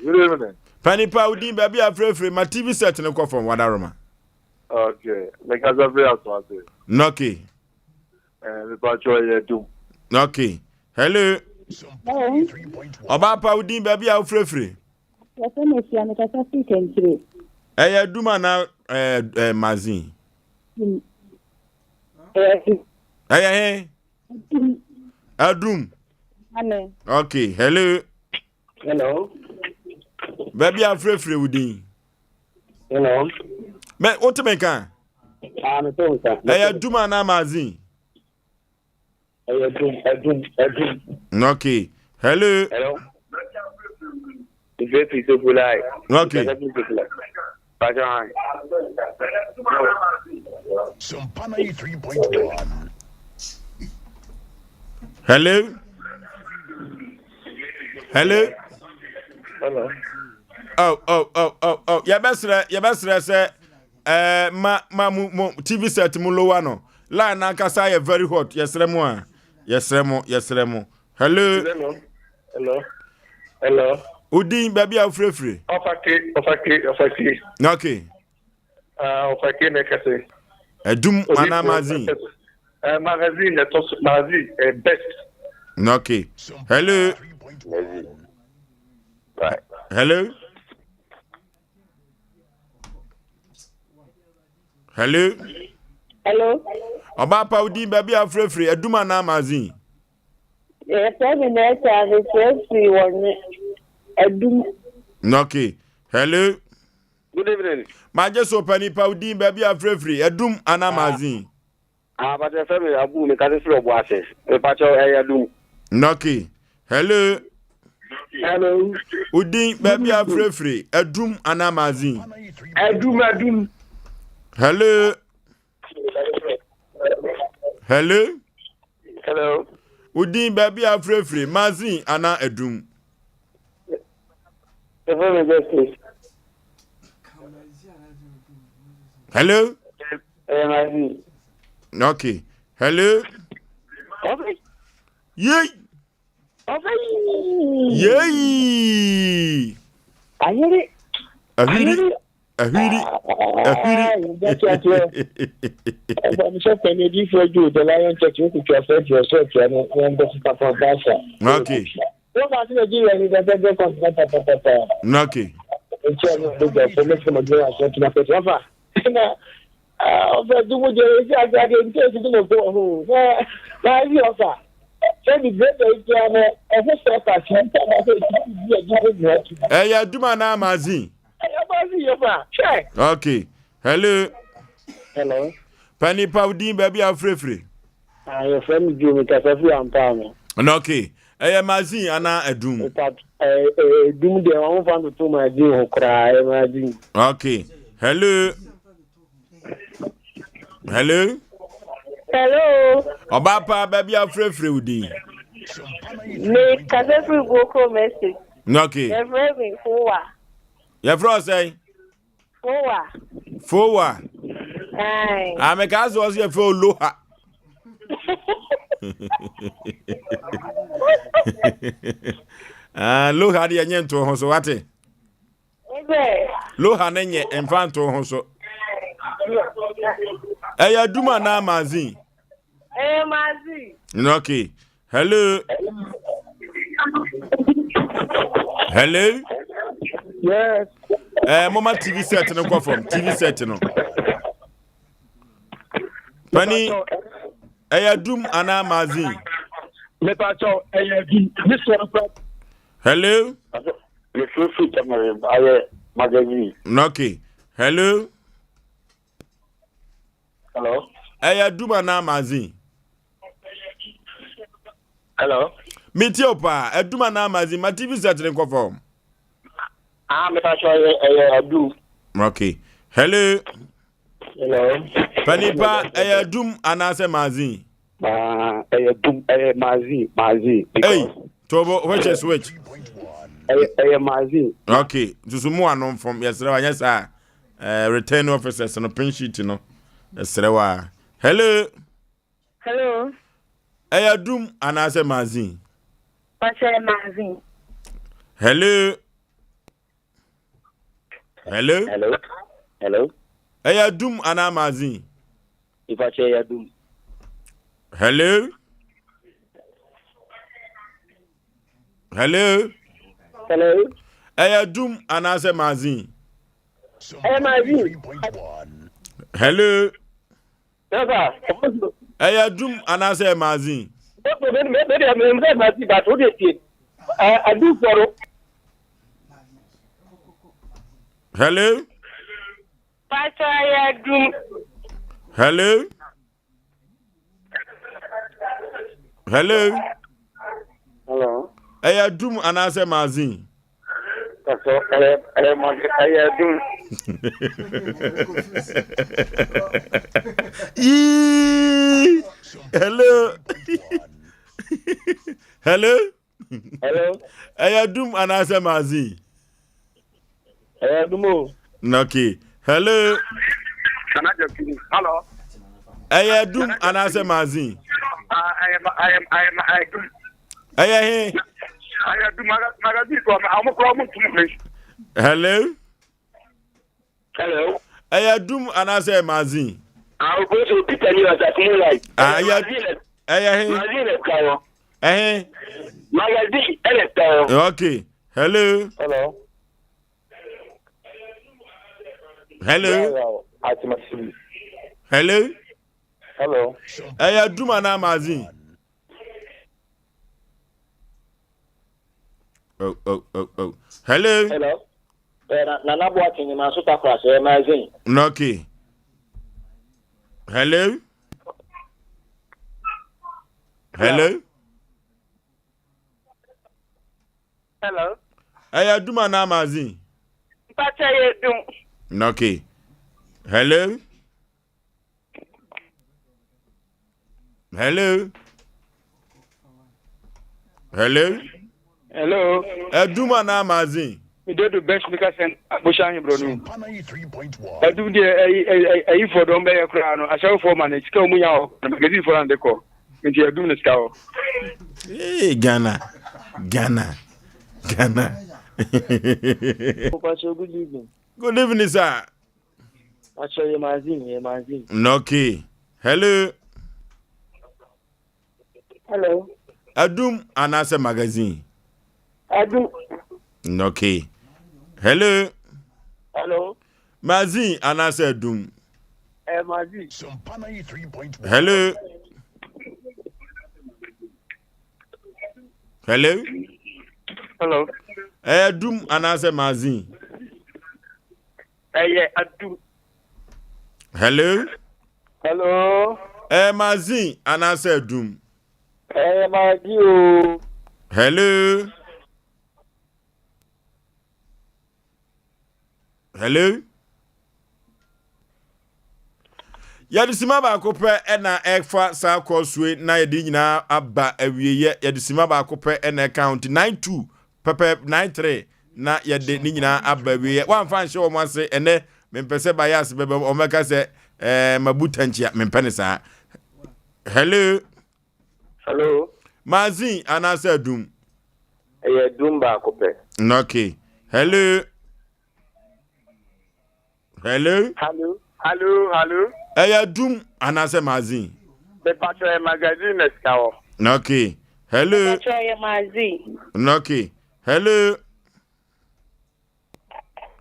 good evening Panipa udin baby afrefre my TV set no call from Wadaroma okay because of real so Noki the patrol you do okay hello Oba pa udin baby afrefre ya sema si amekata sikentire duma na magazine Adum. Ane. Okay, hello. Hello. Baby afrefre udin. Hello. Me what me kan? Me to ka. Duma na magazine. Adum. Okay. Hello. Hello. The very so polite. Okay. Sompa 93.1 Hello. Hello. Hello. Oh. Ya besra say ma TV set mu lowa no. Line na kasa ye very hot. Yesremo. Hello. Hello. Udin baby afrefre. Ofake. Okay. Ofake ne kase. Edum mana magazine. Magazine best. Okay. Hello. Right. Hello. Oba pa udin baby afrefre eduma na magazine. Terminate service free one adum. Okay. Hello. Good evening. Maje Sompa Nipa udin baby afrefri edum ana magazine. But the family abu me can slow boxes. E pa cho e edum. Noki. Hello. Hello. Udin baby afrefri edum ana magazine. Edum. Hello. Hello. Hello. Udin baby afrefri magazine ana edum. The family just Hello? Magazine. Okay. Hello? Okay. Yay! Okay. Yay! I hear it. I'm so penny for you, the Lion Church, you could yourself and the Papa Basha. Okay. What was the deal? And the Okay. Hey, Duma na magazine. Okay. Hello. Hello. Pani Paudin baby afrefri. Your friend do me cafe and palm. Okay. Hey, magazine ana edum. Doom the one found to my deal cry magazine. Okay. Hello. Hello. Hello. Obapa baby afrefri udin. Me cafe go message. Okay. Every fowa. Your fro say? Fowa. Aye. I'm cause was your fro loha. Loha di enye nto ho so wate. Loha na enye emfa nto ho so. Eya duma na magazine. Magazine. Okay. Hello. Hello. Yes. Mama TV set no kwa from TV set no. Pani eya dum ana magazine. Me pa cho eya dum. This one. Hello. Le fufu tamare aye magazine. Okay. Hello. Hello. Eya dum ana magazine. Hello. Mitiopa eduma na magazine ma TV set no kwa from. Me pa cho eya dum. Okay. Hello. Hello. Panipa eya dum anase magazine. Eya dum magazine. Hey, Tobo which is which? Eya magazine. Okay, Zusumu anon from yesterday yes return officers no pen sheet no. Yesterday. Hello. Hello. Eya dum anase magazine. Pacha magazine. Hello. Hello. Hello. Hello. Eya dum ana magazine. Ipache eya dum. Hello. Hello. Hello. Eya dum anase magazine. Magazine. Hello. Never. Eya dum anase magazine. I do follow. Hello. Pacha dum. Hello. Hello. Hello. Eya dum anase magazine. So eya dum. Hello. Hello. Hello. Eya dum anase magazine. Eya dum. Okay. Hello. Hello. Eya dum anase magazine. I am dum. Eya he. I do magazine from I'm a problem to me. Hello. Hello. Eya dum anase magazine. I'll go to Peter you as a thing like. Eya he. Magazine. Okay. Hello. Hello. Hello. Hello. Hello. Eya dum ana magazine. Oh. Hello. Hello. Nana Boating in Masuta class, magazine. Okay. Hello? Hello? Hello? I do my name, Azin. Okay. Hello? Hello? Hello? Hello? I do my name, Azin. We do the best because Bushan Bruno. I do the for don't be a crown. I shall for man. It's come out. I'm getting for the call. Into your doom scour. Hey, Ghana. Good evening. Good evening, sir. I show you magazine. Okay. Hello. Hello. Adum Anase magazine. Adum. Okay. Hello. Hello. Magazine Anase Adum. Magazine. Sompa 93.1. Hello. Hello. Hello. Adum Anase magazine. Yeah, Adum. Hello. Hello. Magazine Anase Adum. Magazine. Hello. Hello. Yadisima ba kope ena ekfa sa koswe na yedi nyina aba awieye yadisima ba kope ena account 92 pepe 93 na yede ni nyina aba awieye wan fa nche wo ase ene mempese bias bebe o meka se mabutanchia mempene sa. Hello. Hello. Mazin anase adum. Dum ba kope. Okay. Hello. Hello. Hello. Dum anase magazine. The Patriot magazine is cow. Okay. Hello. Patriot magazine. Okay. Hello.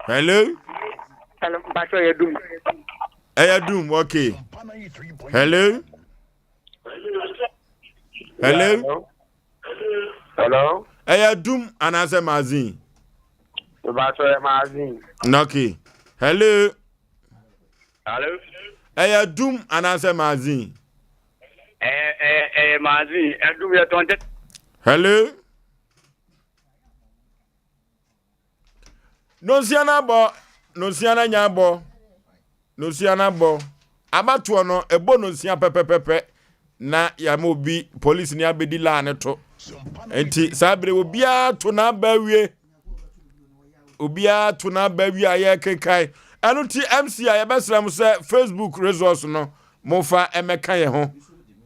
Hello. Hello, Patriot Doom. Dum. Okay. Hello. Hello. Hello. Dum anase magazine. The Patriot magazine. Okay. Hello. Hello. Dum anase magazine. Magazine. Adum ya tonte. Hello. No siana bo. No siana nyabo. No siana bo. Abatuo no ebo no sia pepepepe na ya mobi police ni abedi la ne to. Enti sabre obia to na bawie. Obia to na bawie aye kekai. Anu ti MC ya besram se Facebook resource no mofa emeka ye ho.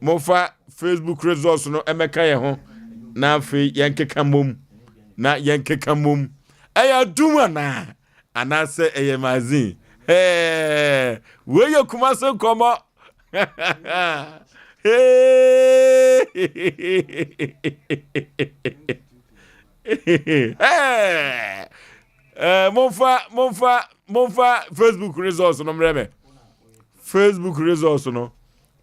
Mofa Facebook resource no emeka ye ho. Na afi yenkeka mom. Na yenkeka mom. Eya duma na. Anase eye magazine. Hey, we yo kumase komo. Hey. Monfa Facebook resource no mreme. Facebook resource no.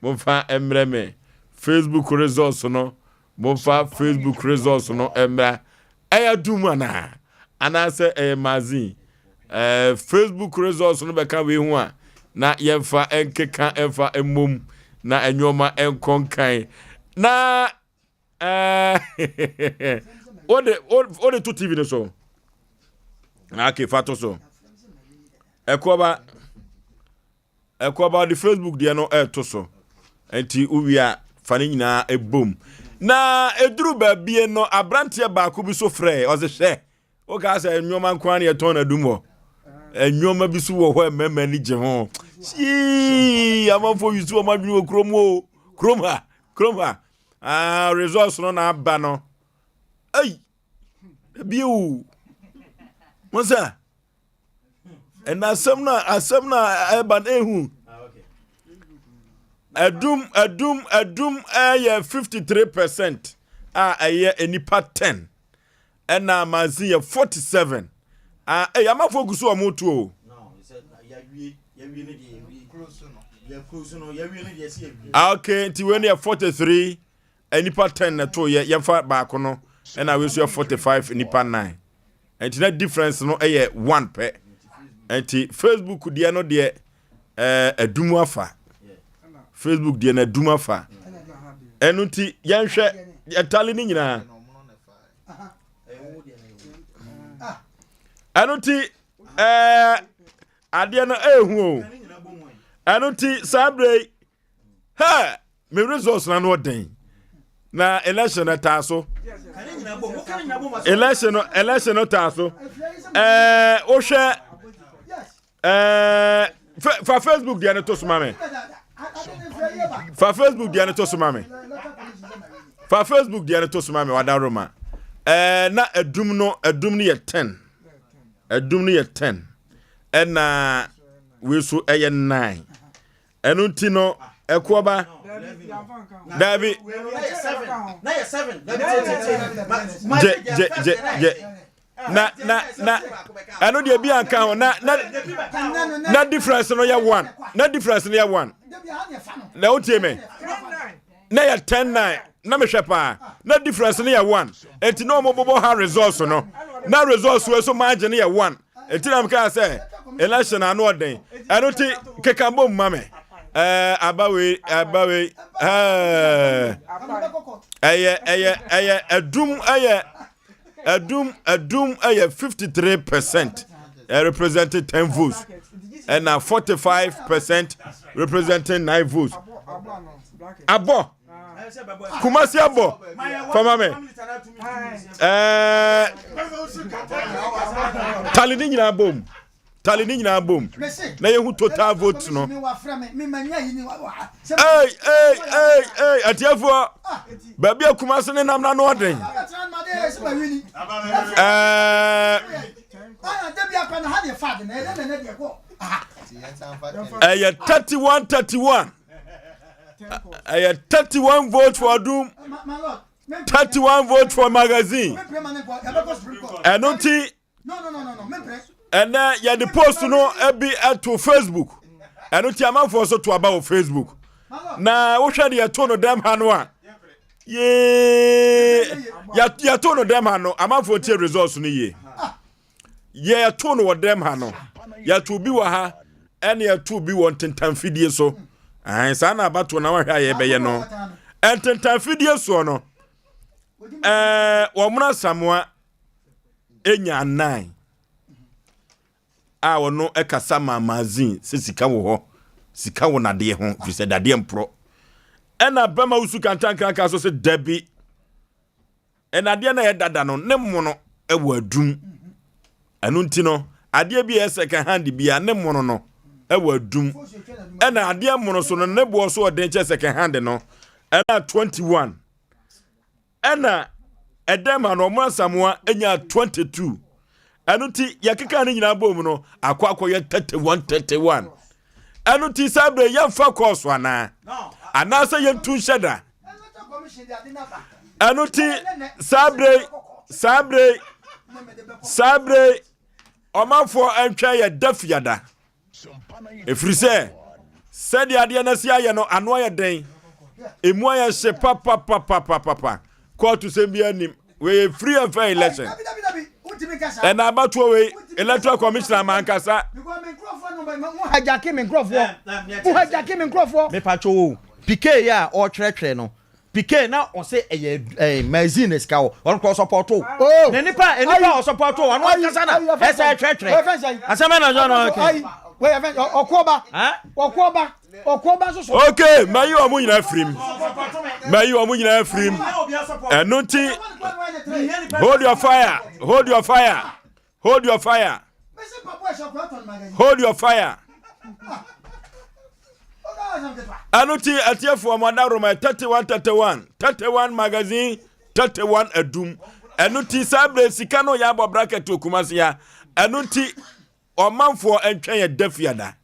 Monfa emreme. Facebook resource no. Monfa Facebook resource no emra. Eya duma na. Anase magazine. Facebook resource no beka we hu a na yemfa enkeka emfa emom na enyoma enkonkan na ode to TV no so okay fato so ekoba the Facebook dia no to so enti uwia fane nyina ebom na eduru ba bie no abrantie ba ko bi so frɛ o se hwe o ka se enyoma nkwan ne ton na dumo enyoma bi so wo ho emema ni je ho si amafo yusu o madwini kroma resource no na aba no ai biu moza and asem na eban ehu adum 53% aye enipa 10 and amazi 47 amafo gusu o moto o okay ti when you 43 enipa 10 na to ye fa baako no and I wish you 45 enipa 9 enti na difference no ɛyɛ 1 pɛ enti Facebook deɛ no deɛ adum afa Facebook deɛ na adum afa ɛno nti yɛnhwɛ yɛtale ni nyinaa ɛno nti adeɛ no ehu o ɛno nti sabre ha me resource na no den na election ta so election ta so o hwɛ fa Facebook dia ne to so mame fa Facebook dia ne to so mame fa Facebook dia ne to so mame wada roma na adum no yɛ 10 adum no yɛ 10 ɛna we so ɛyɛ 9 ɛno nti no ekoba David na 7 na ano de bi anka ho na difference no ya 1 na difference no ya 1 na otie me na ya 10-9 na me hwepa na difference no ya 1 enti no mo bobo ha resource no na resource we so margin ya 1 enti na me ka say election anu oden ano ti kekambo mame abawe adum 53% represented 10 votes and now 45% representing 9 votes. Abo Kumasi abo for me Talini nyina bom na yehu total votes no hey atiafo ba bia Kumasi ne nam na no oden Aya 31 aya 31 votes for Adum 31 votes for magazine enoti and ya the post no be to Facebook enoti amanfo so to about Facebook na wo hwe de ya to no dem ha no a ya to no dem ha no amanfo tie results no ye ya to no dem ha no ya to bi wa ha ene ya to bi won tentam fidie so sa na abato na wa hwa ye be ye no tentam fidie so no wo muna Samoa enya 9 a wono ekasa mamazin se sika wo ho sika wo nade ho fi se dade mpro ena bema usu kantankan ka so se dabi enade na ye dada no ne mono ewo adum anu nti no ade bi ye second hand bia ne mono no ewo adum ena ade mono so no ne bo so ode che second hand no ena 21 ena edema no mo Samoa enya 22 anuti yakeka ne nyina bom no akwa ye 31 anuti sabre ye fa course ana anasa ye tun sheda anuti sabre omafo antwa ye dafiada efrise sedi ade na sia ye no ano ye den emu ye hye papa court to say bianim we free and fair election and about to way electoral commissioner mankasa hajake me nkrofo me pacho PK ya o twetwe no PK na o say magazine ska o on cross support o ne nipa o support o anu kasa na esa twetwe asema na jo no okay we event okoba so okay mayi o mu nyina frim enunti hold your fire anuti atiefo amadaro ma 31 magazine 31 adum enuti sabre sika no ya abo bracket Kumasi ya enuti omanfo entwen ye dafiada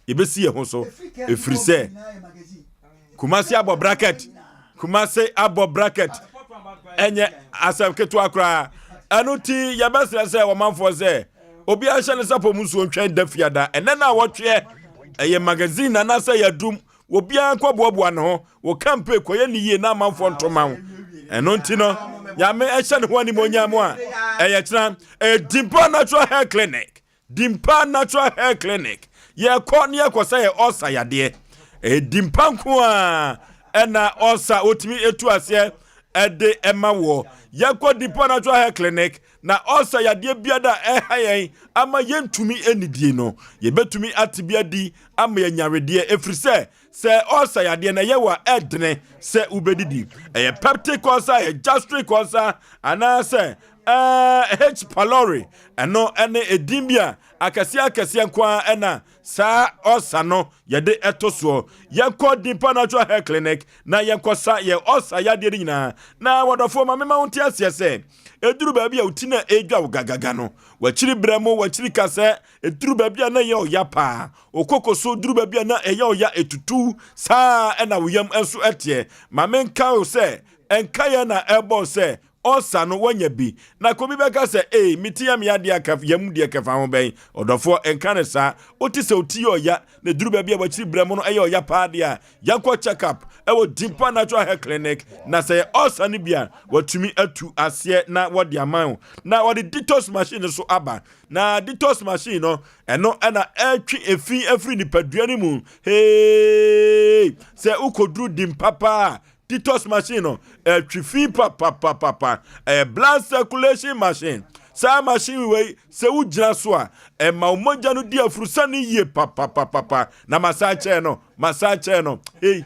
yebesi ye ho so efrise Kumasi abo bracket enye asem ketu akra enuti yebesi se omanfo se obi a hye ne sapo musu ontwen dafiada enena wotwe eye magazine na na se yadum obi an kwaboaboa ne ho wo campaign koye ni ye na amanfo ntoma ho eno nti no ya me ehye ne ho ani monyam a Dimpa Natural Hair Clinic. Dimpa Natural Hair Clinic. Ye ko ne yakosa ye osa yade. Dimpa nko a na osa otimi etu ase ede ema wo. Ye ko Dimpa Natural Hair Clinic na osa yade biada hayen ama yentumi enidie no. Ye betumi atibia di ama yanyarede efrise se osa yade na ye wa edne se ubedidi. Peptic ulcer, gastric ulcer, ana se H pylori eno ene edimbia akasi kwa ena sa osa no yede etoso yenko Dimpa Natural Hair Clinic na yenko sa ye osa yade nyina na wadofo ma mema wonti asiese eduru baabi a utina edwa gagaga no wachiri bremo wachiri kase eduru baabi na ye oyapa okokoso duru baabi na eye oya etutu sa ena woyam enso etie ma menka o se enka ya na ebo se osa no wanya bi na kobi beka se mitia me ade aka yam de aka fa ho ben odofo enka ne sa oti se oti oya na duru baabi a wachiri bremo no eye oya pa de a yakọ check up ewo Dimpa Natural Hair Clinic na se osa ne bia watumi atu ase na wode aman na wode detox machine so aba na detox machine no eno na etwi efi afri ni padua ni mu hey se ukodru Dimpa pa detox machine no etwi pa blood circulation machine sa machine we se ujira so a ma umoja no dia furusa ni ye pa na masache no hey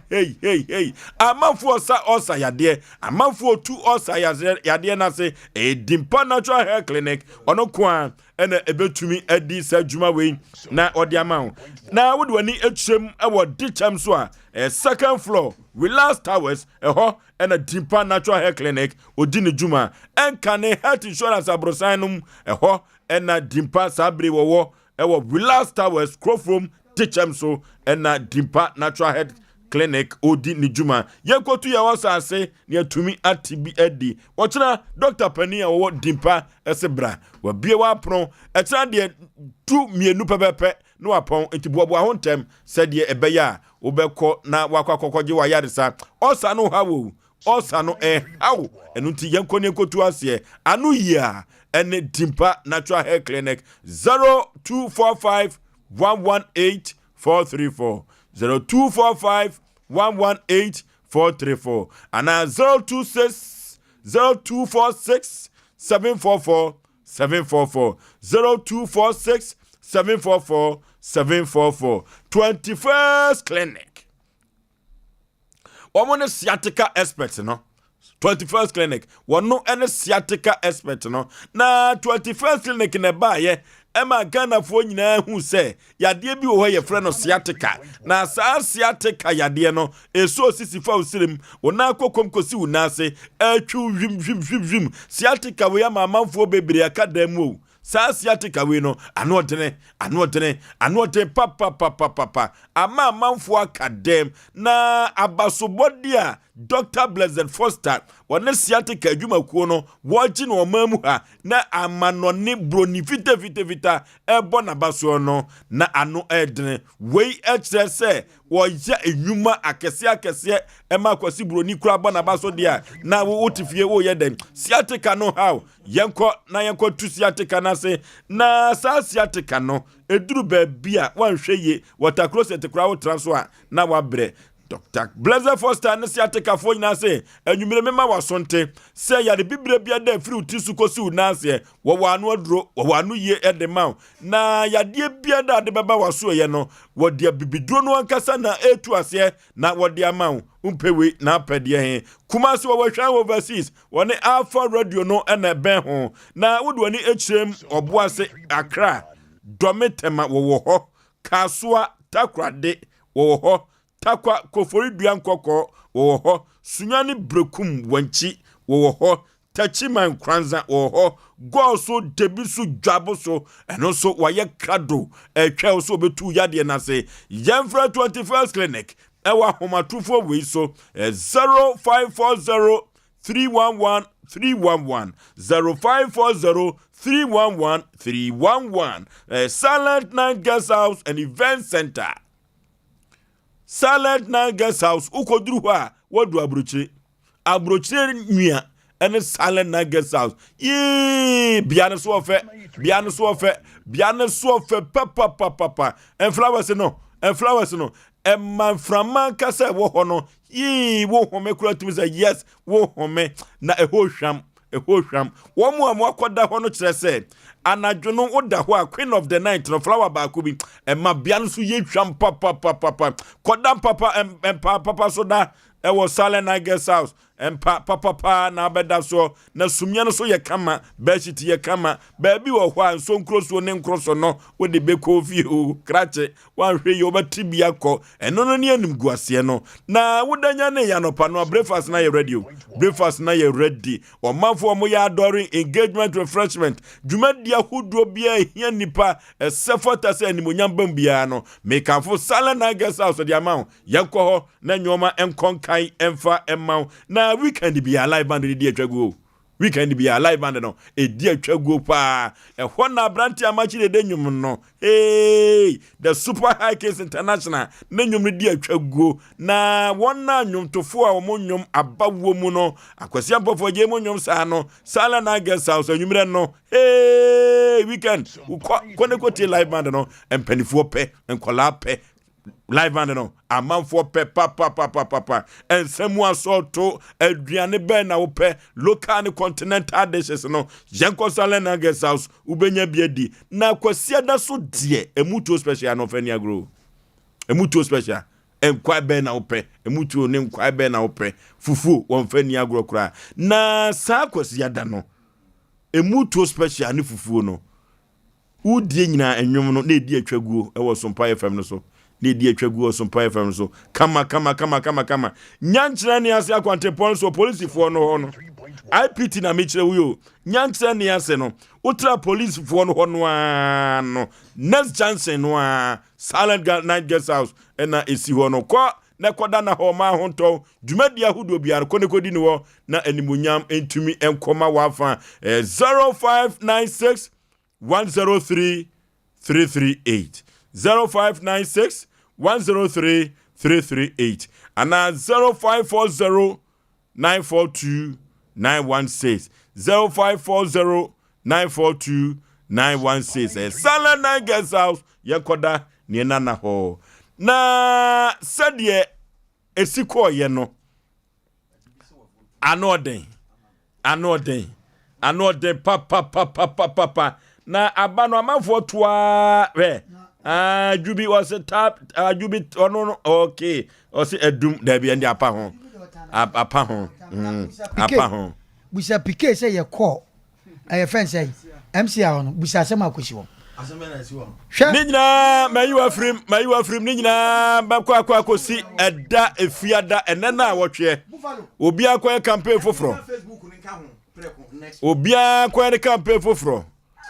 amanfu osa yade amanfu otu osa yade na se Dimpa Natural Hair Clinic ono kwa ena ebetumi edi sa djuma we na odi amawo na wodi wani etwem ewo dicham so a second floor Relax Towers ho ena Dimpa Natural Hair Clinic odi ne djuma enka ne health insurance abrosanum ho ena Dimpa sabre wo ewo Relax Towers Crofrom dicham so ena Dimpa Natural Hair Clinic odi ni juma yekotu ya wasase ni atumi atibi edi ochina Dr. Pania wo Dimpa esebra wa bie wa pron etra de tu mienu pepepe no wapon etibuabu ahontem sedie ebeya obekọ na wakwakokoje wa yarisa osa no hawo osa no hawo enunti yenkoni ekotu ase anu yia ene Dimpa Natural Hair Clinic 0245 118 434 0245 118 434 and 026 0246 744 744 0246 744 744 21st Clinic. One sciatica expert, no? 21st Clinic. One no any sciatica expert, no? Na 21st Clinic in a buy. Emma Ghana for nyina hu se yade bi wo ye frɛ no sciatica na saa sciatica yade no eso sisifa osirim wona kokom kosi unase atwu wim sciatica we ama manfo bebre akadam wo saa sciatica we no anodene papa ama manfo akadam na abasobodi a Dr. Blessed Foster wona sciatica adwumakuo no wogi no mamu ha na amanone broni vita ebo na baso no na ano edene wei ekre se wo ya enwuma akese ema kwasi broni kura bo na baso dia na wo otifie wo ye dem sciatica no how yenko tu sciatica na se na sa sciatica no eduru ba bia wanhwe ye water closet kura wo transfer na wabre Dr. Blessed Foster ne sciatica fo nyina se enwumire mema wasonte se ya de bibre bia da free utisu kosi unase wo anu aduro wo anu ye edema na ya de bia da de baba waso ye no wo de bibiduro no ankasa na etu ase na wo de ama umpewe na apede he kumase wo hwan overseas woni Alpha Radio no na ben ho na wodi woni echrem oboase Accra dometema wo ho Kasua Takrade wo ho Takwa Kofori Duankoko wo ho Sunyani Brekum Wanchi wo ho Tachiman Kranza wo ho go so debisu dwabo so eno so waye krado etwa so betu yade na se Yemfra 21st Clinic ewa homatufo we so 0540 311 311 0540 311 311 Silent Night Guest House and Event Center. Silent Night Guest House ukoduru ho a wadu abrochire nwia ene Silent Night Guest House yee biane so ofe papa and flowers no man frama kasa wo hono yee wo home kura tumi say yes wo home na ehwhwam wo mu akoda hono kire say anadwono oda ho a queen of the night no flower ba ko bi ma biane so ye twam papa koda papa so da was Silent Night Guest House and papa na beda so na sumia no so ye kama bedsheet ye kama baby wo hwa so nkroso ne nkroso no we de be ko fi o krache wan hwe ye obatibia ko eno no ne anim guase no na wodanya ne ya no pa no breakfast na ye ready o manfo mo ya adoring engagement refreshment dwumadia hodo bia hia nipa sefota se animonyam bam bia no make am for Silent Night Guest House de amount yakọ ho na nyoma enkonkai emfa emma na weekend be alive band di atwago weekend be alive band no e di atwago pa e ho na branti amachi de nyum no hey the Super High Case International na nyum di atwago na wona nyum tofo a wo nyum abawo mu no akwasi ampofo je mu nyum sa no Silent Night Guest House nyumre no hey weekend ko live band no empanifo pe enkola pe live band no amanfo pe papa and semua sorto aduane be na wo pe local and continental dishes no jenko Silent Night Guest House ubenya biedi na kwasia da so de emuto special no fani agro emuto special enkwa be na wo pe emuto ne nkwa be na wo pe fufu won fani agro kra na sa kwasia da no emuto special ne fufu no udie nyina enwom no na edi atwaguo e wo Sompa FM no so ne di atwaguo Sompa FM so kama nyanchira ne ase akwante so police fo no ho no IPT na mechire wo nyanchira ne ase no ultra police fo no ho no next chance no Silent Night Guest House na esi ho no kwa na koda na ho ma ho nto dwumadi ahudo biar ko ne kodi ni wo na animonyam entumi enkoma wafa 0596 103 338 0596 103 338 and 0540 942 916 0540 942 916 Silent Night Guest House yekoda ni nana ho na sadie esiko ye no anoden papa na abano amanfo toa we Jubi was a tap Jubi no okay Osei edum da bi ndi apa ho busa pike say ye call aye friend say MC a no busa asem akosi wo Ninyina mayiwa frim ninyina bakwa akosi eda efiada enena awotwe obi akwa campaign foforo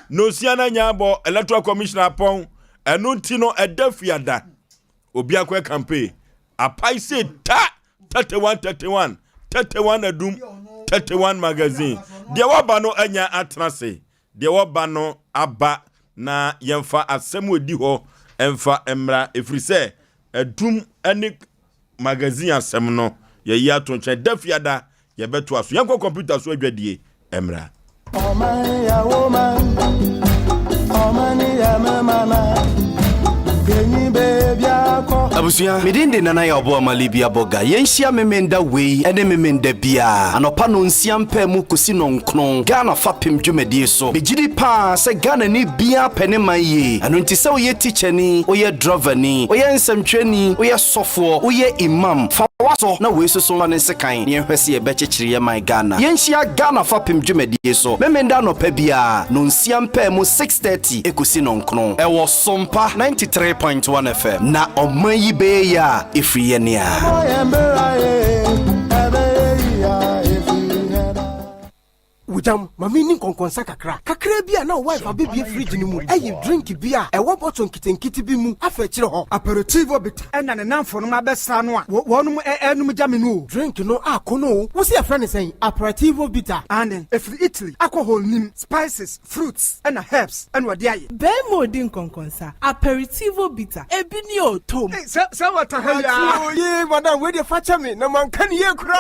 no siana nyabo electoral commissioner apon enunti no edafiada obi akwa campaign apai say 31 edum 31 magazine de waba no anya atrase de waba no aba na yemfa asem odi ho emfa emra efrise edum ani magazine asem no ye yi atonche dafiada ye beto aso yanko computer so adwadie emra Abusuya midinde nana ya obo amalibia boga yenhia memenda wei ene memenda bia anopa no nsiam pa mu kosi no nkron Ghana fapem dwumedie so begidi pa se Ghana ni bia pene maye ano nti se oye teacher ni oye driver ni oye nsamtwani oye sofo oye imam waso na we so ne sekan ne hwese ye bechechire ye my Ghana yenhia Ghana fapem dwumedie so memenda no pa bia no nsiam pa mu 6:30 ekosi no nkron e wo Sompa 93.1 FM na omayi be ya ifriye nia Ujam mami ni konkonsa kakra bia na wife abebie fridge ni mu eyi drink bia e wo bottle nkitenkiti bi mu afechire ho aperitivo bit ena ne namfo no mabesa no a wonum enum jame no drink no akono wo se afra ne sen aperitivo bitter and if Italy alcohol nim spices fruits and herbs and what dey be modin konkonsa aperitivo bitter ebi ni otom say what hell ye madam we dey facha me na man kan ye kura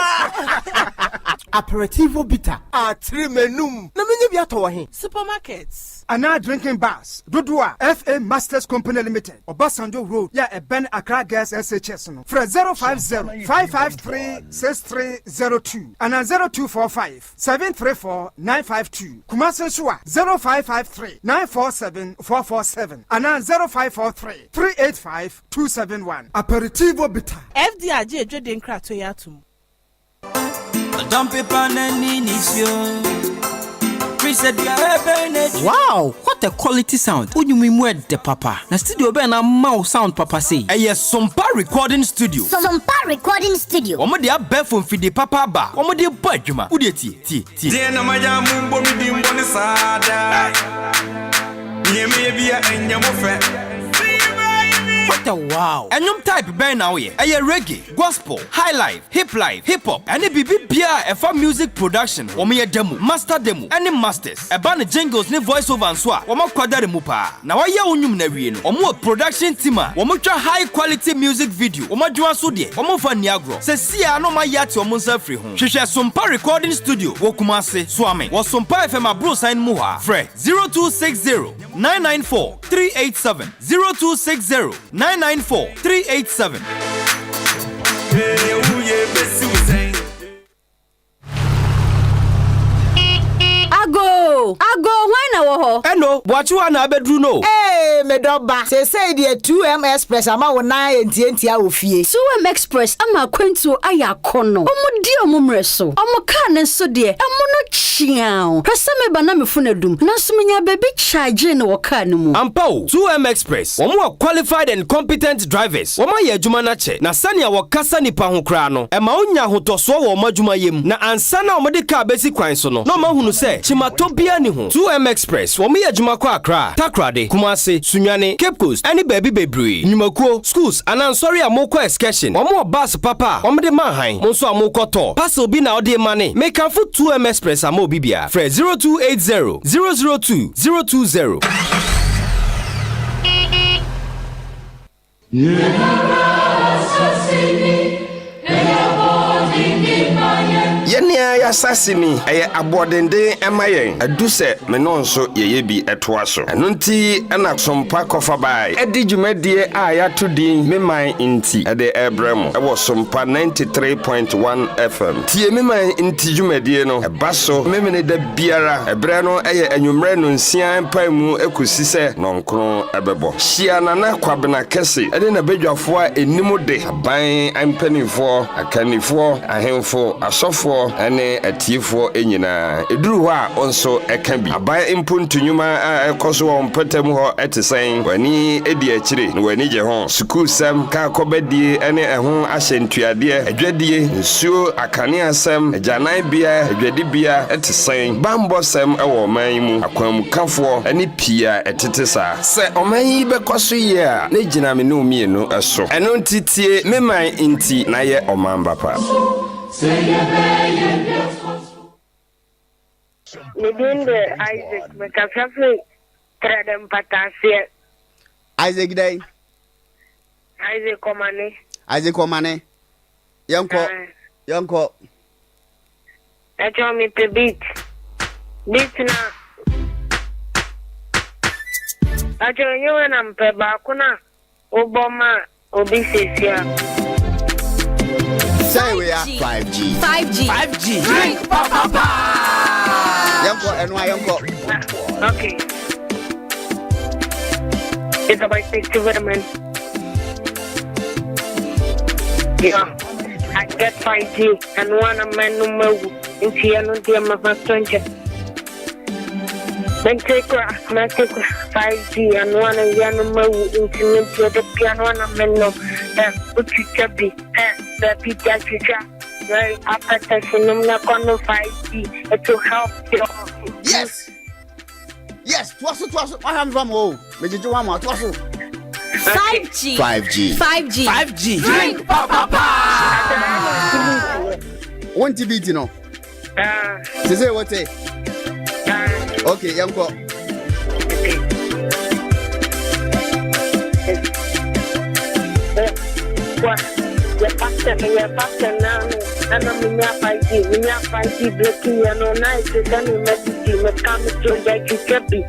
aperitivo bitter atremenum na menye bi ato he Supermarkets. ana drinking bars Dodua FA Masters Company Limited Obasanjo Road ya Eben Accra Gas SHS no fra 050-553-6302 and 0245-734-952 Kumasi Suwa 0553-947-447 and 0543-385-271 aperitivo bitter FDRG Ejode Nkrato Yatum. Wow, what a quality sound. Unyumimwe de papa. Na studio be na mau sound papa say. Eye Sompa recording studio. Sompa recording studio. Omo de abefo mfidi papa ba. Omo de bo adwuma. Wo de tie. Die na maja mu bo mi di mboni sada. Nyeme bia enyamo fe. What a wow. Enyum type ben now ye. Eye reggae, gospel, high life, hip hop. Any bibi bia efa music production. Omo ye demo, master demo. Any masters. Eba ne jingles ne voice over and so. Omo kwadare mu pa. Na wa ye onyum na wie no. Omo production team a. Omo twa high quality music video. Omo dwan so de. Omo fa niagro. Se sia no ma yate omo nsa free ho. Hwehwe Sompa recording studio. Wo Kumase, Swame. Wo Sompa FM abro sign mu ha. Fre 0260 994 387 0260 994 387. Ago, why na wo ho? Eno, boachiwa na abedru no. Me doba. Say the 2M Express ama wo na enti a ofie. 2M Express ama kwentu aya kono. Omo di omumre so. Omo ka ne so de. Emo no chiao. Pesa me ba na me funa dum. Na so menya baby charge no wo ka ne mu. Ampao 2M Express. Omo are qualified and competent drivers. Omo ye adwuma na che. Na sane wo kasa nipa ho kra no. E ma onya hotoso wo adwuma yem. Na ansa na omo de ka besi kwan so no. No ma hunu se chimatobia ni ho. 2M Express. Omo ye adwuma kwa Accra, Takrade, Kumase, Sunyane, Cape Coast, any baby bebre. Nyumakuo, schools, and I'm sorry amoko excursion. Omo bus papa, omo de manhain. Monso amoko to. Parcel bi na ode money. Make am for 2M Express amo bibia. Fre 0280 002 020. Yenia ya sasimi eye abodende emayen aduse me nonso yeye bi etoaso enunti ana Sompa kofa bai edi dwumadie a ya todin meman inti ede ebrem ewo Sompa 93.1 FM tie meman inti dwumadie no ebaso memene da biara ebre no eye anwumre no nsia mpamu ekosi se nonkron ebebo hia nana kwabena kese ede na bedwafo a enimode ban ampanifo akanifo ahemfo asofo ene atiefo enyina eduru ho a onso eka bi aban impuntu nyuma a ekoso wo mpatam ho etesen wani edi akire no wani je ho school sam ka kobadie ene eho ahyentuade adwadie nsuo akane asem ajanan bia adwadi bia etesen bambo sam ewo man mu akwam kafo ene pia etetesa se oman yi bekoso ye a ne gina me no mienu eso eno ntitie meman inti na ye oman bapa. Medinde Isaac mekafafle tradem patasie. Isaac day. Isaac komane. Yanko. Echo mi pe beat na. Acho nyewe na mpe ba kuna oboma obisesia. Say we are 5G. Drink papa. Yanko. Okay. It's about 60 women. Yeah. I get 5G and one of my number in Tiano Diama Bastonja. Then take 5G and one of Yanuma in the piano and a menu. Put you chubby. The pizza. Very appetizing. I'm not going to 5G. It will help you. Yes. Twaso. I am from home. Meji one more. Twaso. 5G. Drink papa. One TB, you know. Say what? Okay, Yanko. Your pastor now, and I'm in your 5G blocking you no night, then you message me, come to like you can be,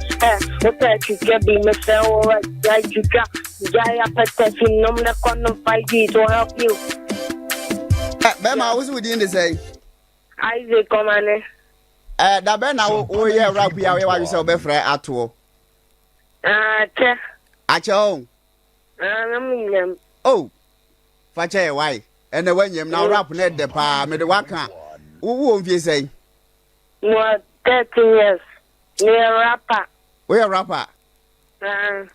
what that you can be, Mr. Alright, like you got, Jaya Patassi, no, not on 5G to help you. Bema, I was within the say. Isaac, come on. That Ben, oh, yeah, rap, we are yourself, Befra at all. At your own. Oh, Fache, why? And the when you now rap net the pa, made the waka. Who won't you say? More 30 years. Near rapper. We are rapper.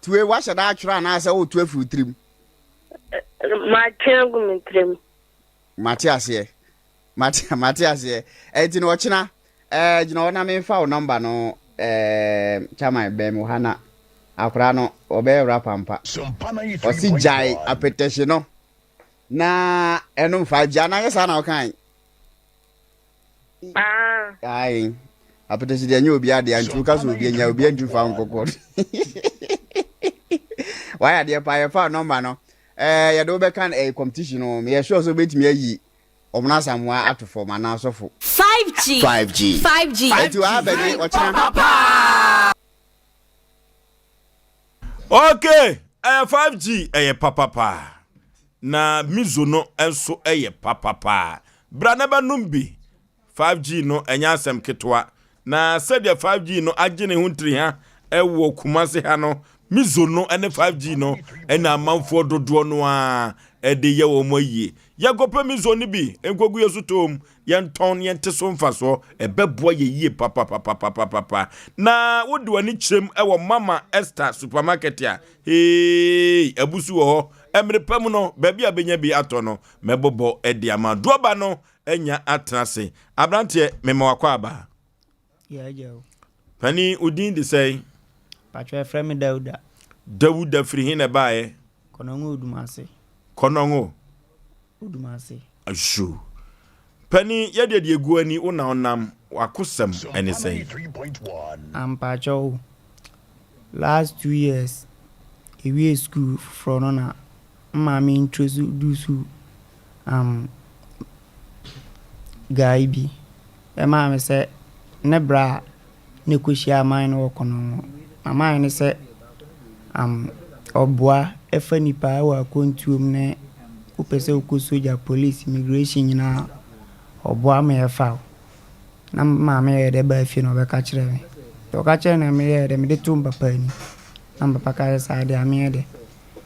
To a wash at that run as old 12 foot trim. My children trim. Matthias here. Matthias here. You know, China. You know, I mean, foul number no, Chama Bemuhana. Akrano obe rapampa osi jai apeteshe no na enum fa jana yesa na okan ai apeteshe de nya obi ade antu ka so obi nya obi antu fa nkokọ why ade pa fa number no ya do be kan a competition no me sure so betimi ayi omna samwa atofo mana asofo 5G etu abege ochina. Okay, 5G papa na mizono enso papa branaba numbi 5G no enya asem ketwa na said 5G no agene huntri ha ewo kumase ha no mizono ene 5G no ena amanfo dodo no a ede ye wo moyie yagope mizoni bi enkogu yesutom yenton yente so mfaso ebeboa ye papa na wodi wani chrem ewo mama Esther supermarket ya hey ebusu ho emrepam no baabi abenya bi ato no mebobo ede ama doba no enya atrase abrante memawakwa aba yajo pani udin de say patwa frame Dauda free hina bae konongo udumase ashu pani yede de egu ani una onam wakosem ene say ampacho last 2 years we school from na mama introduce guy bi e mama say ne bra ne koshia man no kono mama ne say obwa efa nipa wa kontuom ne upese ukosoja police immigration nyina obwa me efa na mama ye de ba fi no be ka kire me to ka kire na me ye de me de tumba pani na papa ka sa de ame de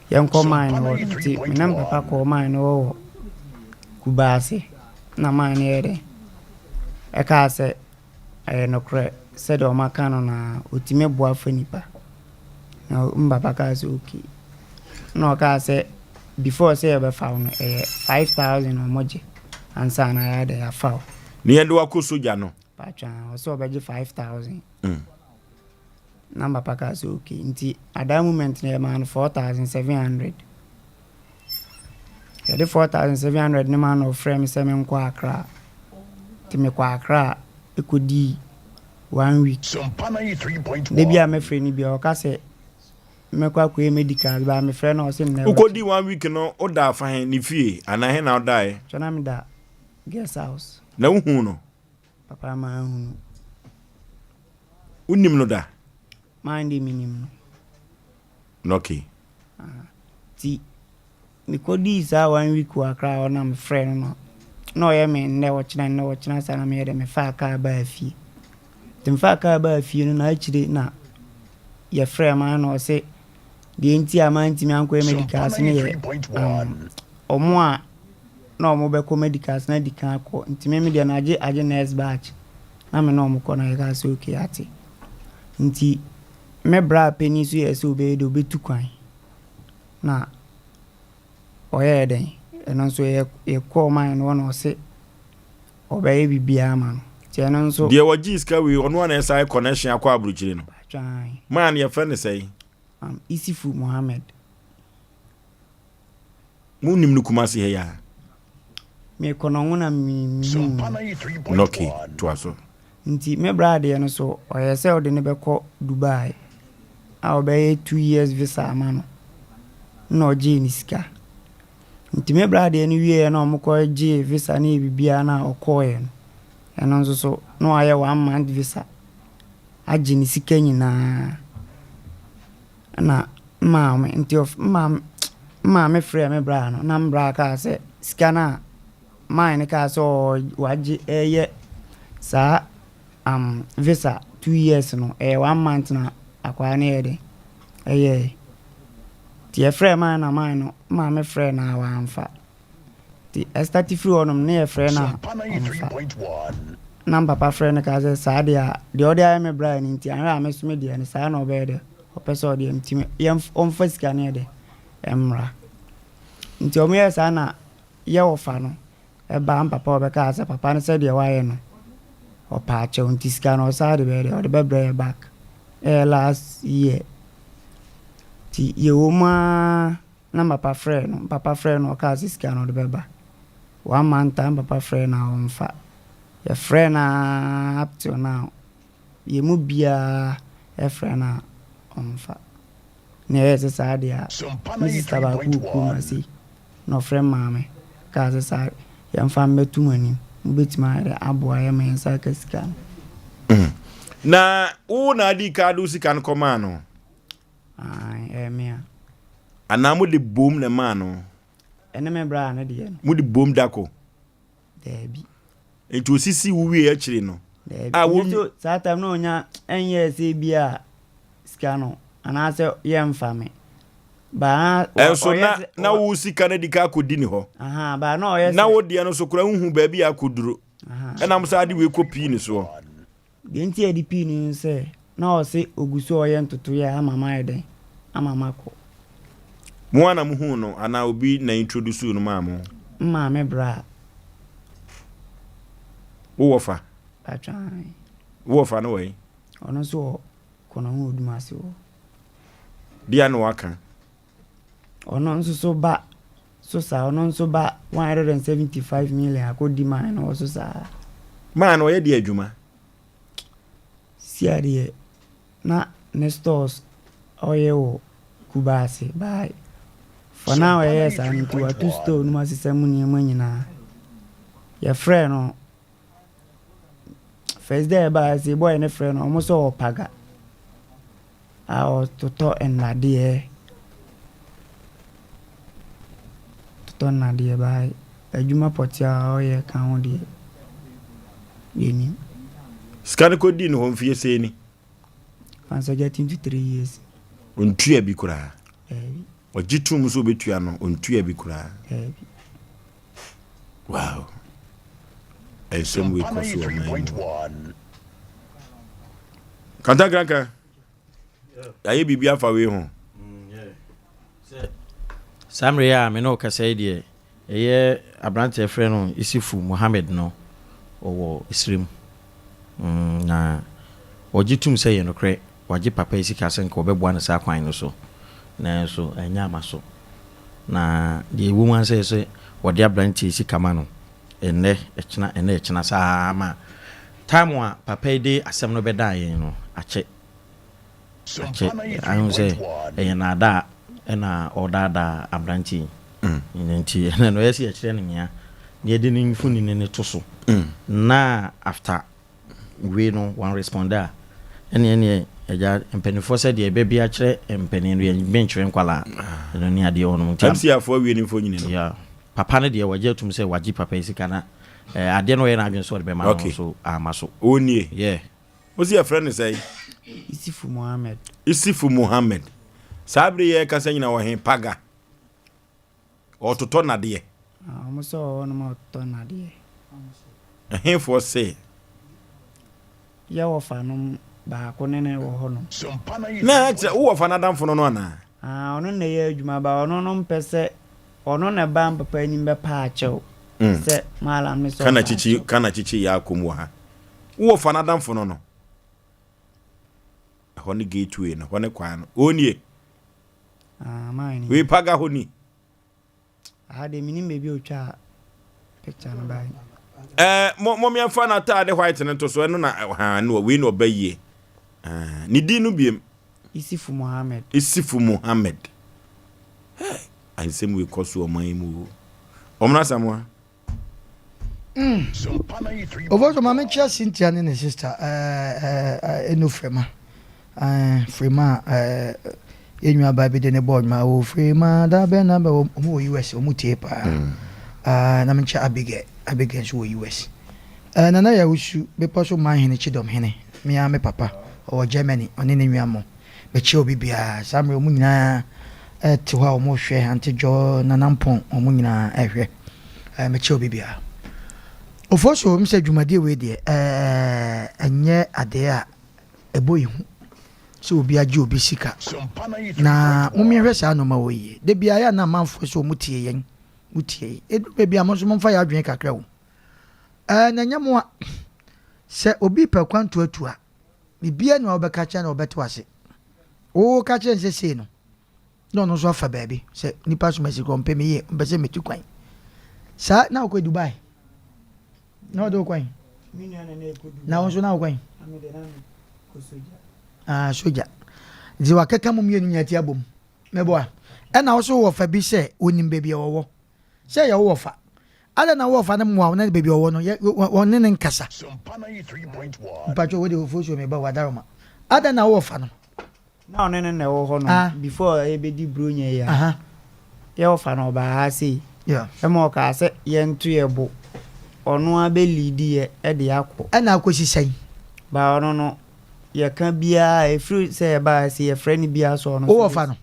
yen ko man no ti me na papa ko man no kubase na man ye de e ka se no kre se do maka no na otime boa fa nipa na mbaba ka se okay no ka say before say be found 5,000 or moje ansa na ya de ya found ni endo wakosoja no pacha so be 5,000 number paka so okay nti at that moment na man 4,700 ya de 4,700 ni man of frame se me kwa akra ti me kwa akra ekodi 1 week Sompa 3.1 de bia me free ni bia o ka say mekwa kwa medical ba me frɛ na o se na ukodi 1 week no o da fa hen ni fie ana he na o da e chana me da guest house na uhu no papa ma hu unim no da mind minimum no okay ti me kodi za 1 week wa kra o na me frɛ no no ye me ne wo china sa na me de me fa ka ba fie tim fa ka ba fie no na achire na ye frɛ ma na o se the enti amanti mi anko medicals ne ye omo a na omo be ko medicals na di kan ko enti me de na age next batch na me na omo ko na ye ka so okay ati enti me bra peni so ye so be do betu kwan na oye den eno so ye ko man no no se obaye bibia ma no ti eno so de wagis ka we ono na sai connection akwa abruchire no man ye fa ne say Isifu Mohammed munim no kumasi he ya me kono na mi okay to aso nti me brother no so oye se ode ne beko Dubai a obe 2 years visa ama no oje ni sika nti me bra de ni wie na omko gye visa na bibia na okoye no eno nso so no aye 1 month visa agye ni sika nyina na maame nti of maame frɛ me bra no na mbra ka sɛ sika na mine ka so wagye eye sa visa 2 years no 1 month na akwa na yede eye ti e frɛ man na man no maame frɛ na wa amfa ti estati free onum na e frɛ na na papa frɛ na ka sɛ sa de a de ode aye me bra ni nti anra me so me de ni sa na obede opese ode mti yem omfa sika na yede emra nti omo ye sa na ye wofa no e ba papa obeka sɛ papa ne sɛ de wa ye no opa che unti sika no sa de be ode be bring back last year ti ye woma na papa friend no ka sika no de be ba 1 month time papa friend na onfa ye friend na up to now ye mu bia e friend na onfa ne ye sa de a sister ba ku ma si no friend mame ka sa ye mfa metu mani betima re aboa me nsa ka sika na wo na di ka do sika no koma no mea ana mo de bom na ma no ene me bra na de no mo de bom dako debi etu osisi wuwe a kire no wo sa time no nya enye se bia sika no ana se ye mfa me ba so na wo sika na di ka akodi ni ho ba na oye na wo de no so kura huhu ba bia akoduro ena mo sa de we kopi ni so de nti edi pi ni se na o se oguso oye ntoto ya amama eden amama ko mo ana mo hu no ana obi na introduce no ma mo me bra wo wofa atwan wo wofa no we ono so kono hu odumase wo dia no waka ono nso so ba so sa ono nso ba 175 million akodi man no so sa man o ye di adwuma siade na ne stores oye o kubase bye for now yes and to a two store no masisemu ni manyina ya friend no first day ba say boy ne friend no almost all paga to to enade to na de ba adwuma potia oye kan ho de yeni scan ko di no ho fie sei ni fansa getting to 3 years ontua bi kura ojitum so betua no ontua bi kura wow Asem we koso man kanta granka aye bibia fa we ho samre ya me no kasa ide eye abrante friend no isifu Mohammed no owo isrim na ojitum say ye no kre waje papa isika senka obeboa na sa kwan no so na so anya maso na the woman say wode abrante isika ma no ene echina sa ma time wa papa de asem no beda yen no ache I say na da na odada abrante nti ene no yesi akire ne nya ne de ne mfuni ne to so na after we no one responder ene eja mpenifo se de be bia kire mpeni no benchre nkwala no ne ade ono nti amsi afo we ni mfo nyine no ya papa ne de waje tum se waji papa isika na ade no ye na adwen so de be ma no so amaso onie yeah osi a friend say Isifu Mohammed sabre ye kasa nyina wo hen paga ototo na de omoso ono ma ototo na de hen for say ya wo fa no ba ko nene wo ho no na wo fa na damfo no na ono na ye adwuma ba ono no mpese ono na ba papa ni be pa achew se mala me so kana chichi ya akomu ha wo fa na damfo no honi gateway na honi kwan onie mine we paga honi de mini mebi otwa picture no bai mo me fa na ta de white no to so no na ha no we no bayie ni di no biem Isifu Mohammed Asem we koso oman mu Omna Samoa. Over to my chair, Cynthia and his sister, no Frema. Frema, in your baby, then a board, my old Frema, that be number more US or Mutepa. And I'm Abigail, US. And I wish you be possible my henny chidom henny, me and my papa, or Germany, on any yamo. But she'll be some Muna to how more share until Joe Nanampon or Muna every. Mature baby. Of course, Mr. Jumadi with the and yet a day a boy so be a Jew be sicker. Na Resa no way. The Bia na man for so mutie. It may be a muslim fire drink a crow. And Yamwa say Obi per quanto to her. The beer no becatcher no better was it. Oh, catcher and say no. No, so for baby. Say Nipa's message on pay me, but say me too quaint. Sir, now go Dubai. No, do quaint. Now, so now quaint. Soja. The Wakaka Mummy at Yabum. Meboa. And also offer be say, winning baby or say your offer. I don't know if I'm one baby or one in Casa. But you will force me about Wadaroma. I don't know offer. No, no, before a baby brunye. Your fan of Bahasi. Yeah, a more cassette, yen to your book. Or no, I believe dear Eddie Aqua. And now, could she say? But no, you can't be a fruit say about see a friendly beer so on. Oh, fan.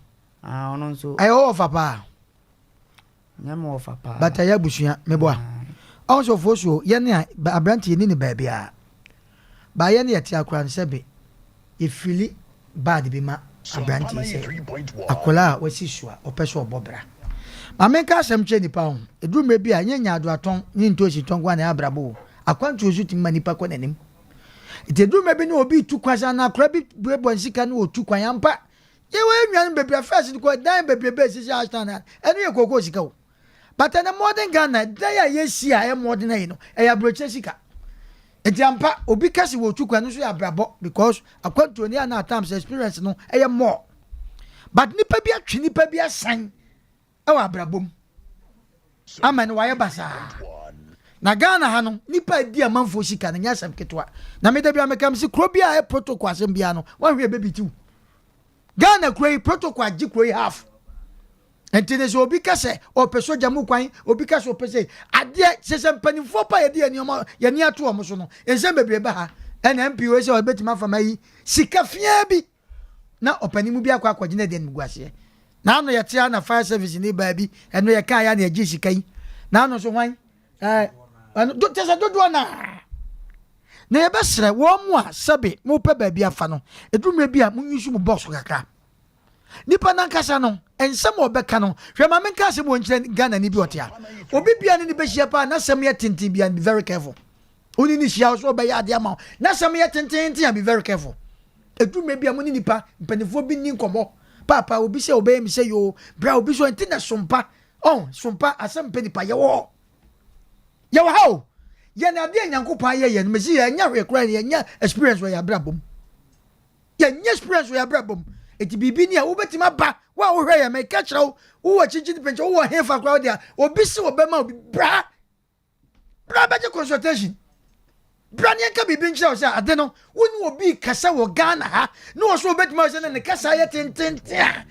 I don't so. I offer pa. No more for pa. But I have bushia, me boy. Also, for so, Yania, a brandy in the baby. By any at your crown sebe. If really bad be ma, a brandy say. A cola was issue or pessoa bobra. I make Asem Mpe Nipa. A dream may be a yenya do a tongue, into she tongue one abrabo. I can't choose shooting Manipa Quenim. It a dream may be no be too quasana crabby brebo and sican or too quayampa. You will young baby a first to quite dime baby basis Ashana, and you go. But in a modern Ghana, they are yes, I am modern, I have Jessica. A jampa, or because you will took an brabo, because according to any times experience, no, I am more. But Nipa be a chinipa be a sign. Oh, Abrabum. Amen, why basa? Nagana Hano, Nipa dear man for Sika and Yasam Ketwa. Namida Biamacam, Crobia, protocol, Sembiano, 1 year baby too. Ghana Cray, protocol, Jickway half. And Tennis will be Casse, or Peso Jamuquine, or because of Pese. I dear says I'm penny for pie a dear in your near to Amosono, and Zembe Baha, and MPUS or bet for me. Sika Fiabi. Now, opening Mubia Quaquajina den Guasia. Now no Yatiana fire service in the baby, and no Yakaya near Jessica. Now no so wine. Don't tell us, don't do na. Never say, one more, Sabi, Mope baby a fano. It will be a munisum boss of a Nipa Nankasano, and some more Becano. Remamen Cassim won't Ghana Nibiotia. Obibian in the Beshapa, Nasamia Tinti, and be very careful. Only this house or by Adiamo. Nasamia Tinti, and be very careful. It will be a Munipa, Penifo being Ninkomo. Papa will be say obey me say you brow be so and Sompa. Oh, Sompa, Asem Mpe Nipa, yo. Yo, how? Yana dear Yankopa, and Messia, and Yari crying, and ya experience where you brabum. Yan experience where you brabum. It be near Ubetima, wow, where I may catch out, who are changing the bench, who are here for crowd there, or be so Obama, bra. Bra, better consultation. Brania can be bench out, I don't know. Wouldn't will be Casa or Ghana, no, so bet Martin and the Casa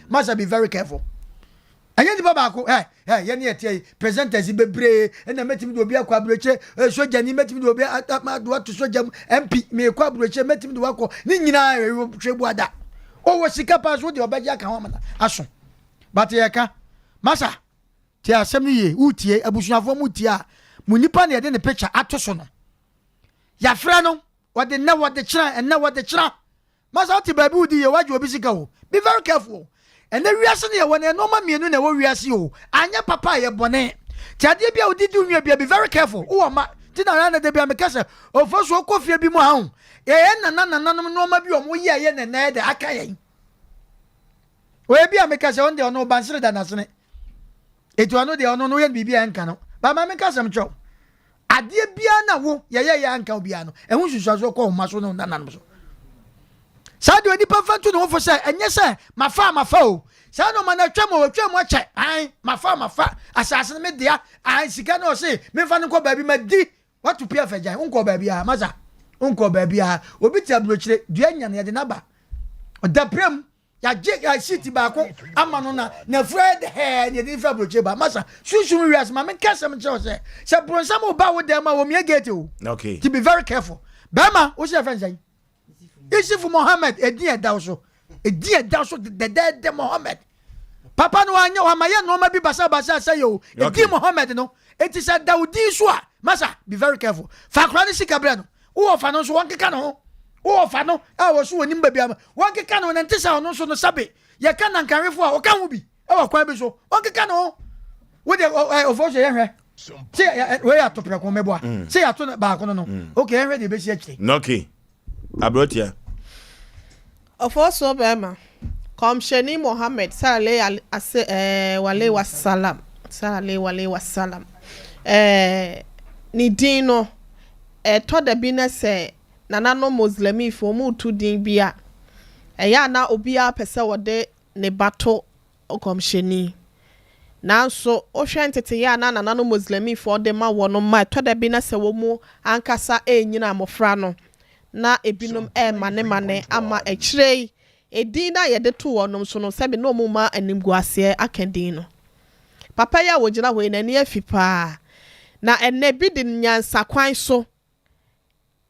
must be very careful. I get the Babako, Yanni, presenters in Bebre, and I met him to be a quabrature, so Jenny met him to be at my door to show them MP, me a quabrature, met him to walk, Nina, Trebuada. Oh, was sick up as with your Bajaka woman, Ashon. But Yaka, Massa, Tia Semi, Utie, Abushna for Mutia, Munipani, then the picture at Tosono. Yafrano, what they know what the china and know what the china. Masati babu di what you busy go. Be very careful. And the reason here when a normal me no know we are you. Anya papa ya bonnet. Chadibia did do be very careful. Oh ma Tina Rana de Biamacasa or first walk off your be more. And no be on we are yen and the Akayan. Where be a Macasa on the no bansir than as it. It will know the unknown be and cano. But my Macasam job. Adie biana wo ya anka obiano ehun hwehwaso ko maso no nananso sadio nipa fantu no for say enye say mafa o Sa no man twemo che an mafa asase me dia an sika no se me fa no ko baabi ma di what to pay for jan unko baabi a maza unko baabi a obi ti abrochire dua nya na ye de naba odaprem ya je ya city ba ko ama no na fred he ne de fa abrochire ba maza susu wias ma me kasam che o se bronsam oba wo dem ma wo me gate o. Okay, to be very careful bema wo se friend say Isifu Mohammed edi edawso the Mohammed papa no anya wa maye no ma bi basa say yo edi Mohammed no eti say Daudi so a masa be very careful fa kra ni sika bre no wo fa no so won keka no wo fa no a wo so onim ba bi am won keka no na ntisa no so no sabe ye ka na nkanrefo a wo ka ho bi e wa kwa bi so won keka no wo de ofo so ye hwe say we ya to pre ko meboa say ya to ba ko no okay hwe de be si akire okay abrotia Oforisuo bema Komsheni Mohammed sallallahu alaihi wasallam ni dino to da bi na se nanano muslimi fo mu tu din bia ya na obia pese wode ne bato Komsheni nanso o hwentete ya na nanano muslimi fo de ma wono ma to da bi na se wo mu ankasa enyina amofra no na ebinom mane ama echirei edina yede to wonom so no sebe no mu ma animguase akandin no papa ya wogina ho na ni afipa na enne bi de nyansa kwan so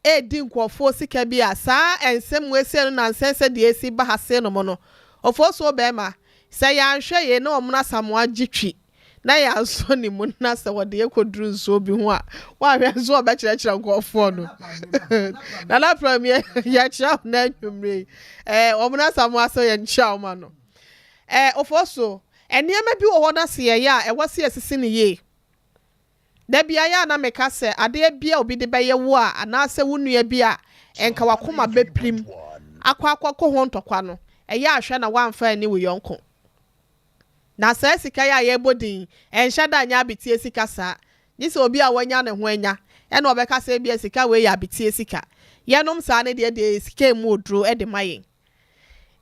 edi nkofo sika bi asa ensem wese no na nsense de esi ba hase no mo no Oforisuo bema se ya nhwe ye na omna samoa gitwi na ya so ni mu na se wode ekoduru nso bi ho a wa hwe nso obekirechira nkofo no na premier ya cha na nwumre omna samoa so ye ncha ma no Oforisuo eniema bi wo na se ye ya ewose esisi ne ye da bia ya na meka se ade bia obi de beye wo a ana se wunua bia enka wakoma beprim akwa ho ntokwa no eya ahwe na wamfa ani wo yonko na sa sika ya ye bodin enhada anya abitie sika sa nise obi a wanya ne ho anya e na obeka sa bia sika we ya abitie sika yenom sa ne de sika mu odro e de mayen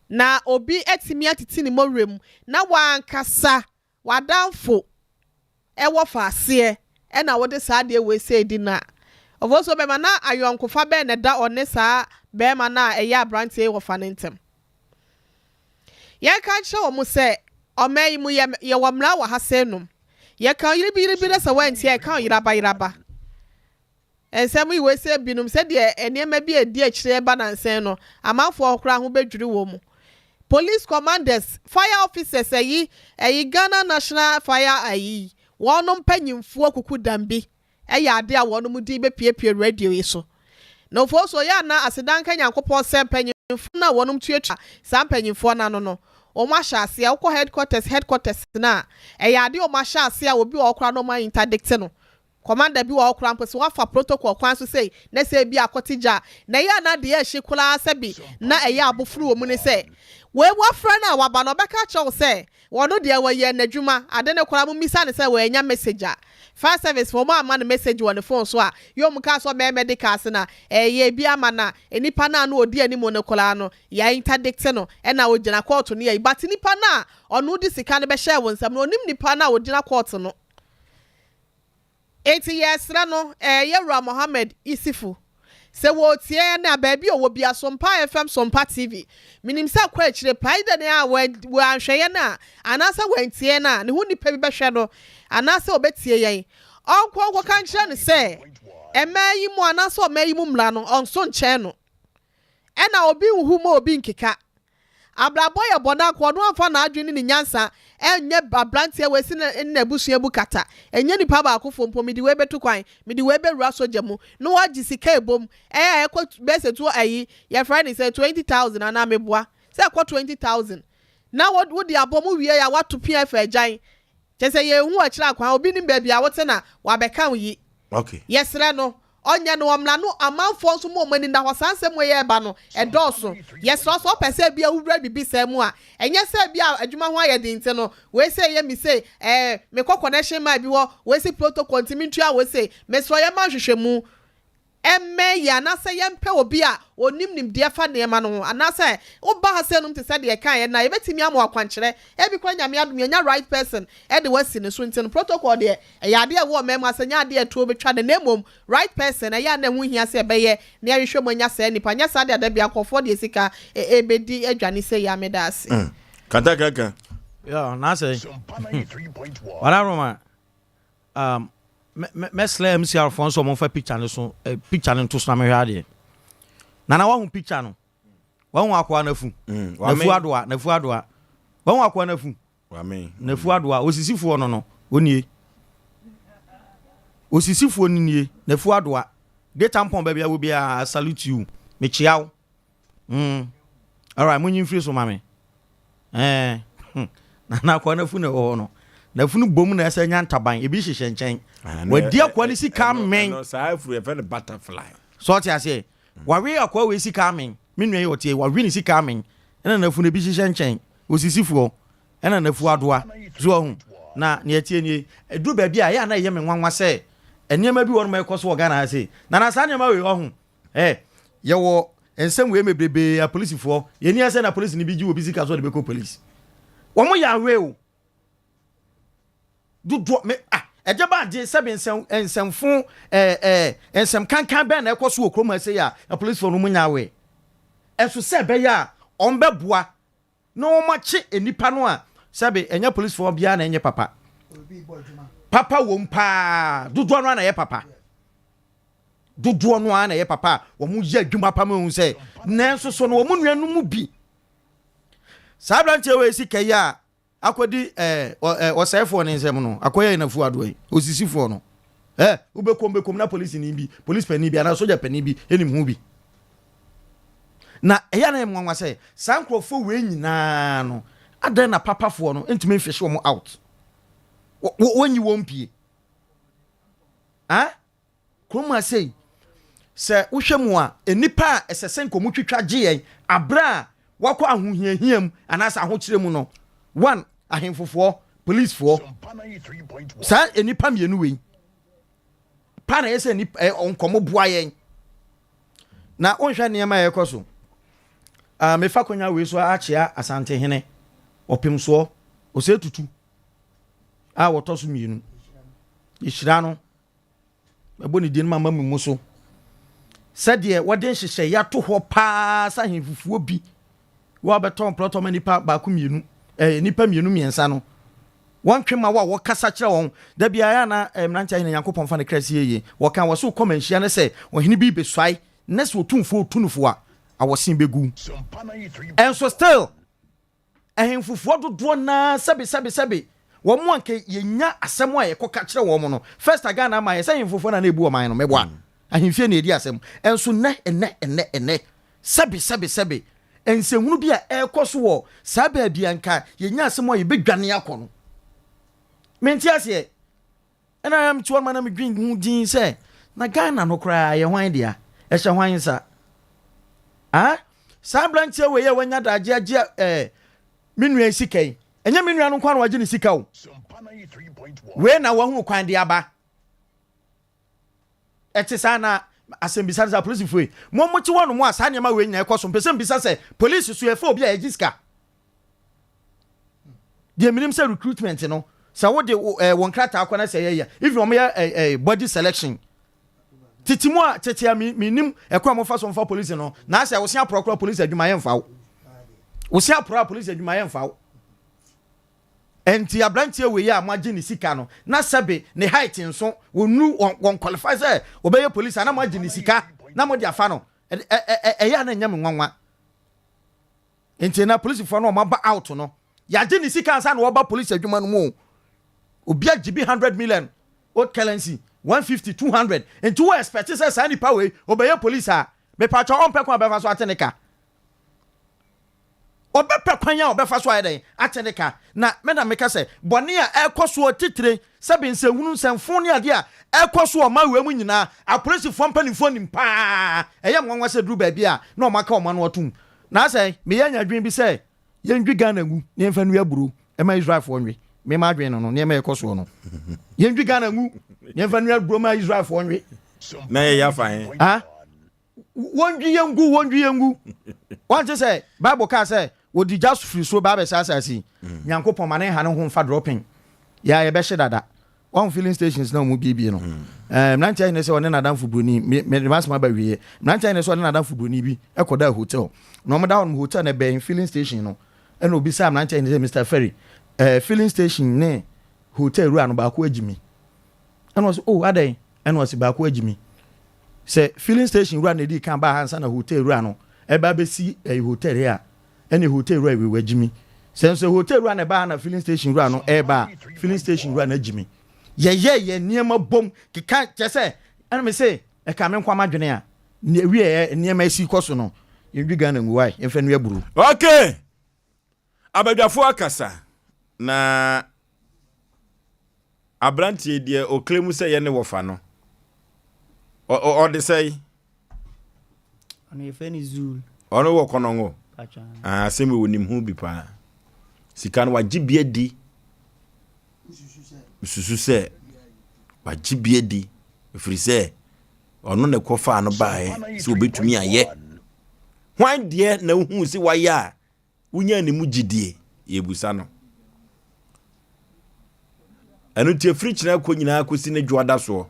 na obi etimi atiti ni morem na wankasa wadanfo e wo faase e na wo de sa de we say di na Oforisuo be ma na ayonkofa be ne da one sa be ma na e ya brantie wo fa ne ntem ye kan che wo mu se omai mu ye wamra wa hasenum ye kan yiri sa wanti ye kan yiraba ensem yi we se binum se de enema bi edi akire ba na nsen no amanfo okra ho bedwiri wo mu police commanders fire officers ayi Ghana National Fire ayi wonom panyimfo akuku dambi eya ade a wonom di be piepie radio yi so na Oforisuo ya na asedanka nyankopon se panyimfo na wonom tuatwa sa panyimfo na no Oma shase akọ headquarters na eyade oma shase a obi okra no ma interdict no commander bi wa okra mpese wa fa protocol kwan so say na say bi akotija na ya na de ehikula sabi na eya abofuru wo mu ne say we wafra na waba no beka chaw say wono de wa ye nadwuma ade ne kora mu misa ne say we nya message a fire service for ma man message on the phone so a yo mu ka so be medical na ye bi ama na enipa na na odi ani mo ne kora no ya interdict no e na ogina court no ye but nipa na onu di sika ne be share won sam no onim nipa na ogina court no 80 years no Yewra Mohammed Isifu se wo tie na baabi o wo bia Sompa FM Sompa TV minim sa kwa chire paida ne a wo anhweye na anasa wantie na ne hu nipa bi behwe no anasa obetie yen onko kan chire ne se emayi mu anasa omayi mu mla no onso nche no e na obi hu ma obi nkeka abrabo ye bona ko no amfa na adwene ni nyansa enye abrantie we si na ebusua bukata enye nipa ba akofo mpo midi we betu kwan midi we bewura soja mu no wagi sika ebom ekọ bese to ayi your friend say 20,000 ana meboa say ekọ 20,000 na wo di abom wie ya watu pf agyan chese ye hu akira kwan obi ni baabi a wote na wabeka yi okay yesre no onye no omla no amanfo nso mo mani na hosansem we ye ba no edoso yeso so pese bia wura bibi sam a enye se bia adwuma ho aye de nte no we say ye mi say me connection ma bi wo we say protocol ntimi ntua we say me so ye ma hwehwemu emme ya na se yempe obi a onim nim de fa neema no ana se oba ha se num te se de kan ye na yebetimi am akwankyere e bi kwa nyame adum nya right person e de wasi ne so ntin protocol de e ya de wo mema se nya de etuo betwa de nemom right person e ya na hu hia se be ye na yehwe mo nya se nipa nya sa de da bia kofo de sika e bedi adwane se ya medase kaka yeah na say wala roma me slam MC Alfonso mo fa picture no so picture no to so na me hwa de na wa hu picture no wa hu akwa na fu na fu adoa wa hu akwa na fu wa me na fu adoa osisifu no onie osisifu onie na fu adoa de tampon ba bia wo bia salute you me chiaw all right munyi free so mame na akwa na fu na ho no na funu bom na esa nya ntaban ebi hihye nchen wadi akwa ni sika men no sa furu e fe butterfly so ti ase wawe akwa we sika men menu ye otie wawe ni sika men na funu ebi hihye nchen osisifuo na fu adoa zo hu na ne atie ni edu ba bi a ya na ye me nwanwa se enema bi won ma ekoso Ghana ase na sa enema we ho ye wo ensem we mebrebe a policefuo ye ni ase na police ni bi ji obi sika so de be ko police wo mo ya we o do me ejeba je sebe ensemfo ensem kankan be na ekoso okroma se ya police for no munya we enso sebe ya onbeboa no machi enipa no a sebe enya police for bia na enye papa wo mpa dodo no na ye papa dodo no na ye papa wo mu ye adwuma pa ma hu se nanso so no wo mu nuanu mu bi sabranche we sika ya akodi osefo ne nsem no akoya na fu adoi osisifo no ubekom na police ni bi police pani bi na soldier pani bi enim hu bi na eya na emwanwa se sankrofo we nyina no adan na papafo no entime mfihye wo out wonyi wo mpie kroma sei se wohwemu a enipa esesen komutwitwa gyen abra wakọ ahohiahiam anasa ahokyere mu no one ahemfofo police for sa enipa mienu we pa na ese ni onkomo boa yen na onhwa niema ye koso mefa konya we so achia asante hene opimso ose tutu woto so mienu yishira no eboni din mama mu so sede woden hyehyɛ yato ho pa sa ahemfofo bi wo beton proto nipa ba ku mienu nipa mienu miensa no wan twema wo kasa kire won da bia ya na mrancha hina Yakobon fa ne krasi yeye wo kan wo so komanhia ne se ohene bi besuai ne se otumfo otunufo a awosin begu enso still ahemfofo dodo na sebe wo mo anke yenya asem a yekoka kire wo mo no first aga na ma ye se ahemfofo na ebu o man no mebo a ahemfie na edi asem enso ene sebe ensehunu bi a ekoso wo sabe bia nka yenya asem a yebedwane akono menti ase ena am tuwa mana me dwin hu din se na Ghana no kra ye hwan dia e hye hwan sa sa branche we ye wanya daje age minua sikai enya minua no kwan waje ne sika o we na wa hu kwan dia ba eti sana Asem bisa za police fue mo mo ti wonu mo asa nyama we nya ekoso mpese mbisa se police so e fa obi a ejiska die minim se recruitment no sa wo de won krata akwana se ye if no me body selection titimu a tetia minim ekwa mo fa so mfa police no na asa wo sia procura police adwuma ye mfa wo sia procura police adwuma ye mfa enti abrantie we ya maji ni sika no na sebe ne height nso wonu won qualify say obeye police na maji ni sika na mo dia fa no ya na nyam nwanwa enti na police fo no ma ba out no ya ji ni sika ansa na wo ba police adwuma no mu obi agibi 100 million old currency 150 200 enti wo expect say sa ni power obeye police a me pa cho on pe kwa be fa so ateneka obepe kwanya obefa so ayeden ateneka na mena meka se bone a ekoso titire sebe nsehunu nsemfo ne ade a ekoso o mawe mu nyina apolice fo mpanifo nim pa eye nwanwa se duru ba bia na o maka o ma no otum na se me yanya dwen bi se yendwi Ghana ngu ne mfa nu aburo e ma Israel fo nwe me ma dwen no ne ma ekoso no yendwi Ghana ngu ne mfa nu aburo ma Israel fo nwe Na ya fine. Ah? Wondwi yengu. One just say Bible can say wo di just free so Bible say Nyankopon mane ha ne ho mfa dropping. Ya ye be hye dada. One filling stations na mu bibie no. Nantia ne say one na dan fubroni me mas ma ba wie. Nantia ne say one na dan fubroni bi ekoda hotel. No mo da on hotel na be filling station no. E no bi sam nantia ne say Mr. Ferry. Filling station ne hotel ru anu ba ko agimi. And was aday and was ba ko agimi. Say filling station ru na di kan ba hansa na hotel ru anu. E ba be si hotel here. Any hotel ru we agimi. Say hotel ru na ba na filling station ru anu e ba filling station ru na agimi. Ye niema bom ki kan say and me say e ka me nkwa madwene a wi niema esi koso no yedwi Ghana nguwai emfa no aburu. Okay. Abadwafo akasa na abrantie de o claim say ye ne wofa no. O de say ono ye feni zul. Ono wo konongo. Ah semi wonim hu bi pa. Sika no wagibie di. Susu se wagibie di. Efiri se ono ne kofa no bae so obetumi aye. Hwan de na hu si waye a unya ne mu gidie yebusa no. Anu tie fridge na ko nyina akosi ne dwoada so.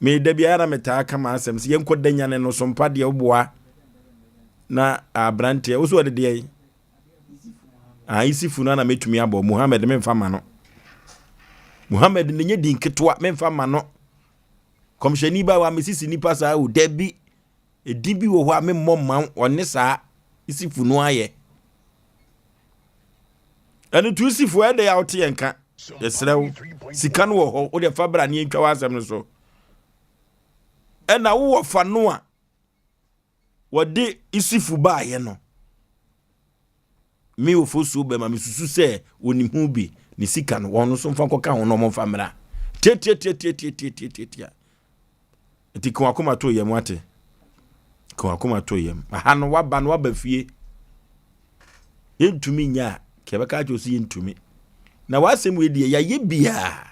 Me da bia na meta kama asem se yenkodanya ne no Sompa de oboa na abrante wo so de de isifu na metumi abo Muhammad me mfa ma no. Muhammad ne nye din ketwa me mfa ma no. Komshani ba wa mesisi nipa sa o debi edibi wo ho a me momman one sa isifu no aye. Anu tu isifu e de ya ote yenka. Yesrew sika no wo ho o de fabra ne ntwa wasem no so. Ena wo fa no a wode isifu ba ye no. Me ofosu be ma mesusu se onim hu bi ni sika no won so mfa koka ho no mo famra. Tia. Enti ko akoma to yem ate. Ko akoma to yem. Aha no waba no waba fie. Yentumi nya ke beka jo si yentumi. Na wasem we die ya ye bia.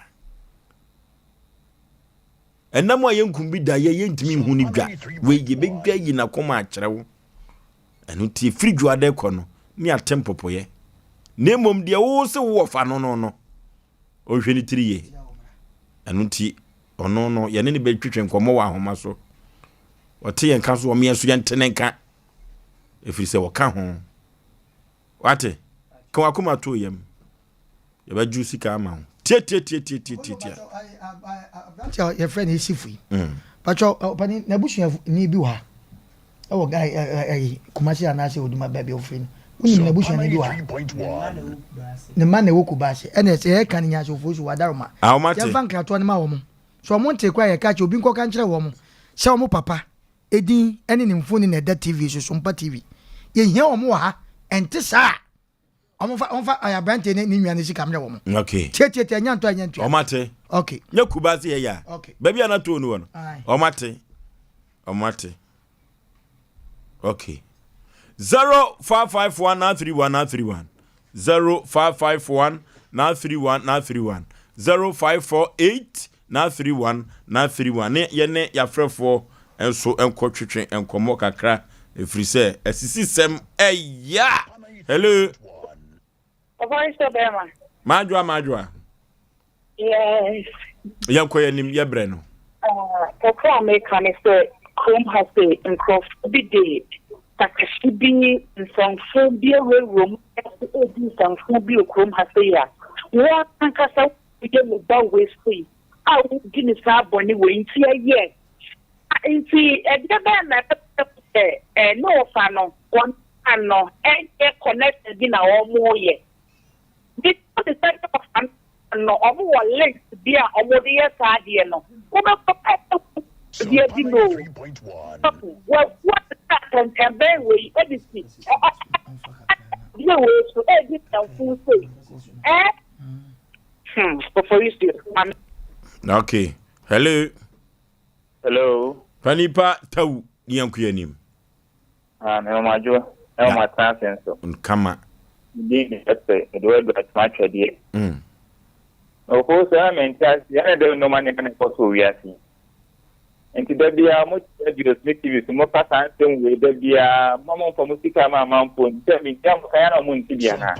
Enam a yenkum bi da ye yentumi hu ni dwa. We ye begwa yi na koma akyerewo. Enu tie fridge ade ko no ni atempopoye. Nemom de wo se wo fa no. O hwani tiriye. Enu tie ono no ye ne be twetwe nkomo wa ahoma so. Ote yen kan so o me asu yentenenka. Efiri se wo ka ho. Wate? Kan akoma to yem. Ye ba juicy ka ma ho. Tie. Your friend is Sifu. But your opening Nabushi ni biwa. Oh, guy, Kumasi and I say, would my baby of friend. When Nabushi ni biwa. The man who kubashi, and it's a canning as of Wadarma. How much? Bank to an woman. So I won't take quite a catch you being country woman. Shamu papa, Eddie, any in phone in a dead TV, so Sompa TV. Ye hear more and Tessa. I abandoned any music camera woman. Okay. Tia, Omate. Okay. No kubazi ya. Okay. Baby ana to no. Omate. Okay. 0551931931. 0551931931. 0548931931. Ne yene ya frefo enso enkotwetwe enkomo kakra efiri se asisi sem eya. Hello. Oforisuo Majwa. Yes. Yanko yanim yebre no. Kakra America ne say Chrome has a incroft big day. Takashi bi nsonfo bi room e nsonfo bi Chrome has ya. Wa ankasa we me ba we free. Ah we gini sa boni we nti ye. Nti e de ba na no fa no one ano e connect bi na o mo ye. This is the type of no omo wa link bia omo de yes adie no wo be bia di no what can be we edisi bia we so edit and full say for you still okay. Hello. Panipa tau yanku yanim na majo e ma transenso kama di etse do do match die o ko sa men ta ya de no man kan ko so wi asi nti da bia mo radio TV so mo pata nsem we da bia mama for musika ma mampo nti mi jam ka yana mo nti bia na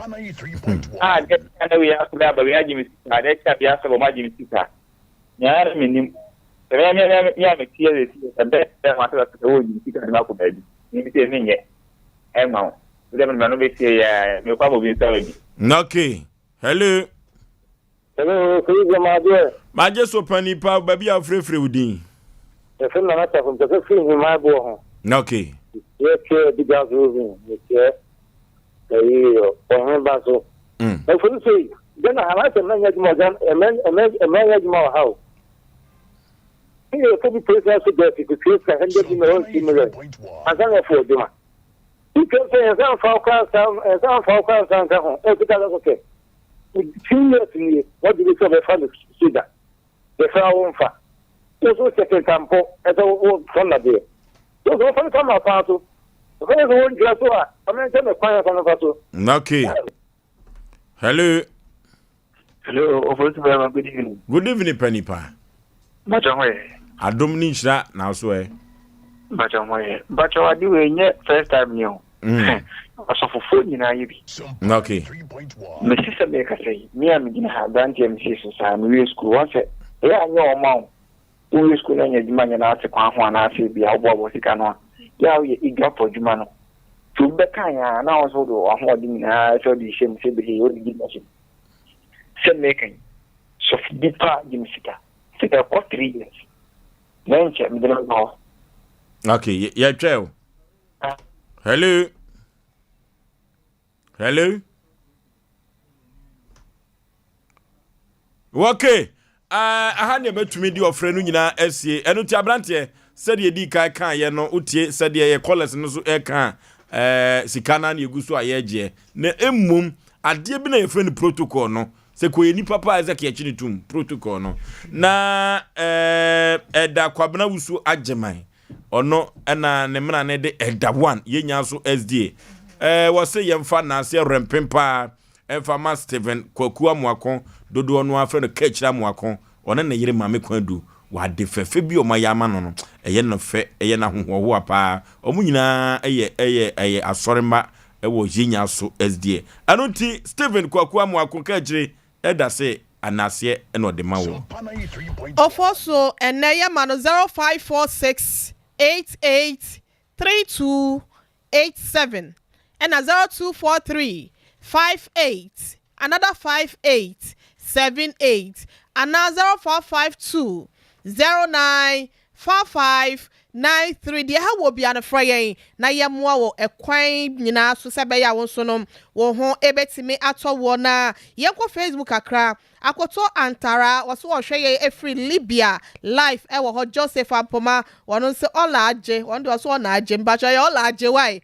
get kana we akura ba we aji mi sika da ka bia so ma ji mi sika nyaara mi nim ya me tie le tie da ma ta ka wo ji sika na ko ba bi ni tie ni nye ma we da no be tie ya me kwa mo bi sa bi okay hello Kuiza Maje Sompa Nipa baby afrefre udin. Efe na nata from the film my boy. Okay. Ye biga zovin. Ye ayo, on baso. E for say, then I like to manage more than a manage more how. Here could be present to get to create 100 million similar. As an for them. You can say as an focus and okay. Seriously, what do we say the father Suda? The Frau Fa. Those who second campo as a old son of there. Those who come from our part. The first one, Glasgow, I mentioned the choir from the okay. Hello. Hello, good evening. Good evening, Penipa. Much away. I don't need that now, swear. Much away. But I do a first time new. For phone, you know, okay. My sister make us say, me and me have done GMC, so I'm real school. Once it, yeah, I know amount. We school and your demand and ask one, I say, be our boy, canoe. Yeah, you got for Jumano. To the kind, and I was also a holding, I saw the shame, say, he would give us. Same making. So, deep part, Jim Sita. Sit up for 3 years. Then, check me the number. Okay, yeah, Joe. Hello. Hello. Okay. I had never to meet your friend Nina SC. And Utia Brantie said ye di kai kan ye no utie said ye callers no so e kan sikana na yeguso ayeje. Na emmum ade bi na ye friend protocol no. Se ko ye ni papa Isaac ye chini tum protocol no. Na da kwabena wusu ageman. Ono na ne mra ne de eda one ye nya so SDA. Wase yemfa na se rempempa emfa ma Steven Kwaku Amuakon dodo ono afre no kachira Amuakon one na yire mame kwadu wa de fefe bi o ma yama no eye no fe eye na hoho apa omunyina eye asorema ewo yinya so SDA anoti Steven Kwaku Amuakon kachire eda se anase eno de mawo Oforisuo enaya mano 0546 883287 and 0243 58 another 5878 and 0452 095593 dia ha wo bia no frey na yemwa wo ekwan nyina so se be ya wo so no wo ho ebetimi atowo na yekwo Facebook akra akoto antara waso wo hweye efri Libya life e wo ho Joseph Apoma wono se olaje wondo waso ona aje mbacho ya olaje why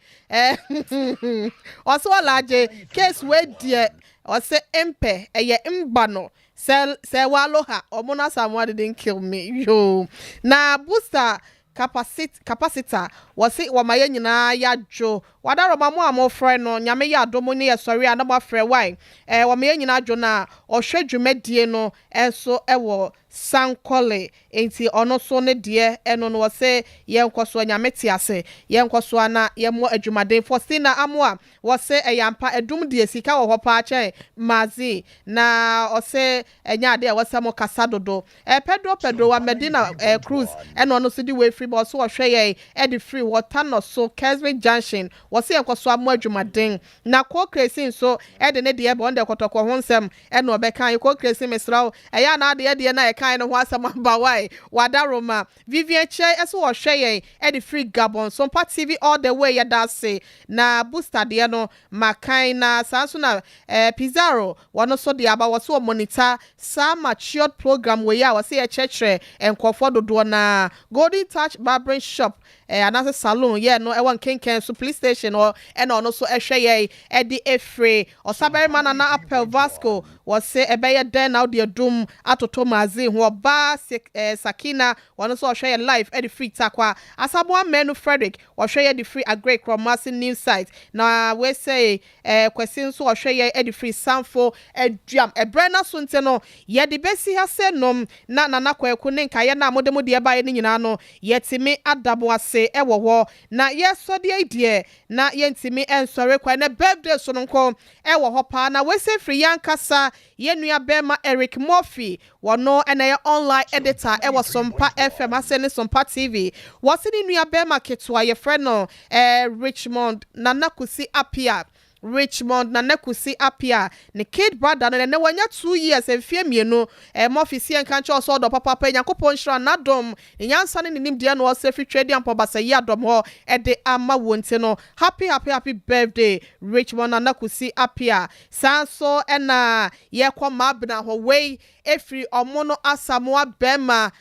waso olaje case we die Osei Mpe eye mbano se waloha omona Samuel didn't kill me yo na booster capacitor wasi wamaye nyina ya jo wadaro mamu amofre no nyame ya adomo ne yesori anama frɛ wine wamaye nyina jo na ohwe dwumadie no enso ewo sankole enti ono so ne de eno no wase yenkoso nyame tiase yenkoso na yemo adwumaden Faustina amoa wase eyampa edum de sika wo hopa ache mazi na ose enya de wasamo kasadodo Pedro wa Medina cruise eno no so di we free but so hwe ye free water no so Keswick Junction wase yenkoso amo adwumaden na ko kresin so de ne de bonde kotoko honsem eno obekan ko kresin mesrawo eya na de na kind of was some bawai wadaroma Vivian Che eso wo hwe ye free Gabon Sompa TV all the way ya da say na booster de no makai na sanso na Pizarro wano so de aba wo so monitor sa matured program we ya wo say church enkofo dodo na Golden Touch Barbering Shop anase salon ye no e won kenken so police station or and ono so ehwe ye e di efre osabere manana apel Vasco was say ebeye den now the dum atoto mazi ho ba Sakina one so hwe ye live e di free takwa asabo menu Frederick or hwe ye di free agree from Masin news site na we say question so hwe ye e di free samfo eduam ebrena so nteno ye di besi ha se nom na nana kwaku ne nka ye na modemo de ba ye ni nyina no yetimi adabo ase e wo ho na ye so de idie na ye ntimi ensore kwa na birthday so nko e wo ho pa na we say free yankasa ye nua bema Eric Murphy wono ena ye online editor e wo Sompa FM asene Sompa TV wose ni nua bema ketwa ye friend no Richmond nana kusi apia Richmond na nekusi apia ne kid brother no ne wanya 2 years enfie mienu Murphy si enka nche oso do papa Yakopon hira na dom nyansa ne nim de no ose fi trade ampo basa yi adom ho e de ama wonte no happy birthday Richmond na nekusi apia sanso ena ye kwama abna ho wei efri omono asamoa bema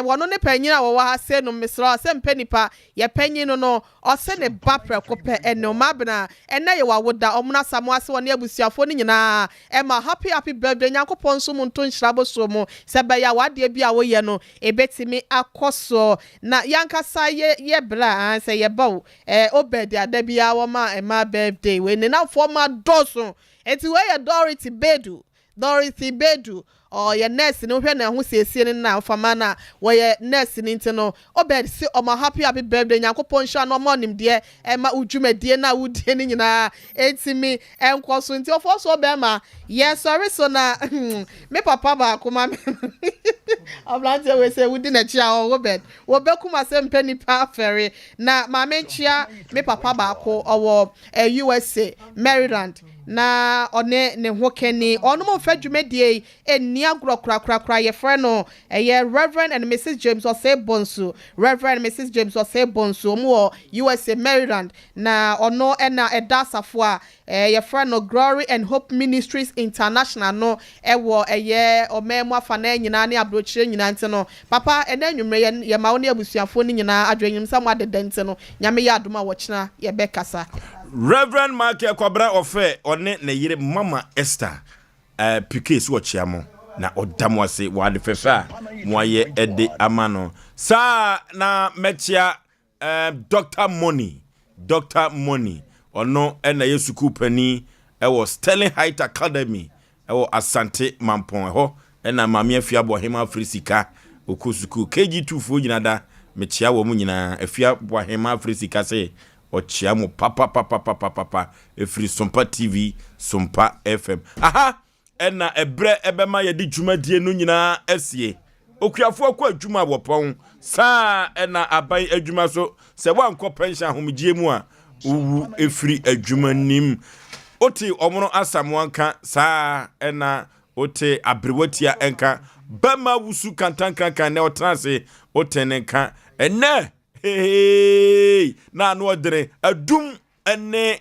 wono ne panyina wo ha se no misra Asem Mpe Nipa ye panyino no ose ne bapre kope eno mabna ena ye wawoda omuna samoa se woni abusuafo ni nyina ema happy birthday Yakopon so mu nto nhyirabo so mu se ba ya wade bia wo ye no ebetimi akoso na yankasa ye bra se ye bawo obedi adabia wo ma ema birthday we ne na fo ma doso enti we ye Dorothy Bedu or your nurse no hwe na ho siesie na fama na we ye nurse ni ntino obed si o ma happy birthday Yakopon hwa no monim de ma udwumadie na wudie ni nyina etimi enkoso nti ofo so be ma yes sorry so na me papa ba kuma oblante we say wudi na chia o obed wo be kuma Asem Mpe Nipa ferry na ma me chia me papa ba ko owo USA Maryland na one ne ho keni ono mo fa dwumadie eni agro kra ye friend no Reverend and Mrs James Osei Bonsu Reverend and Mrs James Osei Bonsu mo USA Maryland na ono ena edasafo a ye friend no Glory and Hope Ministries International no ewo ye omemu afa na nyina ne abrochire nyina nte no papa ena nwumre ye ma woni abusuafo ni nyina adwenyum sam adedente no nyame ya adoma wo kina ye bekasa Reverend Mark Kwabra Ofe one ne yire Mama Esther PK so chiamo na odamo ase wade fefa moye ede amano sa na metia Dr. Money ono ena yesuku pani ewo Sterling Heights Academy ewo Asante Mampon ho ena mame afia bohema Afrisika okusuku KG2 fo nyinada metia wo mu nyina afia bohema Afrisika se ochiamo papa efri Sompa TV Sompa FM aha ena ebre ebema yedi dwumadie no nyina asie okuafo akwa adwuma wopon sa ena aban adwuma so se wankọ pension homgie mu a uwu efri adwuma nim oti omono asamwanka sa ena ote abrewatia enka bema wusu kantankan na otrase otenenka ene hey na no odere adum ene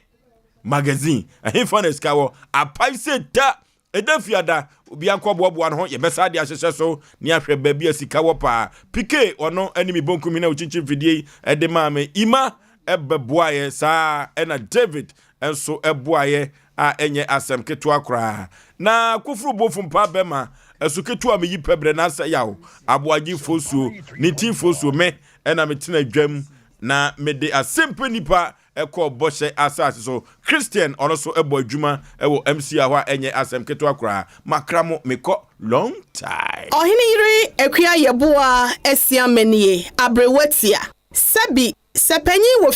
magazine ahimfane skawo apaise da edafiada obi ankọbobo an ho ye besa de ahyehye so ni ahwe baabi asika wo pa pk ono enemy bonkumi na uchichi vidie ede maame ima ebeboaye sa ena David enso eboaye a enye asem keto akra na kufuru bofu mpa bema esuketu ameyi pebre na asa yawo Aboagye Oforisuo ni ti Oforisuo me ena metina dwam na mede Asem Mpe Nipa eko boshe asase so Christian ono so ebo adwuma ewo MC ahwa enye asem keto akra makramo meko long time ohini yiri ekua yeboa esiamanie abrewatia sebi sepanyi wo